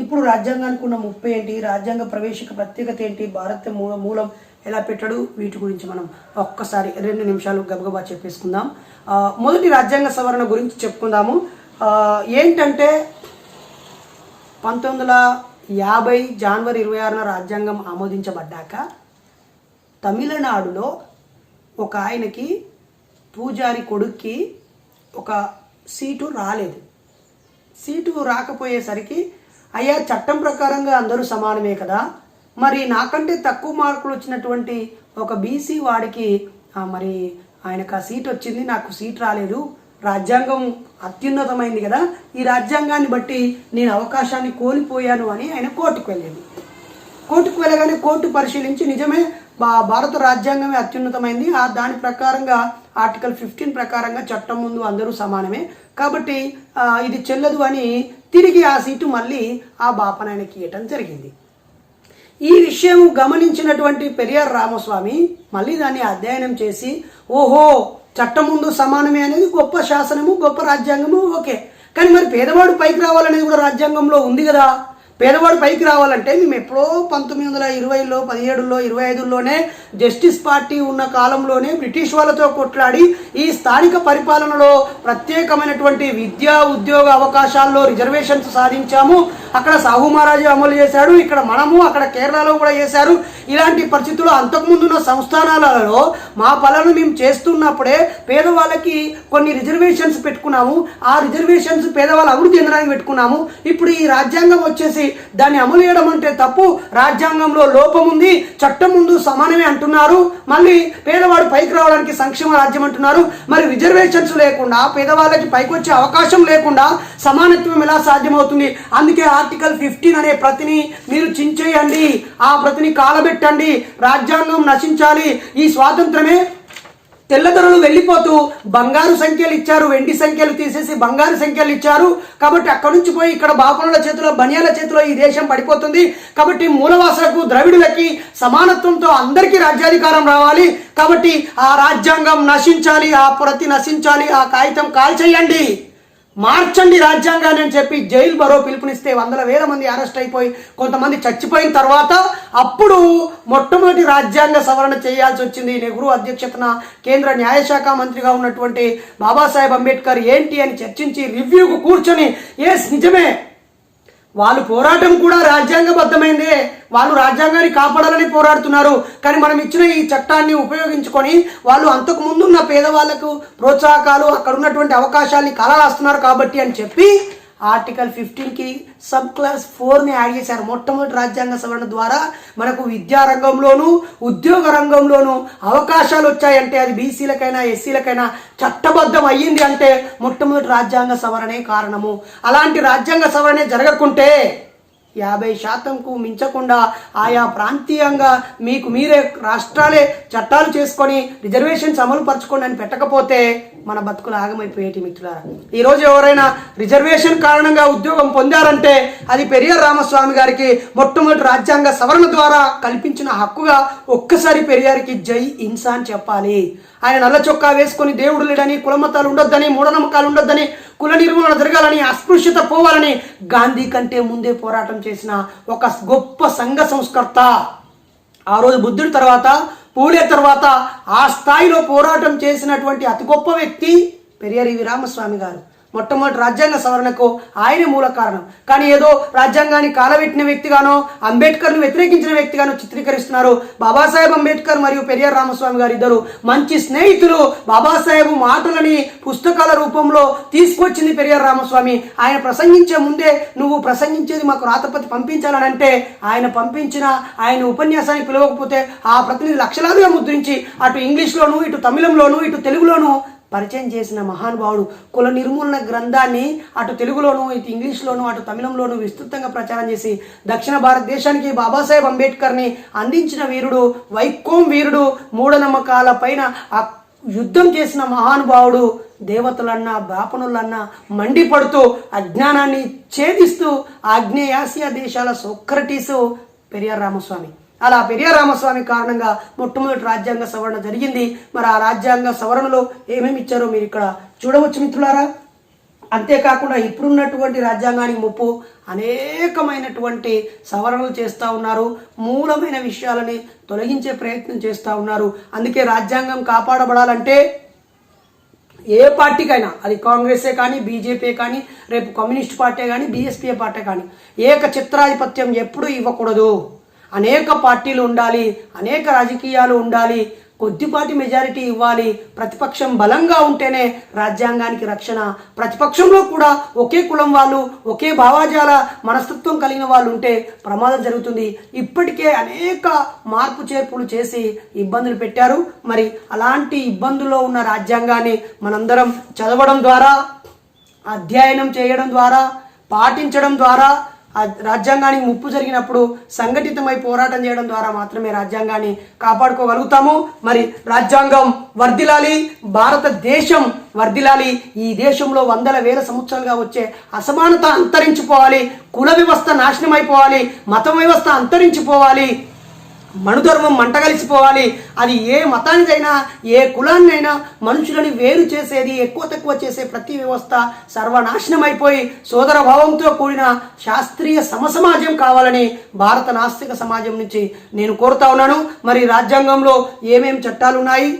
ఇప్పుడు రాజ్యాంగానికి ఉన్న ముప్పై ఏంటి, రాజ్యాంగ ప్రవేశిక ప్రత్యేకత ఏంటి, భారత మూలం ఎలా పెట్టాడు, వీటి గురించి మనం ఒక్కసారి 2 నిమిషాలు గబగబా చెప్పేసుకుందాం. మొదటి రాజ్యాంగ సవరణ గురించి చెప్పుకుందాము. ఏంటంటే 1950 జనవరి 26న రాజ్యాంగం ఆమోదించబడ్డాక తమిళనాడులో ఒక ఆయనకి పూజారి కొడుక్కి ఒక సీటు రాలేదు. సీటు రాకపోయేసరికి, అయ్యా చట్టం ప్రకారంగా అందరూ సమానమే కదా, మరి నాకంటే తక్కువ మార్కులు వచ్చినటువంటి ఒక బీసీ వాడికి మరి ఆయనకు ఆ సీట్ వచ్చింది, నాకు సీట్ రాలేదు, రాజ్యాంగం అత్యున్నతమైంది కదా, ఈ రాజ్యాంగాన్ని బట్టి నేను అవకాశాన్ని కోల్పోయాను అని ఆయన కోర్టుకు వెళ్ళింది. కోర్టుకు వెళ్ళగానే కోర్టు పరిశీలించి నిజమే భారత రాజ్యాంగమే అత్యున్నతమైంది, దాని ప్రకారంగా ఆర్టికల్ 15 ప్రకారంగా చట్టం ముందు అందరూ సమానమే కాబట్టి ఇది చెల్లదు అని తిరిగి ఆ సీటు మళ్ళీ ఆ బాపనాయనకి ఇవ్వటం జరిగింది. ఈ విషయం గమనించినటువంటి పెరియార్ రామస్వామి మళ్ళీ దాన్ని అధ్యయనం చేసి, ఓహో చట్టం ముందు సమానమే అనేది గొప్ప శాసనము, గొప్ప రాజ్యాంగము, ఓకే, కానీ మరి పేదవాడు పైకి రావాలనేది కూడా రాజ్యాంగంలో ఉంది కదా, పేదవాడు పైకి రావాలంటే మేము ఎప్పుడో 1920లో 17లో 25లోనే జస్టిస్ పార్టీ ఉన్న కాలంలోనే బ్రిటిష్ వాళ్ళతో కొట్లాడి ఈ స్థానిక పరిపాలనలో ప్రత్యేకమైనటువంటి విద్యా ఉద్యోగ అవకాశాల్లో రిజర్వేషన్స్ సాధించాము. అక్కడ సాహు మహారాజు అమలు చేశాడు, ఇక్కడ మనము అక్కడ కేరళలో కూడా చేశారు. ఇలాంటి పరిస్థితుల్లో అంతకుముందున్న సంస్థానాలలో మా పాలన మేము చేస్తున్నప్పుడే పేదవాళ్ళకి కొన్ని రిజర్వేషన్స్ పెట్టుకున్నాము. ఆ రిజర్వేషన్స్ పేదవాళ్ళ అభివృద్ధి చెందడానికి పెట్టుకున్నాము. ఇప్పుడు ఈ రాజ్యాంగం వచ్చేసి దాన్ని అమలు చేయడం అంటే తప్పు, రాజ్యాంగంలో లోపం ఉంది, చట్టం ముందు సమానమే అంటున్నారు, మళ్ళీ పేదవాడు పైకి రావడానికి సంక్షేమ రాజ్యం అంటున్నారు. మరి రిజర్వేషన్స్ లేకుండా పేదవాళ్ళకి పైకి వచ్చే అవకాశం లేకుండా సమానత్వం ఎలా సాధ్యమవుతుంది? అందుకే ఆర్టికల్ 15 అనే ప్రతిని మీరు చించేయండి, ఆ ప్రతిని కాలబెట్టండి. రాజ్యాంగం నశించాలి. ఈ స్వాతంత్రమే తెల్లదొరలు వెళ్ళిపోతూ బంగారు సంఖ్యలు ఇచ్చారు, వెండి సంఖ్యలు తీసేసి బంగారు సంఖ్యలు ఇచ్చారు. కాబట్టి అక్కడి నుంచి పోయి ఇక్కడ బాపనుల చేతిలో బనియాల చేతిలో ఈ దేశం పడిపోతుంది. కాబట్టి మూలవాసులకు ద్రవిడులకి సమానత్వంతో అందరికీ రాజ్యాధికారం రావాలి. కాబట్టి ఆ రాజ్యాంగం నశించాలి, ఆ ప్రతి నశించాలి, ఆ కాగితం కాల్చేయండి, మార్చండి రాజ్యాంగాన్ని అని చెప్పి జైలు బరో పిలుపునిస్తే వందల వేల మంది అరెస్ట్ అయిపోయి కొంతమంది చచ్చిపోయిన తర్వాత అప్పుడు మొట్టమొదటి రాజ్యాంగ సవరణ చేయాల్సి వచ్చింది. నెహ్రూ అధ్యక్షతన కేంద్ర న్యాయశాఖ మంత్రిగా ఉన్నటువంటి బాబాసాహెబ్ అంబేద్కర్ ఏంటి అని చర్చించి రివ్యూకు కూర్చొని ఎస్ నిజమే వాళ్ళు పోరాటం కూడా రాజ్యాంగబద్ధమైందే, వాళ్ళు రాజ్యాంగాన్ని కాపాడాలని పోరాడుతున్నారు. కానీ మనం ఇచ్చిన ఈ చట్టాన్ని ఉపయోగించుకొని వాళ్ళు అంతకు ముందున్న పేదవాళ్లకు ప్రోత్సాహకాలు అక్కడ ఉన్నటువంటి అవకాశాలని కలరాస్తున్నారు కాబట్టి అని చెప్పి ఆర్టికల్ 15కి సబ్ క్లాస్ 4ని యాడ్ చేశారు. మొట్టమొదటి రాజ్యాంగ సవరణ ద్వారా మనకు విద్యా రంగంలోనూ ఉద్యోగ రంగంలోనూ అవకాశాలు వచ్చాయంటే అది బీసీలకైనా ఎస్సీలకైనా చట్టబద్ధం అయ్యింది అంటే మొట్టమొదటి రాజ్యాంగ సవరణే కారణము. అలాంటి రాజ్యాంగ సవరణే జరగకుంటే 50% మించకుండా ఆయా ప్రాంతీయంగా మీకు మీరే రాష్ట్రాలే చట్టాలు చేసుకొని రిజర్వేషన్స్ అమలు పరచుకోండి అని పెట్టకపోతే మన బతుకులు ఆగమైపోయేటి మిత్రులారా. ఈరోజు ఎవరైనా రిజర్వేషన్ కారణంగా ఉద్యోగం పొందారంటే అది పెరియార్ రామస్వామి గారికి మొట్టమొదటి రాజ్యాంగ సవరణ ద్వారా కల్పించిన హక్కుగా ఒక్కసారి పెరియార్కి జై ఇన్సాన్ చెప్పాలి. ఆయన నల్ల చొక్కా వేసుకొని దేవుడు లేడని, కులమతాలు ఉండొద్దని, మూఢనమ్మకాలు ఉండొద్దని, కుల నిర్మూలన జరగాలని, అస్పృశ్యత పోవాలని గాంధీ కంటే ముందే పోరాటం చేసిన ఒక గొప్ప సంఘ సంస్కర్త. ఆ రోజు బుద్ధుడి తర్వాత పూలే తర్వాత ఆ స్థాయిలో పోరాటం చేసినటువంటి అతి గొప్ప వ్యక్తి పెరియార్ రామస్వామి గారు. మొట్టమొదటి రాజ్యాంగ సవరణకు ఆయనే మూల కారణం. కానీ ఏదో రాజ్యాంగాన్ని కాలబెట్టిన వ్యక్తిగానో అంబేద్కర్ను వ్యతిరేకించిన వ్యక్తిగానో చిత్రీకరిస్తున్నారు. బాబాసాహెబ్ అంబేద్కర్ మరియు పెరియార్ రామస్వామి గారు ఇద్దరు మంచి స్నేహితులు. బాబాసాహెబ్ మాటలని పుస్తకాల రూపంలో తీసుకొచ్చింది పెరియార్ రామస్వామి. ఆయన ప్రసంగించే ముందే నువ్వు ప్రసంగించేది మాకు రాతపతి పంపించాలని అంటే ఆయన పంపించిన ఆయన ఉపన్యాసానికి పిలవకపోతే ఆ ప్రతినిధి లక్షలాదిగా ముద్రించి అటు ఇంగ్లీష్లోను, ఇటు తమిళంలోను, ఇటు తెలుగులోను పరిచయం చేసిన మహానుభావుడు. కుల నిర్మూలన గ్రంథాన్ని అటు తెలుగులోను, ఇటు ఇంగ్లీష్లోను, అటు తమిళంలోను విస్తృతంగా ప్రచారం చేసి దక్షిణ భారతదేశానికి బాబాసాహెబ్ అంబేద్కర్ని అందించిన వీరుడు, వైకోం వీరుడు, మూఢనమ్మకాల పైన యుద్ధం చేసిన మహానుభావుడు. దేవతలన్నా బ్రాహ్మణులన్నా మండిపడుతూ అజ్ఞానాన్ని ఛేదిస్తూ ఆగ్నేయాసియా దేశాల సోక్రటీసు పెరియార్ రామస్వామి. అలా పెరియార్ రామస్వామి కారణంగా మొట్టమొదటి రాజ్యాంగ సవరణ జరిగింది. మరి ఆ రాజ్యాంగ సవరణలో ఏమేమి ఇచ్చారో మీరు ఇక్కడ చూడవచ్చు మిత్రులారా. అంతేకాకుండా ఇప్పుడున్నటువంటి రాజ్యాంగానికి ముప్పు అనేకమైనటువంటి సవరణలు చేస్తూ ఉన్నారు, మూలమైన విషయాలని తొలగించే ప్రయత్నం చేస్తూ ఉన్నారు. అందుకే రాజ్యాంగం కాపాడబడాలంటే ఏ పార్టీకైనా, అది కాంగ్రెసే కానీ, బీజేపీ కానీ, రేపు కమ్యూనిస్ట్ పార్టీ కానీ, బీఎస్పీ పార్టీ కానీ, ఏక చిత్రాధిపత్యం ఎప్పుడూ ఇవ్వకూడదు. అనేక పార్టీలు ఉండాలి, అనేక రాజకీయాలు ఉండాలి, కొద్దిపాటి మెజారిటీ ఇవ్వాలి. ప్రతిపక్షం బలంగా ఉంటేనే రాజ్యాంగానికి రక్షణ. ప్రతిపక్షంలో కూడా ఒకే కులం వాళ్ళు, ఒకే భావజాల మనస్తత్వం కలిగిన వాళ్ళు ఉంటే ప్రమాదం జరుగుతుంది. ఇప్పటికే అనేక మార్పు చేర్పులు చేసి ఇబ్బందులు పెట్టారు. మరి అలాంటి ఇబ్బందుల్లో ఉన్న రాజ్యాంగాన్ని మనందరం చదవడం ద్వారా, అధ్యయనం చేయడం ద్వారా, పాటించడం ద్వారా, రాజ్యాంగానికి ముప్పు జరిగినప్పుడు సంఘటితమై పోరాటం చేయడం ద్వారా మాత్రమే రాజ్యాంగాన్ని కాపాడుకోగలుగుతాము. మరి రాజ్యాంగం వర్ధిల్లాలి, భారతదేశం వర్ధిల్లాలి. ఈ దేశంలో వందల వేల సంవత్సరాలుగా వచ్చే అసమానత అంతరించిపోవాలి, కుల వ్యవస్థ నాశనం అయిపోవాలి, మత వ్యవస్థ అంతరించిపోవాలి, మనుధర్మం మంటగలిసిపోవాలి. అది ఏ మతానికైనా, ఏ కులాన్నైనా మనుషులని వేరు చేసేది, ఎక్కువ తక్కువ చేసే ప్రతి వ్యవస్థ సర్వనాశనం అయిపోయి సోదర భావంతో కూడిన శాస్త్రీయ సమసమాజం కావాలని భారత నాస్తిక సమాజం నుంచి నేను కోరుతా ఉన్నాను. మరి రాజ్యాంగంలో ఏమేం చట్టాలు ఉన్నాయి,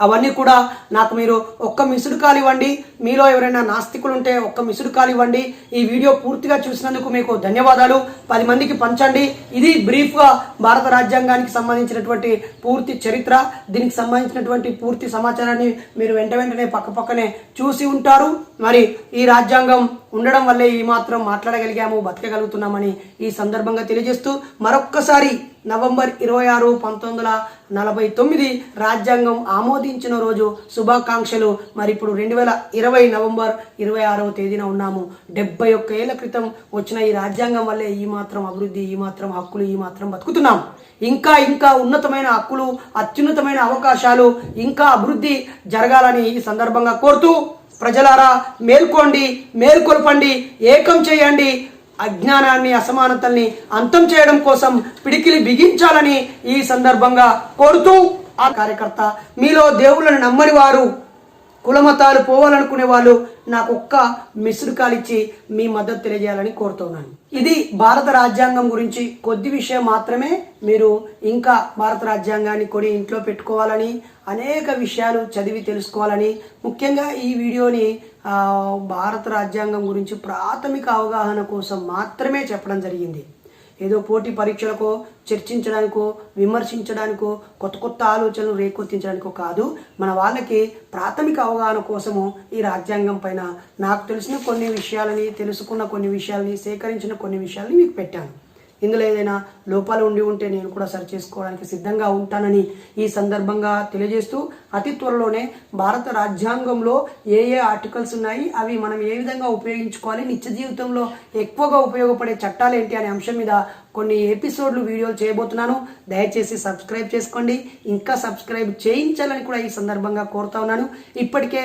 అవన్నీ కూడా నాకు మీరు ఒక్క మిస్డ్ కాల్ ఇవ్వండి. మీలో ఎవరైనా నాస్తికులు ఉంటే ఒక్క మిస్డ్ కాల్ ఇవ్వండి. ఈ వీడియో పూర్తిగా చూసినందుకు మీకు ధన్యవాదాలు. 10 మందికి పంచండి. ఇది బ్రీఫ్గా భారత రాజ్యాంగానికి సంబంధించినటువంటి పూర్తి చరిత్ర, దీనికి సంబంధించినటువంటి పూర్తి సమాచారాన్ని మీరు వెంటనే పక్కనే చూసి ఉంటారు. మరి ఈ రాజ్యాంగం ఉండడం వల్లే ఈ మాత్రం మాట్లాడగలిగాము, బతకగలుగుతున్నామని ఈ సందర్భంగా తెలియజేస్తూ మరొక్కసారి నవంబర్ 26, 1949 రాజ్యాంగం ఆమోదించిన రోజు శుభాకాంక్షలు. మరి ఇప్పుడు 2020 నవంబర్ 26వ తేదీన ఉన్నాము. 71 ఏళ్ల క్రితం వచ్చిన ఈ రాజ్యాంగం వల్లే ఈ మాత్రం అభివృద్ధి, ఈ మాత్రం హక్కులు, ఈ మాత్రం బతుకుతున్నాం. ఇంకా ఉన్నతమైన హక్కులు, అత్యున్నతమైన అవకాశాలు, ఇంకా అభివృద్ధి జరగాలని ఈ సందర్భంగా కోరుతూ ప్రజలారా మేల్కోండి, మేల్కొల్పండి, ఏకం చేయండి. అజ్ఞానాన్ని, అసమానతల్ని అంతం చేయడం కోసం పిడికిలి బిగించాలని ఈ సందర్భంగా కోరుతూ ఆ కార్యకర్త. మీలో దేవుళ్ళని నమ్మని వారు, కులమతాలు పోవాలనుకునే వాళ్ళు నాకు ఒక్క మిస్డ్ కాల్ ఇచ్చి మీ మద్దతు తెలియజేయాలని కోరుతున్నాను. ఇది భారత రాజ్యాంగం గురించి కొద్ది విషయం మాత్రమే. మీరు ఇంకా భారత రాజ్యాంగాన్ని కొని ఇంట్లో పెట్టుకోవాలని, అనేక విషయాలు చదివి తెలుసుకోవాలని, ముఖ్యంగా ఈ వీడియోని భారత రాజ్యాంగం గురించి ప్రాథమిక అవగాహన కోసం మాత్రమే చెప్పడం జరిగింది. ఏదో పోటీ పరీక్షలకో, చర్చించడానికో, విమర్శించడానికో, కొత్త ఆలోచనలు రేకొత్తించడానికో కాదు. మన వాళ్ళకి ప్రాథమిక అవగాహన కోసము ఈ రాజ్యాంగం పైన నాకు తెలిసిన కొన్ని విషయాలని, తెలుసుకున్న కొన్ని విషయాలని, సేకరించిన కొన్ని విషయాలని మీకు పెట్టాను. ఇందులో ఏదైనా లోపాలు ఉండి ఉంటే నేను కూడా సరి చేసుకోవడానికి సిద్ధంగా ఉంటానని ఈ సందర్భంగా తెలియజేస్తూ, అతి త్వరలోనే భారత రాజ్యాంగంలో ఏ ఆర్టికల్స్ ఉన్నాయి, అవి మనం ఏ విధంగా ఉపయోగించుకోవాలి, నిత్య జీవితంలో ఎక్కువగా ఉపయోగపడే చట్టాలు ఏంటి అనే అంశం మీద కొన్ని ఎపిసోడ్లు వీడియోలు చేయబోతున్నాను. దయచేసి సబ్స్క్రైబ్ చేసుకోండి. ఇంకా సబ్స్క్రైబ్ చేయించాలని కూడా ఈ సందర్భంగా కోరుతా ఉన్నాను. ఇప్పటికే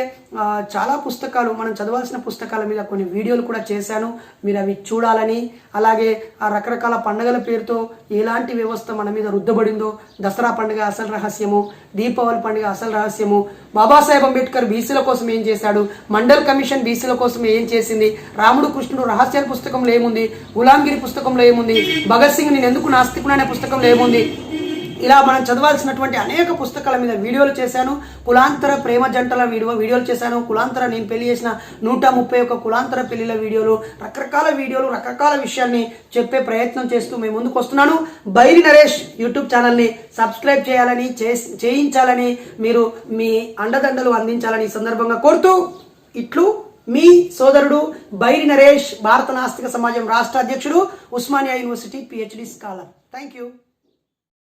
చాలా పుస్తకాలు, మనం చదవాల్సిన పుస్తకాల మీద కొన్ని వీడియోలు కూడా చేశాను. మీరు అవి చూడాలని, అలాగే ఆ రకరకాల పండుగల పేరుతో ఎలాంటి వ్యవస్థ మన మీద రుద్దబడిందో, దసరా పండుగ అసలు రహస్యము, దీపావళి పండుగ అసలు రహస్యము, బాబాసాహెబ్ అంబేద్కర్ బీసీల కోసం ఏం చేశాడు, మండల్ కమిషన్ బీసీల కోసం ఏం చేసింది, రాముడు కృష్ణుడు రహస్యాల పుస్తకంలో ఏముంది, గులాంగిరి పుస్తకంలో ఏముంది, భగత్ సింగ్ నేను ఎందుకు నాస్తికుడు అనే పుస్తకంలో ఏముంది, ఇలా మనం చదవాల్సినటువంటి అనేక పుస్తకాల మీద వీడియోలు చేశాను. కులాంతర ప్రేమ జంటల వీడియోలు చేశాను. కులాంతర నేను పెళ్లి చేసిన 131 కులాంతర పెళ్లిల వీడియోలు, రకరకాల వీడియోలు, రకరకాల విషయాన్ని చెప్పే ప్రయత్నం చేస్తూ మేము ముందుకు వస్తున్నాను. బైరి నరేష్ యూట్యూబ్ ఛానల్ని సబ్స్క్రైబ్ చేయాలని, చేయించాలని, మీరు మీ అండదండలు అందించాలని ఈ సందర్భంగా కోరుతూ ఇట్లు మీ సోదరుడు బైరి నరేష్, భారత నాస్తిక సమాజం రాష్ట్ర అధ్యక్షుడు, Osmania university PhD scholar. Thank you.